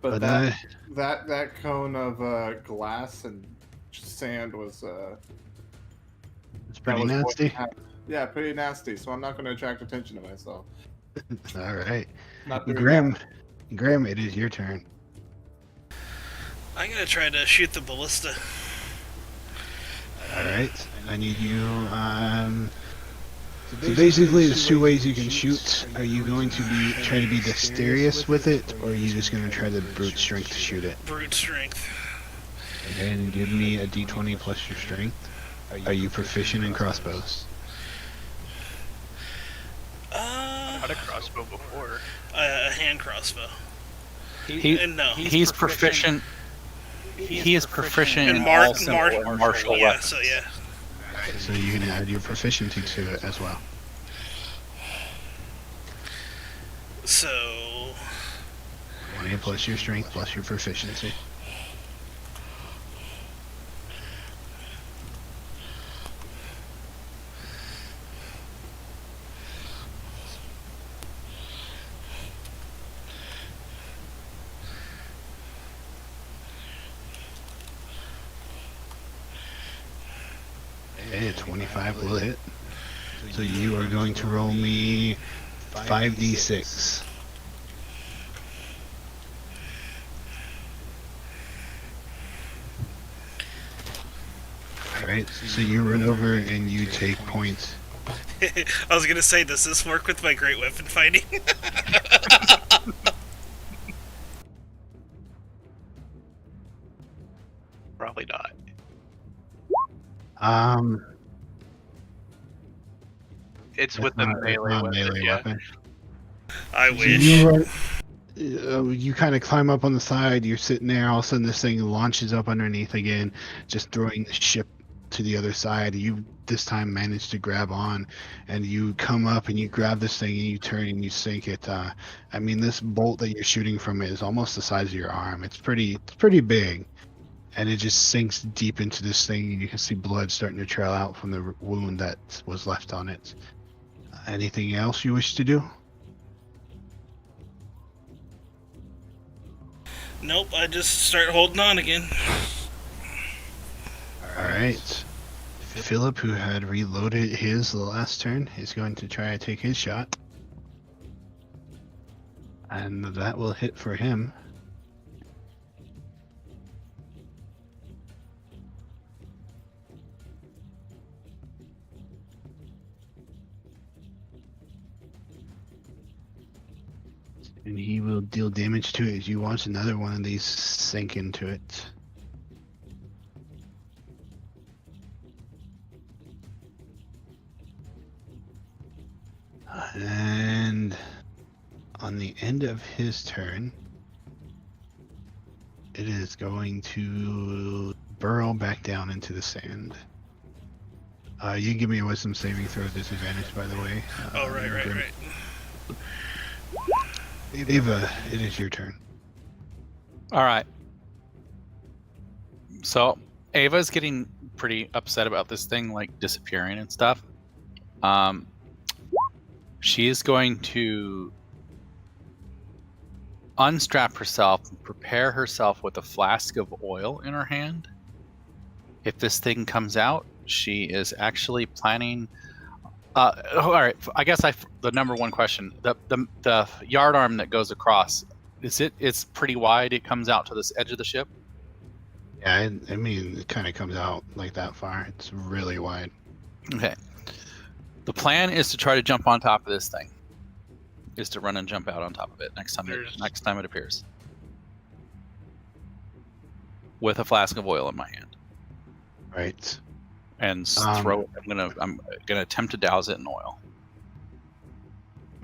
But that cone of glass and sand was it's pretty that was nasty. yeah, pretty nasty. So I'm not going to attract attention to myself. All right, Not doing Grim, it is your turn. I'm gonna try to shoot the ballista. All right, I need you. So basically, there's 2 ways you can shoot. Are you going to try to be dexterous with it, or are you just going to try the brute strength to shoot it? Brute strength. Okay, and give me a d20 plus your strength. Are you proficient in crossbows? I had a crossbow before. A hand crossbow. No. He's proficient. He is proficient in Mar- all simple martial yeah, weapons. so yeah. Alright, so you can add your proficiency to it as well. So 20 plus your strength plus your proficiency. Okay, 25 will hit. So you are going to roll me 5d6. Alright, so you run over and you take points. I was gonna say, does this work with my great weapon fighting? Probably not. It's with the melee weapon. I So wish. you kind of climb up on the side, you're sitting there, all of a sudden this thing launches up underneath again, just throwing the ship to the other side. You this time manage to grab on, and you come up and you grab this thing and you turn and you sink it. I mean, this bolt that you're shooting from it is almost the size of your arm. It's pretty big, and it just sinks deep into this thing, and you can see blood starting to trail out from the wound that was left on it. Anything else you wish to do? Nope, I just start holding on again. Alright. Philip, who had reloaded his the last turn, is going to try to take his shot. And that will hit for him. And he will deal damage to it as you watch another one of these sink into it. And on the end of his turn, it is going to burrow back down into the sand. You can give me a wisdom saving throw disadvantage, by the way. Oh, right. Ava, it is your turn. All right. So Ava's getting pretty upset about this thing like disappearing and stuff. She is going to unstrap herself and prepare herself with a flask of oil in her hand. If this thing comes out, she is actually planning. All right. I guess the number one question: the yard arm that goes across, it's pretty wide. It comes out to this edge of the ship. Yeah, I mean, it kind of comes out like that far. It's really wide. Okay. The plan is to try to jump on top of this thing. Is to run and jump out on top of it next time it appears. With a flask of oil in my hand. Right. And throw it. I'm gonna attempt to douse it in oil.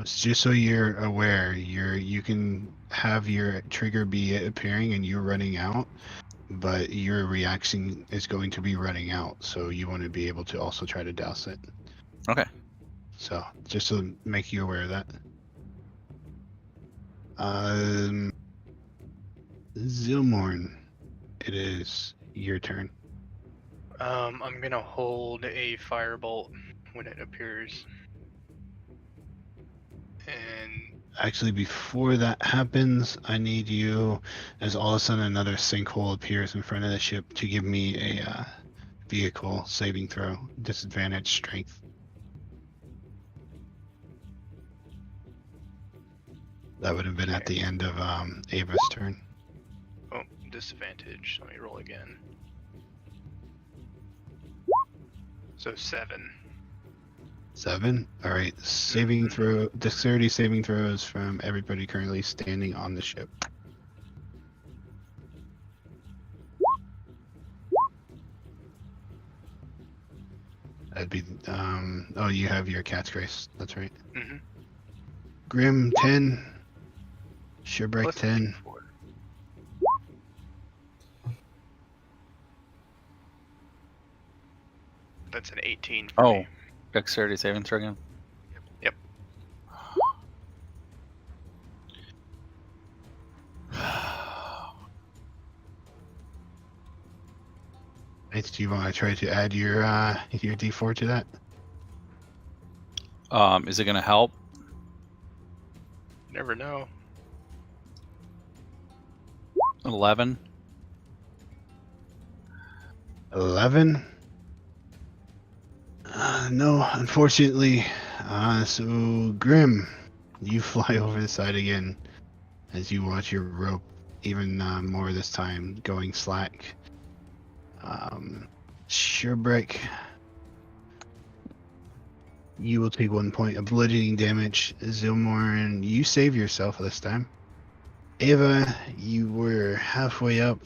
Just so you're aware, you can have your trigger be it appearing and you're running out, but your reaction is going to be running out, so you want to be able to also try to douse it. Okay. So just to make you aware of that. Zilmorn, it is your turn. I'm gonna hold a firebolt when it appears. And Actually, before that happens, I need you, as all of a sudden another sinkhole appears in front of the ship, to give me a vehicle saving throw, disadvantage strength. That would have been at the end of Ava's turn. oh, disadvantage. Let me roll again. So 7. 7. All right. Saving throw, dexterity saving throws from everybody currently standing on the ship. That'd be. Oh, you have your cat's grace. That's right. Mm-hmm. Grim 10. Shipwreck Plus 10. 4. That's an 18 for me. Dexterity saving throw again. Yep. Nice. Do you want to try to add your D4 to that? Is it gonna help? Never know. 11. 11. No, unfortunately. So Grim, you fly over the side again as you watch your rope even more this time going slack. Sherbreak, you will take 1 point of bludgeoning damage. Zilmorn, you save yourself this time. Ava, you were halfway up.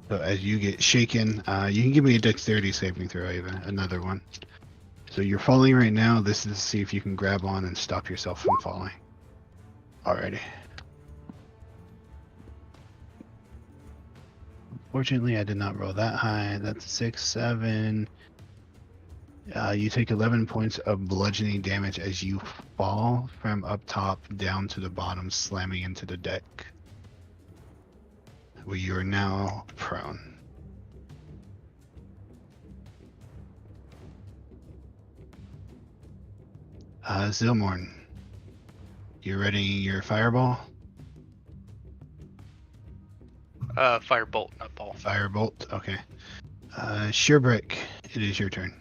So as you get shaken, you can give me a dexterity saving throw, Ava. Another one. So you're falling right now. This is to see if you can grab on and stop yourself from falling. Alrighty. Fortunately, I did not roll that high. That's 6, 7. You take 11 points of bludgeoning damage as you fall from up top down to the bottom, slamming into the deck. Where you are now prone. Zilmorn, you ready your fireball? Firebolt, not ball. Firebolt, okay. Sherbreak, it is your turn.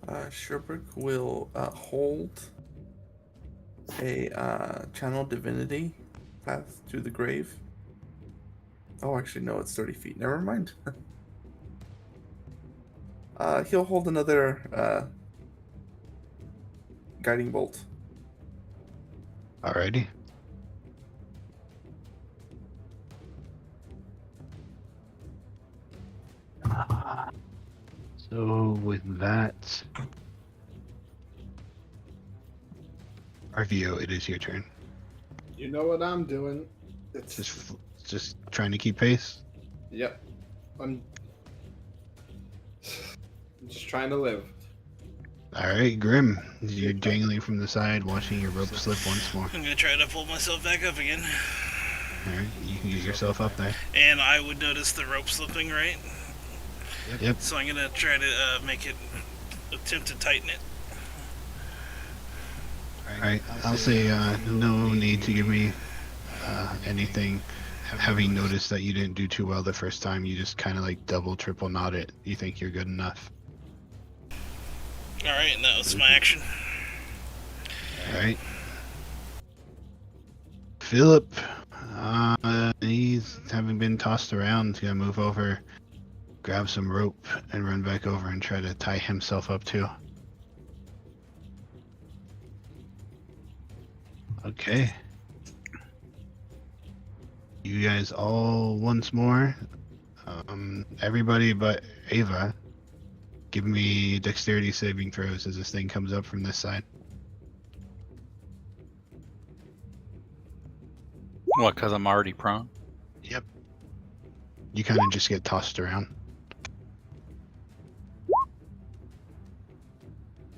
Sherbrick will hold a channel divinity path to the grave. Oh, actually, no, it's 30 feet. Never mind. He'll hold another guiding bolt. Alrighty. So with that, Arvio, it is your turn. You know what I'm doing. It's Just trying to keep pace. Yep. I'm just trying to live. All right, Grim. You're dangling from the side, watching your rope slip once more. I'm gonna try to pull myself back up again. All right, you can get yourself up there. And I would notice the rope slipping, right? Yep. So I'm gonna try to attempt to tighten it. All right. I'll say no need to give me anything. Having noticed that you didn't do too well the first time, you just kind of like double, triple knot it. You think you're good enough. Alright, and that was my action. All right. Philip, he's having been tossed around. He's gonna move over, grab some rope, and run back over and try to tie himself up too. Okay. You guys all once more. Everybody but Ava, give me dexterity saving throws as this thing comes up from this side. What, because I'm already prone? Yep. You kind of just get tossed around.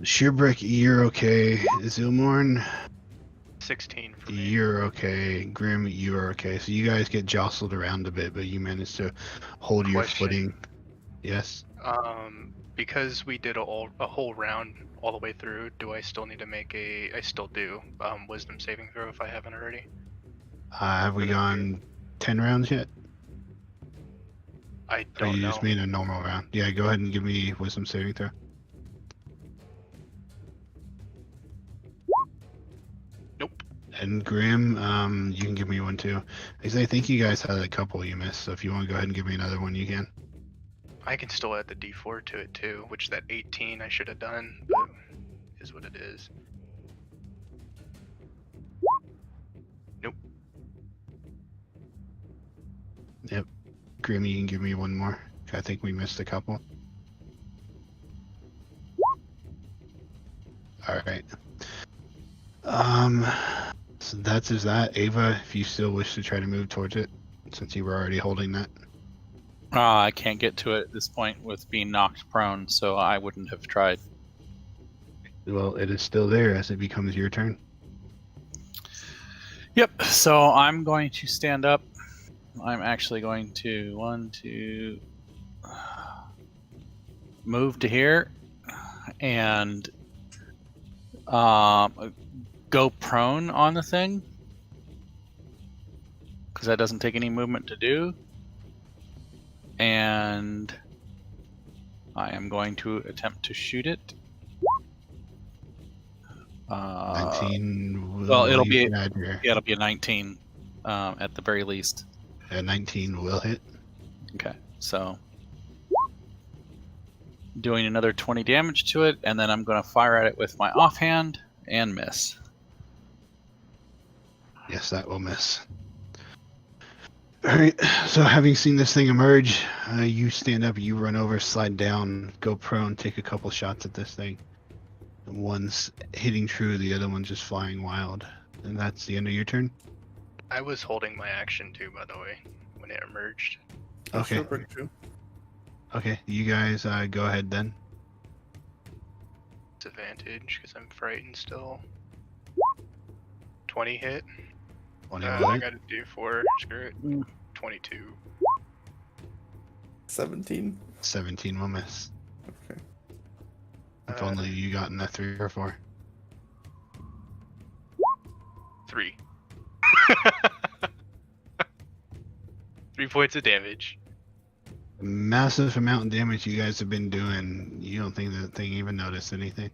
Sheerbrick, you're okay. Zilmorn, 16 for me. you're okay. Grim, you're okay. So you guys get jostled around a bit, but you manage to hold your Question. footing. Yes. Because we did a whole round all the way through, do I still need to make I still do, wisdom saving throw if I haven't already? Have we gone 10 rounds yet? I Or don't you know. just made a normal round? Yeah, go ahead and give me wisdom saving throw. Nope. And Grim, you can give me one too. Because I think you guys had a couple you missed, so if you want to go ahead and give me another one, you can. I can still add the D4 to it too, which that 18 I should have done, but is what it is. Nope. Yep. Grim, you can give me one more. I think we missed a couple. Alright. So that's just that. Ava, if you still wish to try to move towards it, since you were already holding that. I can't get to it at this point with being knocked prone, so I wouldn't have tried. Well, it is still there as it becomes your turn. Yep, so I'm going to stand up. I'm actually going to move to here and go prone on the thing, because that doesn't take any movement to do. And I am going to attempt to shoot it. 19 will well, it'll you be- can add your- Yeah, it'll be a 19 at the very least. a 19 will hit. Okay, so doing another 20 damage to it, and then I'm going to fire at it with my offhand and miss. Yes, that will miss. Alright, so having seen this thing emerge, you stand up, you run over, slide down, go prone, take a couple shots at this thing. One's hitting true, the other one's just flying wild. And that's the end of your turn? I was holding my action too, by the way, when it emerged. Okay. Sure, break through. Okay, you guys go ahead then. Disadvantage because I'm frightened still. 20 hit. 20 I will hit. got to do 4. Screw it. 22. 17. 17 will miss. Okay. If only you gotten a 3 or 4. 3. 3 points of damage. Massive amount of damage you guys have been doing. You don't think that thing even noticed anything.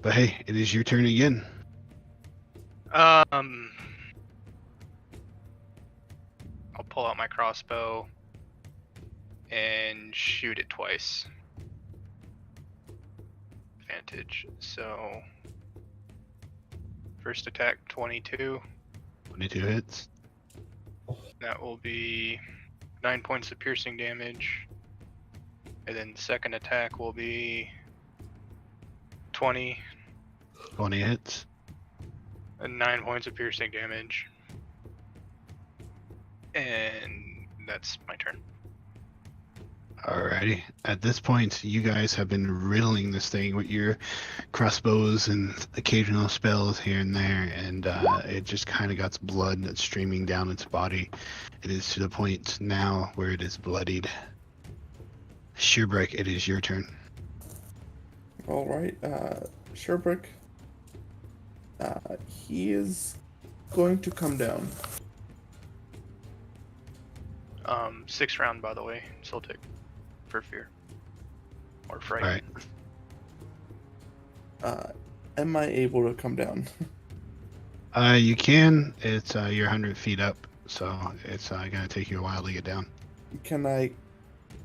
But hey, it is your turn again. I'll pull out my crossbow and shoot it twice. Advantage. So first attack 22. 22 hits. That will be 9 points of piercing damage. And then second attack will be 20 20 hits. and 9 points of piercing damage. And that's my turn. Alrighty. At this point, you guys have been riddling this thing with your crossbows and occasional spells here and there, and it just kind of got blood that's streaming down its body. It is to the point now where it is bloodied. Sheerbrick, it is your turn. All right, Sherbrick. He is going to come down. 6th round, by the way. Celtic for fear or fright. Alright. Am I able to come down? You can. It's you're 100 feet up, so it's gonna take you a while to get down. Can I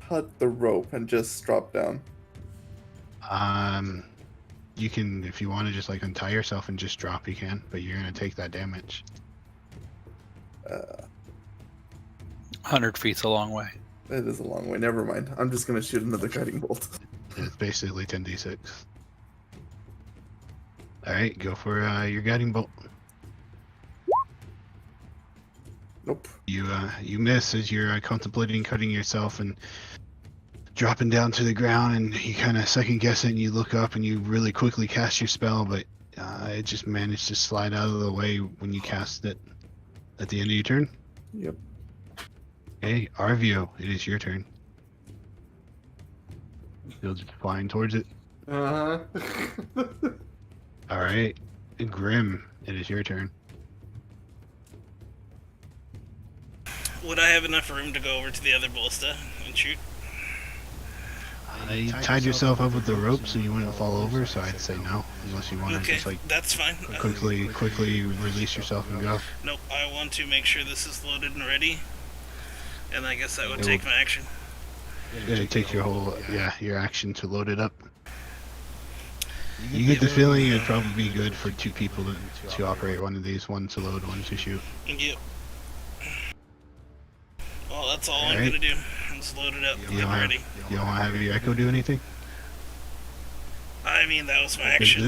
cut the rope and just drop down? You can, if you want to just like untie yourself and just drop, you can, but you're gonna take that damage. 100 feet's a long way. It is a long way. Never mind. I'm just gonna shoot another guiding bolt. It's basically 10d6. Alright, go for your guiding bolt. Nope. You miss as you're contemplating cutting yourself and dropping down to the ground, and you kind of second guess it, and you look up and you really quickly cast your spell, but it just managed to slide out of the way when you cast it at the end of your turn. Yep. Okay, Arvio, it is your turn. You're just flying towards it. Uh-huh. Alright, Grim, it is your turn. Would I have enough room to go over to the other ballista and shoot? You tied yourself up with the rope so you wouldn't fall over, so I'd say no, unless you want to Okay, just like that's fine. quickly release yourself and go. Nope, I want to make sure this is loaded and ready. And I guess that would It take will- my action. It takes your whole your action to load it up. You get the feeling it'd probably be good for 2 people to operate one of these, one to load, one to shoot. Yep. Well, that's all I'm Alright. gonna do. Just load it up and You get don't have, ready. you don't want to have your echo do anything? I mean, that was my 'Cause action.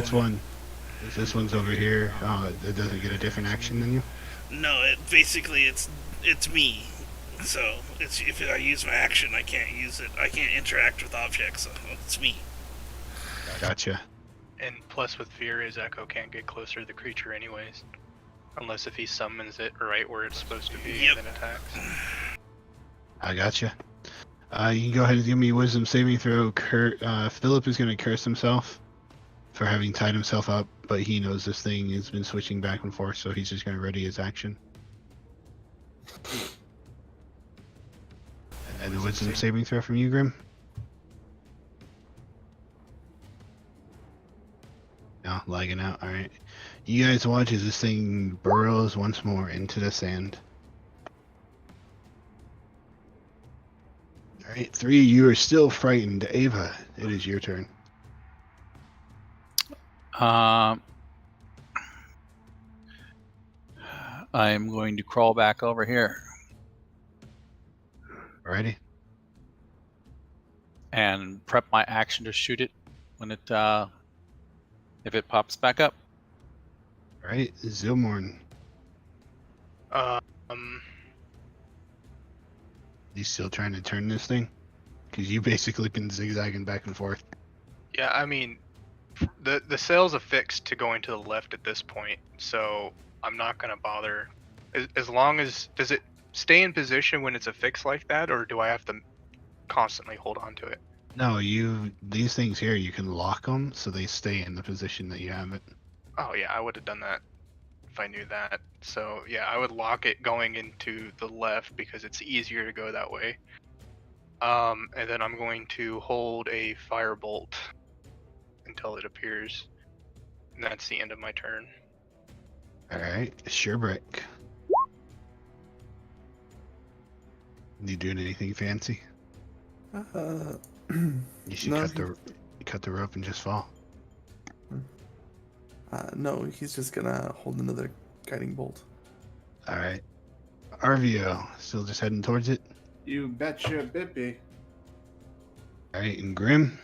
this one's over here. Oh, it doesn't get a different action than you? No, basically it's me. So if I use my action, I can't use it. I can't interact with objects. So it's me. Gotcha. And plus with fear, his echo can't get closer to the creature anyways. Unless if he summons it right where it's supposed to be Yep. and then attacks. I gotcha. You can go ahead and give me a wisdom saving throw. Philip is going to curse himself for having tied himself up, but he knows this thing has been switching back and forth, so he's just going to ready his action. And a wisdom saving throw from you, Grim? No, lagging out. Alright. You guys watch as this thing burrows once more into the sand. Alright, 3, you are still frightened. Ava, it is your turn. I'm going to crawl back over here Alrighty. and prep my action to shoot it when it if it pops back up. Alright, Zilmorn. You still trying to turn this thing? Because you basically been zigzagging back and forth. Yeah, I mean, the sail's affixed to going to the left at this point, so I'm not gonna bother. As long as, does it stay in position when it's affixed like that, or do I have to constantly hold on to it? No, these things here, you can lock them so they stay in the position that you have it. Oh yeah, I would have done that if I knew that. So yeah, I would lock it going into the left because it's easier to go that way. And then I'm going to hold a firebolt until it appears. And that's the end of my turn. Alright, Sheerbrick. You doing anything fancy? You should No, cut the rope and just fall. No, he's just gonna hold another guiding bolt. Alright. Arvio, still just heading towards it? You betcha, Bippy. Alright, and Grim?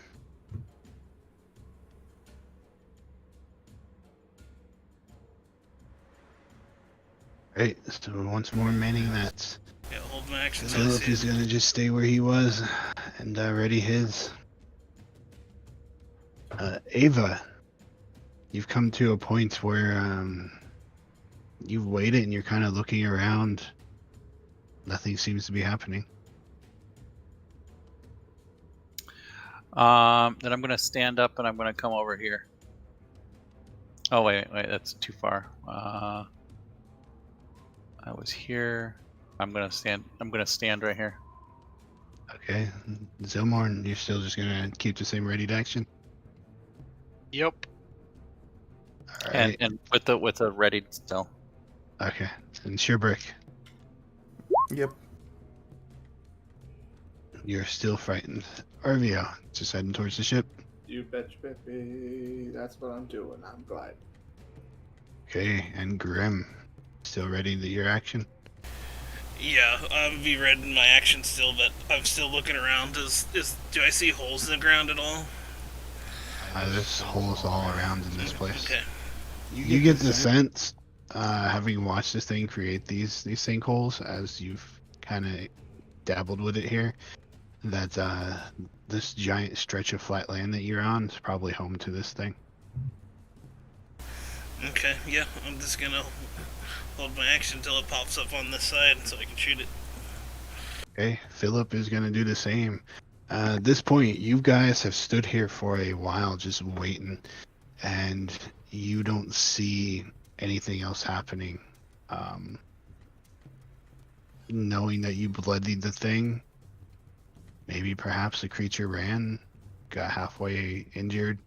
Alright, so once more manning that. Yeah, hold my action. Philip is gonna just stay where he was and ready his. Ava, you've come to a point where you've waited and you're kind of looking around. Nothing seems to be happening. Then I'm gonna stand up and I'm gonna come over here. Oh wait, that's too far. I was here. I'm gonna stand right here. Okay, Zilmorn, you're still just gonna keep the same ready to action. Yep. All right. And with a ready still. Okay, and Sheerbrick, Yep. you're still frightened. Arvio, just heading towards the ship. You betcha, baby. That's what I'm doing. I'm glad. Okay, and Grim, still ready to your action. Yeah, I'll be ready in my action still, but I'm still looking around. Do I see holes in the ground at all? There's holes all around in this place. Okay. You get the sense, having watched this thing create these sinkholes, as you've kind of dabbled with it here, that this giant stretch of flat land that you're on is probably home to this thing. Okay, yeah, I'm just gonna hold my action until it pops up on this side so I can shoot it. Okay, Philip is gonna do the same. At this point, you guys have stood here for a while just waiting, and you don't see anything else happening. Knowing that you bloodied the thing, maybe perhaps the creature ran, got halfway injured.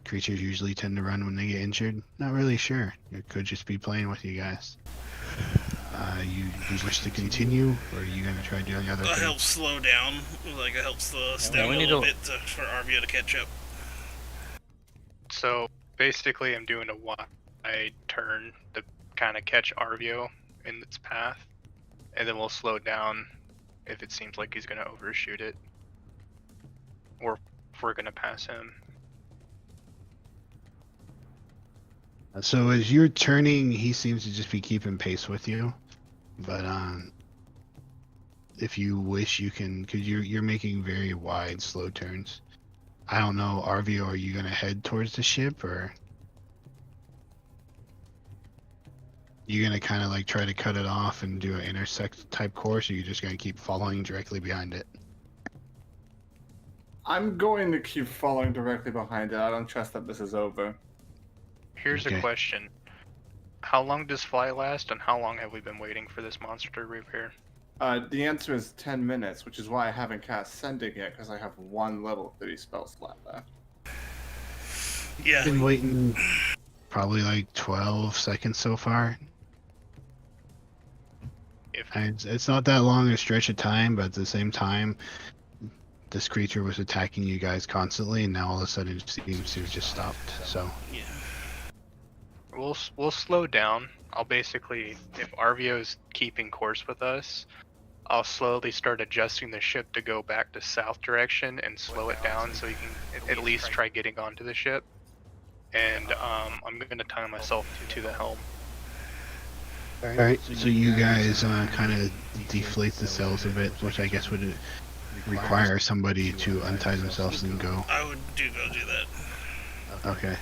Creatures usually tend to run when they get injured. Not really sure. It could just be playing with you guys. You wish to continue, or are you gonna try doing other That things? helps slow down. Like, it helps slow us down we a need little to- bit for Arvio to catch up. So basically, I'm doing a wide turn to kind of catch Arvio in its path, and then we'll slow down if it seems like he's going to overshoot it, or if we're going to pass him. So as you're turning, he seems to just be keeping pace with you. But if you wish, you can, because you're making very wide, slow turns. I don't know, Arvio, are you gonna head towards the ship, or you gonna kind of like try to cut it off and do an intersect type course, or you just gonna keep following directly behind it? I'm going to keep following directly behind it. I don't trust that this is over. Here's Okay. a question. How long does fly last, and how long have we been waiting for this monster to reappear? The answer is 10 minutes, which is why I haven't cast Sending yet, because I have one level 3 spell slot left. Yeah. Been waiting probably like 12 seconds so far. And it's not that long a stretch of time, but at the same time, this creature was attacking you guys constantly, and now all of a sudden it seems to have just stopped. So Yeah. We'll slow down. I'll basically, if Arvio's keeping course with us, I'll slowly start adjusting the ship to go back to south direction and slow it down so he can at least try getting onto the ship. And I'm going to tie myself to the helm. Alright, so you guys kind of deflate the sails a bit, which I guess would require somebody to untie themselves and go. I would do that. Okay.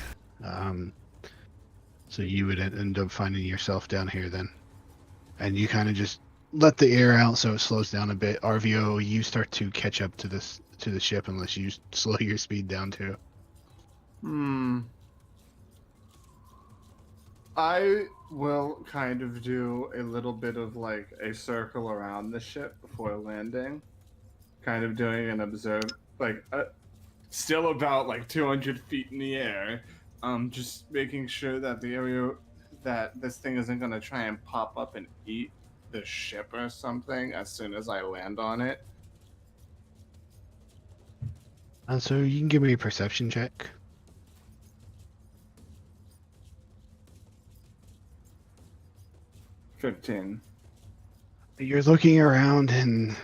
So you would end up finding yourself down here then. And you kind of just let the air out so it slows down a bit. Arvio, you start to catch up to the ship unless you slow your speed down too. I will kind of do a little bit of like a circle around the ship before landing. Kind of doing an observe, like still about like 200 feet in the air. Just making sure that the area that this thing isn't gonna try and pop up and eat the ship or something as soon as I land on it. So you can give me a perception check. 15. You're looking around and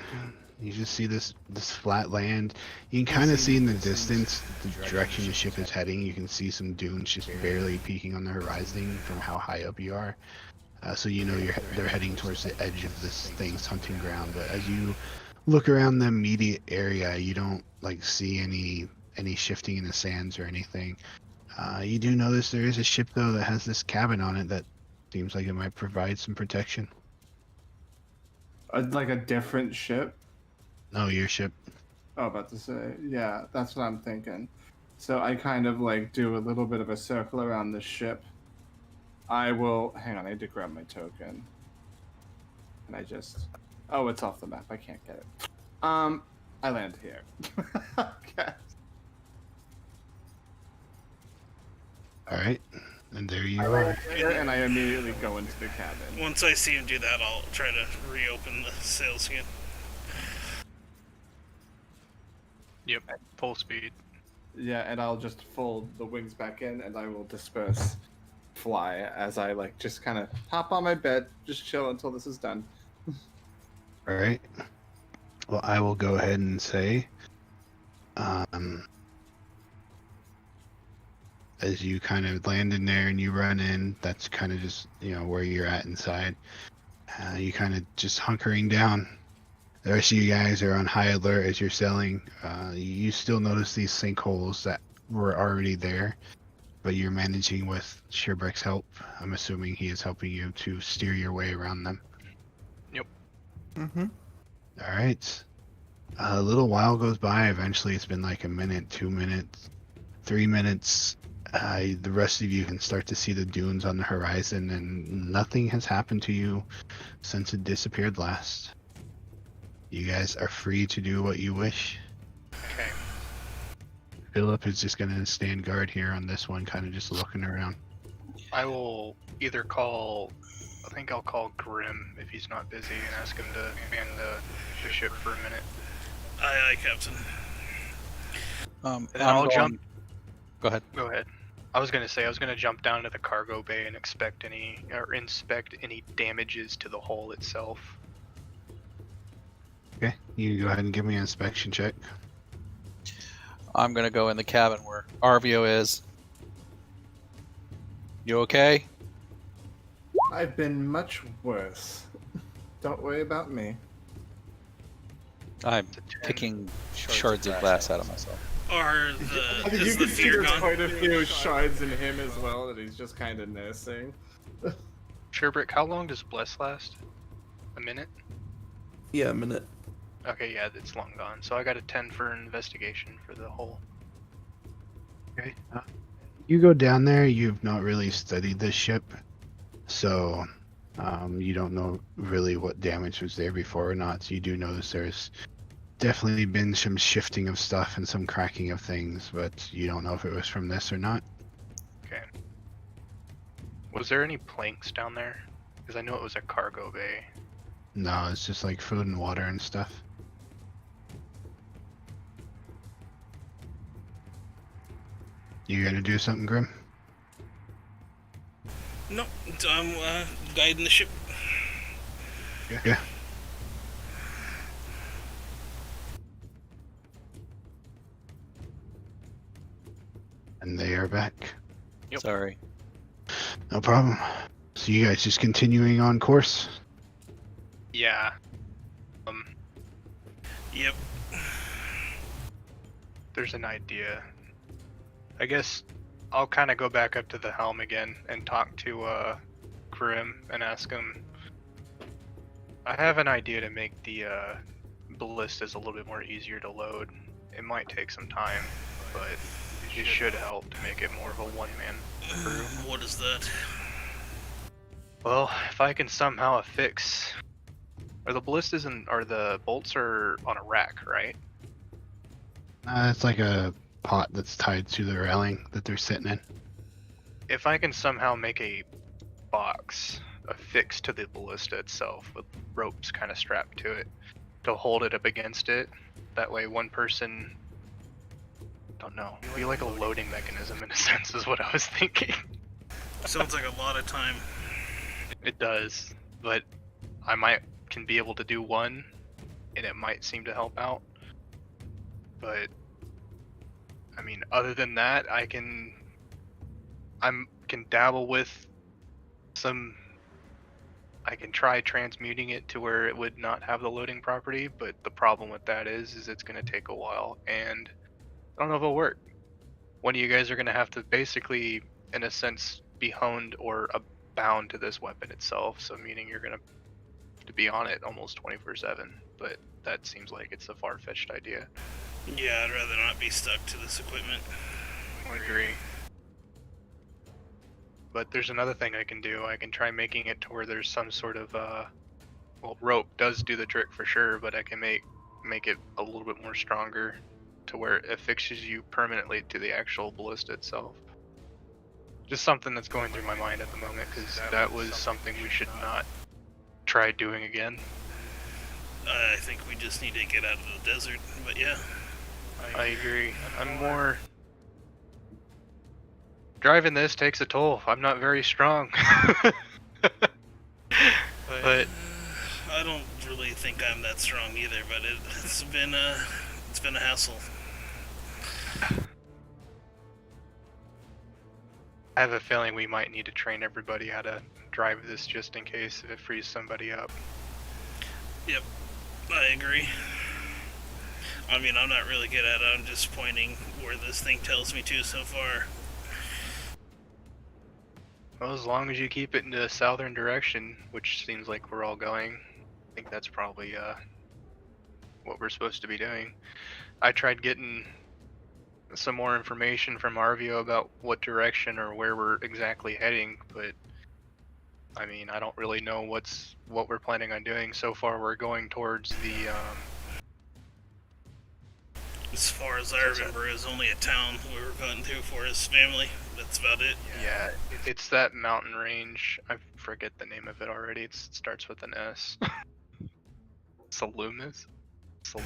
you just see this flat land. You can kind of see in the distance the direction the ship is heading. You can see some dunes just barely peeking on the horizon from how high up you are. So you know they're heading towards the edge of this thing's hunting ground. But as you look around the immediate area, you don't like see any shifting in the sands or anything. You do notice there is a ship though that has this cabin on it that seems like it might provide some protection. Like a different ship. No, your ship. Oh, about to say, yeah, that's what I'm thinking. So I kind of like do a little bit of a circle around the ship. I will hang on. I need to grab my token, and I just oh, it's off the map. I can't get it. I land here. Okay. All right, and there you I are. land here, and I immediately go into the cabin. Once I see him do that, I'll try to reopen the sails again. Yep, full speed. Yeah, and I'll just fold the wings back in, and I will disperse fly as I like just kind of hop on my bed, just chill until this is done. All right. Well, I will go ahead and say, as you kind of land in there and you run in, that's kind of just where you're at inside. You kind of just hunkering down. The rest of you guys are on high alert as you're sailing. You still notice these sinkholes that were already there, but you're managing with Sherbrecht's help. I'm assuming he is helping you to steer your way around them. Yep. Mm-hmm. All right. A little while goes by. Eventually, it's been like a minute, 2 minutes, 3 minutes. The rest of you can start to see the dunes on the horizon, and nothing has happened to you since it disappeared last. You guys are free to do what you wish. Okay. Philip is just going to stand guard here on this one, kind of just looking around. I will either call, I think I'll call Grim if he's not busy and ask him to man the ship for a minute. Aye, aye, Captain. And then I'll jump. Go ahead. Go ahead. I was gonna jump down to the cargo bay and inspect any damages to the hull itself. Okay, you can go ahead and give me an inspection check. I'm gonna go in the cabin where Arvio is. You okay? I've been much worse. Don't worry about me. I'm picking shards of glass out of myself. Are is the fear there's gone? quite a few shards in him as well that he's just kind of nursing. Sherbrick, how long does Bless last? A minute? Yeah, a minute. Okay, yeah, it's long gone. So I got a 10 for investigation for the hull. Okay. You go down there, you've not really studied this ship, so you don't know really what damage was there before or not. So you do notice there's definitely been some shifting of stuff and some cracking of things, but you don't know if it was from this or not. Okay. Was there any planks down there? Because I know it was a cargo bay. No, it's just like food and water and stuff. You gonna do something, Grim? No, I'm guiding the ship. Yeah. And they are back. Yep. Sorry. No problem. So you guys just continuing on course? Yeah. Yep. There's an idea. I guess I'll kind of go back up to the helm again and talk to Grim and ask him. I have an idea to make the ballistas a little bit more easier to load. It might take some time, but it should help to make it more of a one-man crew. What is that? Well, if I can somehow affix, are the ballistas or the bolts are on a rack, right? It's like a pot that's tied to the railing that they're sitting in. If I can somehow make a box affixed to the ballista itself with ropes kind of strapped to it to hold it up against it, that way one person, don't know, be like a loading mechanism in a sense is what I was thinking. Sounds like a lot of time. It does, but I can be able to do one and it might seem to help out. But I mean, other than that, I can dabble with some I can try transmuting it to where it would not have the loading property, but the problem with that is it's going to take a while, and I don't know if it'll work. One of you guys are going to have to basically, in a sense, be honed or bound to this weapon itself, so meaning you're going to be on it almost 24/7, but that seems like it's a far-fetched idea. Yeah, I'd rather not be stuck to this equipment. I agree. But there's another thing I can do. I can try making it to where there's some sort of well, rope does do the trick for sure, but I can make it a little bit more stronger to where it affixes you permanently to the actual ballista itself. Just something that's going through my mind at the moment, because that was something we should not try doing again. I think we just need to get out of the desert, but yeah. I agree. I'm more... Driving this takes a toll. I'm not very strong. But I don't really think I'm that strong either, but it's been a hassle. I have a feeling we might need to train everybody how to drive this just in case if it frees somebody up. Yep, I agree. I mean, I'm not really good at it. I'm just pointing where this thing tells me to so far. Well, as long as you keep it in the southern direction, which seems like we're all going, I think that's probably what we're supposed to be doing. I tried getting some more information from Arvio about what direction or where we're exactly heading, but I mean, I don't really know what we're planning on doing. So far, we're going towards the as far as I remember, it was only a town we were going through for his family. That's about it. Yeah, it's that mountain range. I forget the name of it already. It starts with an S. Salumis? Saloon?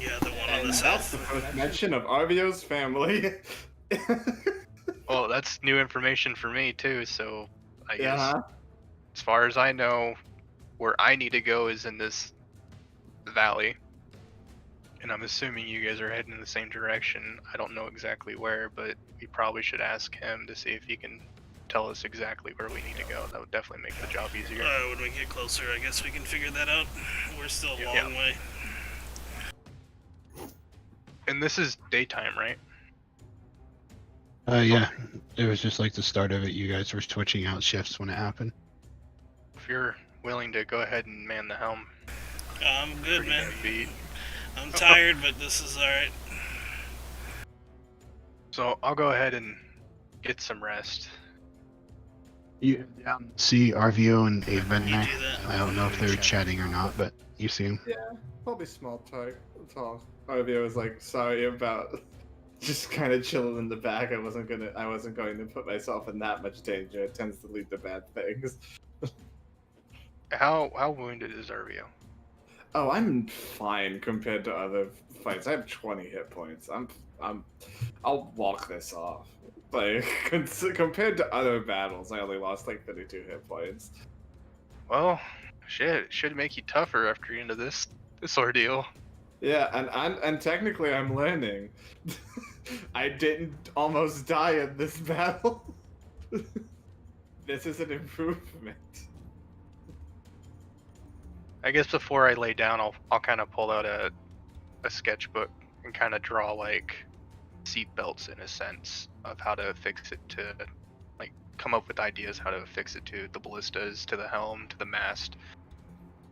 Yeah, the one on And the that's south. the first mention of Arvio's family. Well, that's new information for me too, so I guess Yeah. as far as I know, where I need to go is in this valley. And I'm assuming you guys are heading in the same direction. I don't know exactly where, but we probably should ask him to see if he can tell us exactly where we need to go. That would definitely make the job easier. When we get closer, I guess we can figure that out. We're still a long way. And this is daytime, right? Yeah. It was just like the start of it. You guys were switching out shifts when it happened. If you're willing to go ahead and man the helm. I'm good, Pretty man. beat. I'm tired, but this is alright. So I'll go ahead and get some rest. You see Arvio and Avon You there? do that. I don't know if they were chatting or not, but you see him. Yeah, probably small talk. Talk. Arvio was like, sorry about just kind of chilling in the back. I wasn't going to put myself in that much danger. It tends to lead to bad things. How wounded is Arvio? Oh, I'm fine compared to other fights. I have 20 hit points. I'll walk this off. Like compared to other battles, I only lost like 32 hit points. Well, shit, it should make you tougher after you're into this ordeal. Yeah, and technically I'm learning. I didn't almost die in this battle. This is an improvement. I guess before I lay down, I'll kind of pull out a sketchbook and kind of draw like seat belts in a sense of how to fix it to, like, come up with ideas how to fix it to the ballistas, to the helm, to the mast.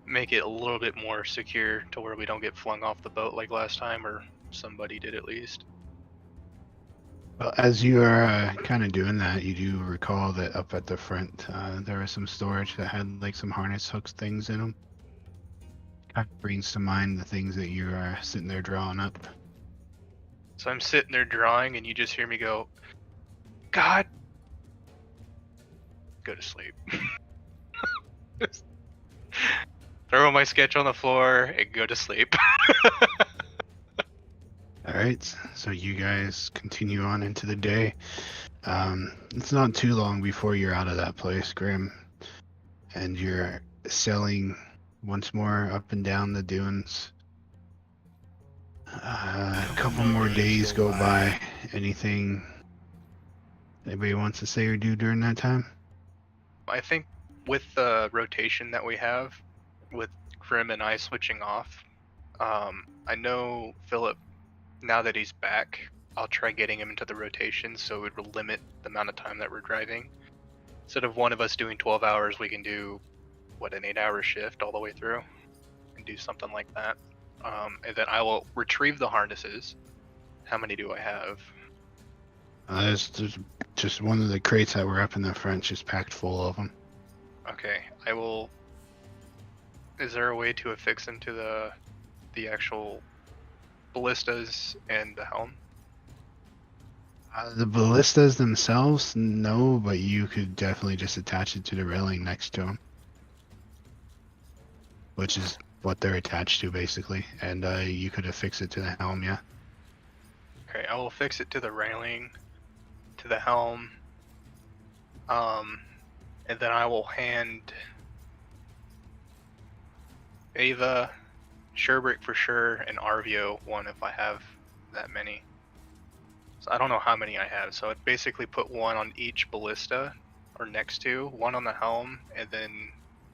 Make it a little bit more secure to where we don't get flung off the boat like last time, or somebody did at least. Well, as you are kind of doing that, you do recall that up at the front, there was some storage that had like some harness hooks things in them. Kind of brings to mind the things that you are sitting there drawing up. So I'm sitting there drawing, and you just hear me go, God! Go to sleep. Just throw my sketch on the floor and go to sleep. Alright, so you guys continue on into the day. It's not too long before you're out of that place, Grim. And you're sailing once more up and down the dunes. A couple more days go by. Anything anybody wants to say or do during that time? I think with the rotation that we have, with Grim and I switching off, I know Philip, now that he's back, I'll try getting him into the rotation so it will limit the amount of time that we're driving. Instead of one of us doing 12 hours, we can do, an 8-hour shift all the way through and do something like that. And then I will retrieve the harnesses. How many do I have? There's just one of the crates that were up in the front, just packed full of them. Okay, I will. Is there a way to affix them to the actual ballistas and the helm? The ballistas themselves, no, but you could definitely just attach it to the railing next to them, which is what they're attached to basically, and you could affix it to the helm, yeah. Okay, I will fix it to the railing, to the helm, and then I will hand Ava, Sherbrick for sure, and Arvio one if I have that many. So I don't know how many I have, so I'd basically put one on each ballista, or next to, one on the helm, and then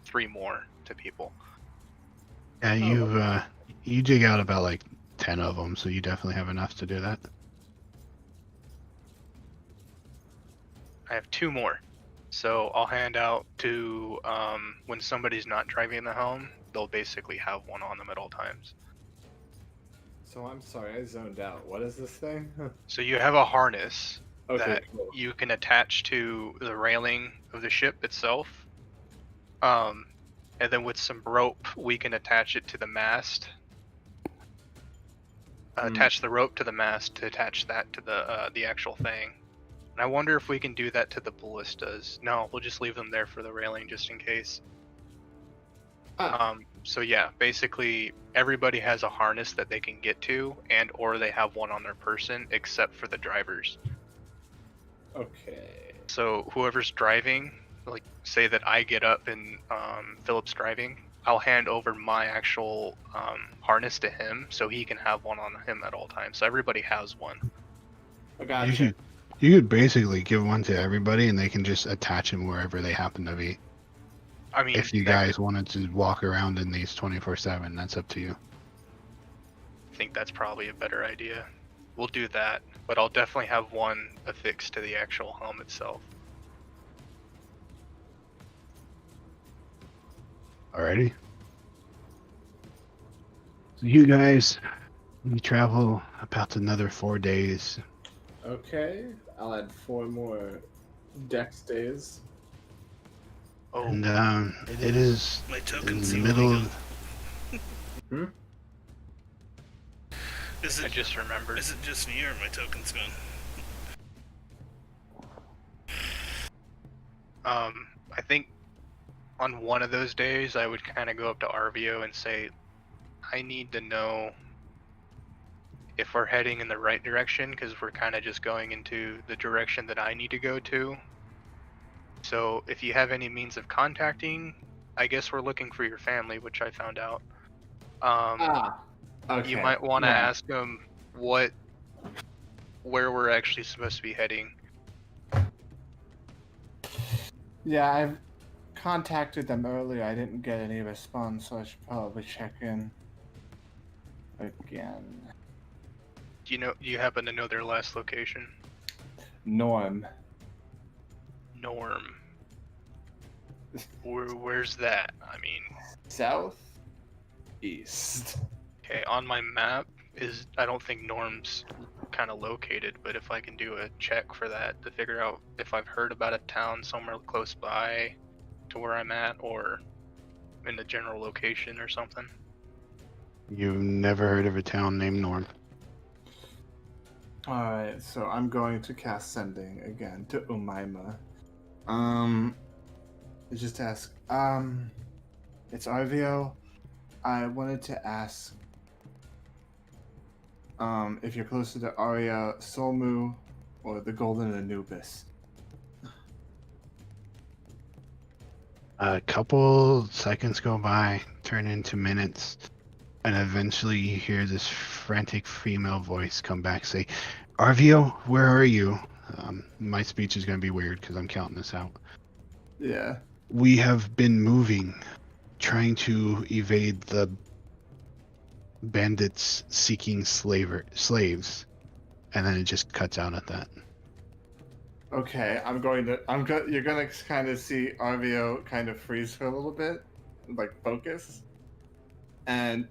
3 more to people. Yeah, you dig out about like 10 of them, so you definitely have enough to do that. I have 2 more. So I'll hand out to, when somebody's not driving the helm, they'll basically have one on them at all times. So I'm sorry, I zoned out. What is this thing? So you have a harness Okay, that cool. you can attach to the railing of the ship itself. And then with some rope, we can attach it to the mast. Attach the rope to the mast to attach that to the actual thing. And I wonder if we can do that to the ballistas. No, we'll just leave them there for the railing just in case. So yeah, basically everybody has a harness that they can get to, and or they have one on their person, except for the drivers. Okay. So whoever's driving, like say that I get up and Philip's driving, I'll hand over my actual harness to him so he can have one on him at all times. So everybody has one. I gotcha. You could basically give one to everybody and they can just attach them wherever they happen to be. I mean, If you guys wanted to walk around in these 24/7, that's up to you. I think that's probably a better idea. We'll do that, but I'll definitely have one affixed to the actual helm itself. Alrighty. So you guys, you travel about another 4 days. Okay, I'll add 4 more dex days. Oh, And it is My in token's the the middle only of... Is I it just remembered. is it just me or my token's gone? I think on one of those days, I would kind of go up to Arvio and say, I need to know if we're heading in the right direction, because we're kind of just going into the direction that I need to go to. So if you have any means of contacting, I guess we're looking for your family, which I found out. Okay. You might want to yeah. ask them where we're actually supposed to be heading. Yeah, I've contacted them earlier. I didn't get any response, so I should probably check in again. Do you happen to know their last location? Norm. Norm. Where's that? I mean, South? East. okay, on my map I don't think Norm's kind of located, but if I can do a check for that to figure out if I've heard about a town somewhere close by to where I'm at, or in the general location or something. You've never heard of a town named Norm. Alright, so I'm going to cast Sending again to Umaima. Just ask, it's Arvio. I wanted to ask, if you're closer to Arya Solmu or the Golden Anubis. A couple seconds go by, turn into minutes, and eventually you hear this frantic female voice come back, say, Arvio, where are you? My speech is going to be weird because I'm counting this out. Yeah. We have been moving, trying to evade the bandits seeking slaves, and then it just cuts out at that. Okay, you're gonna kind of see Arvio kind of freeze for a little bit, like focus, and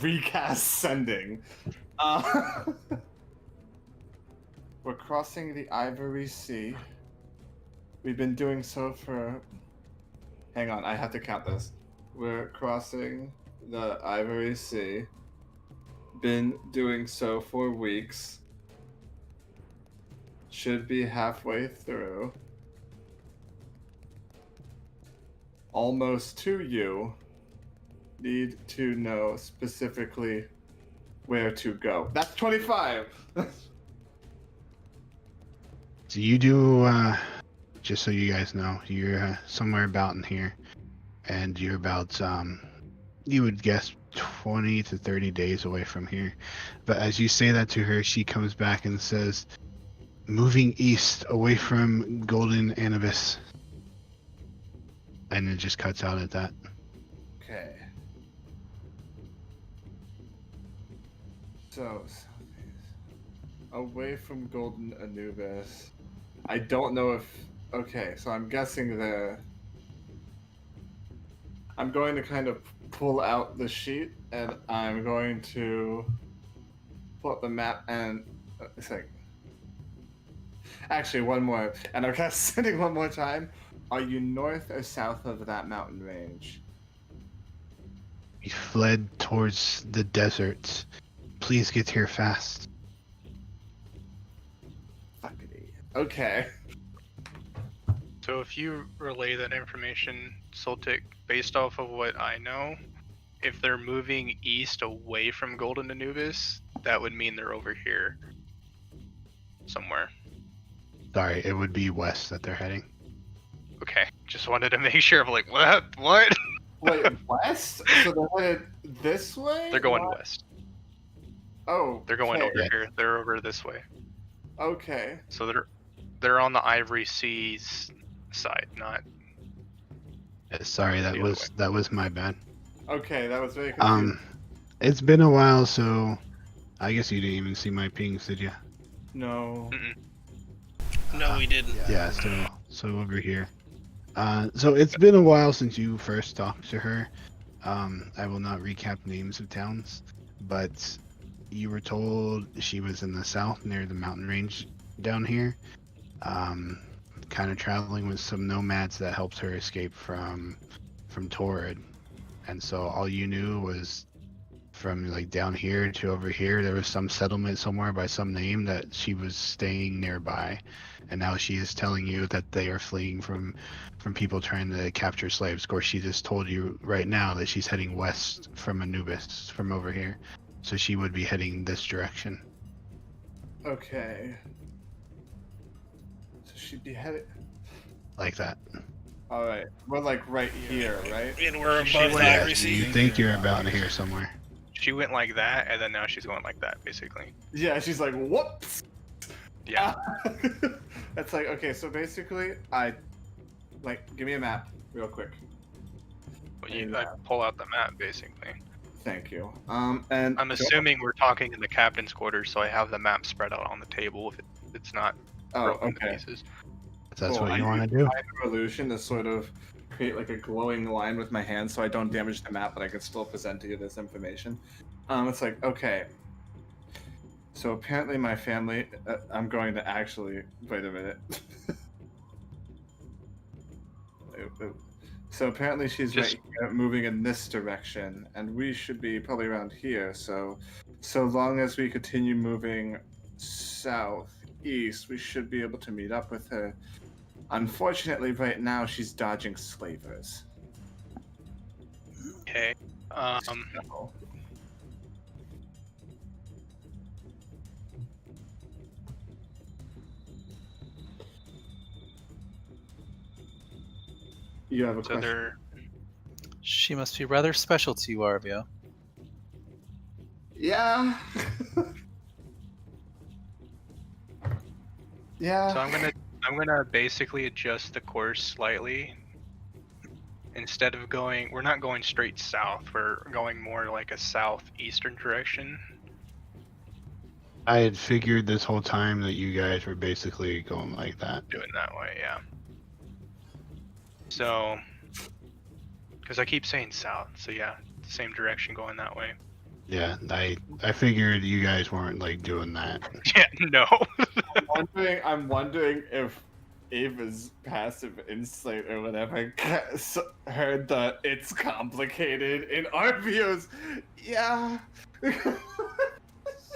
recast sending. We're crossing the Ivory Sea. We've been doing so for... Hang on, I have to count this. We're crossing the Ivory Sea. Been doing so for weeks. Should be halfway through. Almost to you. Need to know specifically where to go. That's 25! So you do, just so you guys know, you're somewhere about in here, and you're about, you would guess 20 to 30 days away from here. But as you say that to her, she comes back and says, moving east away from Golden Anubis. And it just cuts out at that. Okay. So, away from Golden Anubis. I don't know if... Okay, so I'm guessing I'm going to kind of pull out the sheet, and I'm going to pull up the map and... It's like... Actually, one more. And I'm kind of sending one more time. Are you north or south of that mountain range? We fled towards the deserts. Please get here fast. Fuckity. Okay. So if you relay that information, Soltic, based off of what I know, if they're moving east away from Golden Anubis, that would mean they're over here somewhere. Sorry, it would be west that they're heading. Okay, just wanted to make sure. I'm like, what? What? Wait, west? So they're headed this way? They're going What? west. Oh. They're going okay. over here. They're over this way. Okay. So they're on the Ivory Seas side, not. Sorry, The other that was my bad. Okay, that was very confusing. It's been a while, so I guess you didn't even see my pings, did you? No. No, we didn't. Yeah, so over here. So it's been a while since you first talked to her. I will not recap names of towns, but you were told she was in the south near the mountain range down here, kind of traveling with some nomads that helped her escape from Torrid. And so all you knew was from like down here to over here, there was some settlement somewhere by some name that she was staying nearby. And now she is telling you that they are fleeing from people trying to capture slaves. Of course, she just told you right now that she's heading west from Anubis, from over here. So she would be heading this direction. Okay. So she'd be headed... Like that. Alright, we're like right here, right? And we're She above the went- Ivory You Sea. think you're about here somewhere. She went like that, and then now she's going like that, basically. Yeah, she's like, whoops! Yeah. That's like, okay, so basically, give me a map, real quick. I pull out the map, basically. Thank you. And I'm assuming we're talking in the captain's quarters, so I have the map spread out on the table if it's not broken to pieces. If that's Cool, what you I want to use do. Minor illusion to sort of create like a glowing line with my hand so I don't damage the map, but I can still present to you this information. It's like, okay. So apparently my family, I'm going to actually, wait a minute. So apparently she's right here, moving in this direction, and we should be probably around here. So long as we continue moving southeast, we should be able to meet up with her. Unfortunately, right now she's dodging slavers. Okay. You have a So question? She must be rather special to you, Arvio. Yeah. Yeah. So I'm gonna basically adjust the course slightly instead of going, we're not going straight south. We're going more like a southeastern direction. I had figured this whole time that you guys were basically going like that. Doing that way, yeah. So, because I keep saying south, so yeah, same direction going that way. Yeah, I figured you guys weren't like doing that. Yeah, no. I'm wondering if Ava's passive insight or whatever heard the "it's complicated" in Arvio's. Yeah.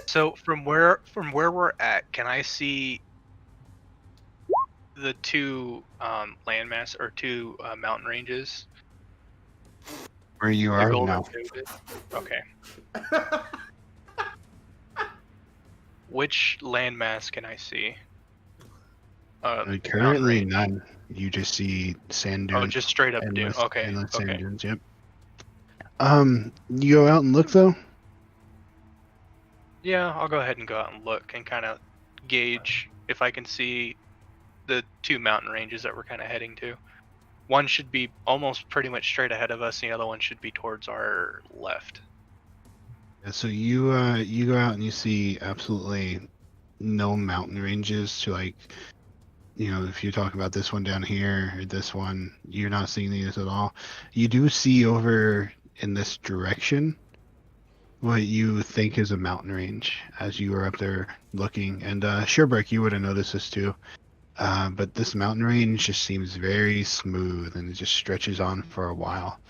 So from where we're at, can I see the two landmass or two mountain ranges? Where you The are golden now. nugget? Okay. Which landmass can I see? Currently mountain range. none. You just see sand dunes. Oh, just straight up dune. Okay. Endless Okay. sand dunes. Yep. You go out and look though. Yeah, I'll go ahead and go out and look and kind of gauge if I can see the two mountain ranges that we're kind of heading to. One should be almost pretty much straight ahead of us, and the other one should be towards our left. Yeah, so you go out and you see absolutely no mountain ranges to like, if you talk about this one down here or this one, you're not seeing these at all. You do see over in this direction what you think is a mountain range as you were up there looking. And Sherbrooke, you would have noticed this too. But this mountain range just seems very smooth and it just stretches on for a while.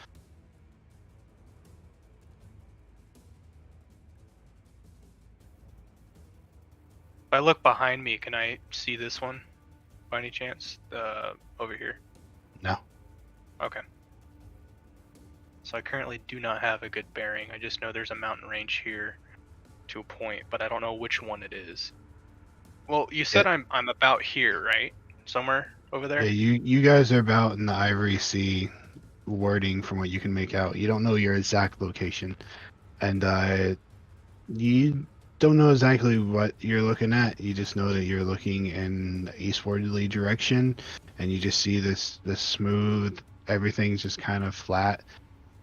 If I look behind me, can I see this one by any chance? Over here? No. Okay. So I currently do not have a good bearing. I just know there's a mountain range here to a point, but I don't know which one it is. Well, you said Yeah. I'm about here, right? Somewhere over there? Yeah, you guys are about in the Ivory Sea wording from what you can make out. You don't know your exact location. And you don't know exactly what you're looking at. You just know that you're looking in eastwardly direction and you just see this smooth, everything's just kind of flat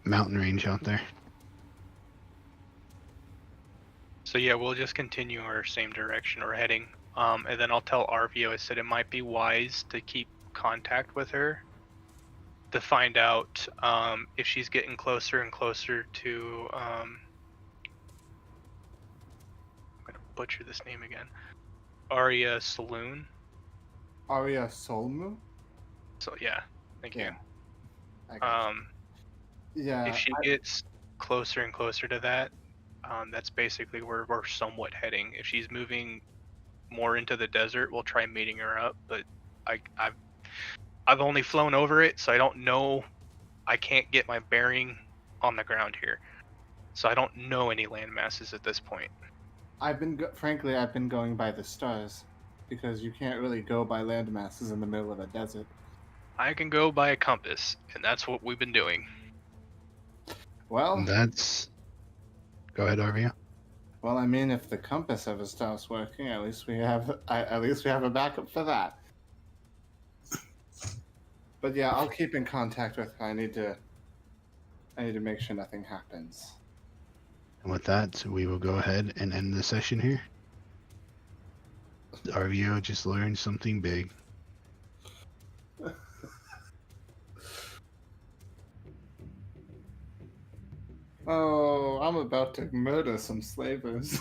mountain range out there. So yeah, we'll just continue our same direction we're heading. And then I'll tell Arvio, I said it might be wise to keep contact with her to find out if she's getting closer and closer to I'm gonna butcher this name again. Aria Saloon. Arya Solmu? So yeah, thank you. I got you. Yeah. If she gets closer and closer to that, that's basically where we're somewhat heading. If she's moving more into the desert, we'll try meeting her up. But I've only flown over it, so I don't know. I can't get my bearing on the ground here, so I don't know any land masses at this point. Frankly, I've been going by the stars, because you can't really go by land masses in the middle of a desert. I can go by a compass, and that's what we've been doing. Well, Go ahead, Arvia. well, I mean, if the compass ever stops working, at least we have a backup for that. But yeah, I'll keep in contact with her. I need to make sure nothing happens. And with that, we will go ahead and end the session here. Arvio just learned something big. Oh, I'm about to murder some slavers.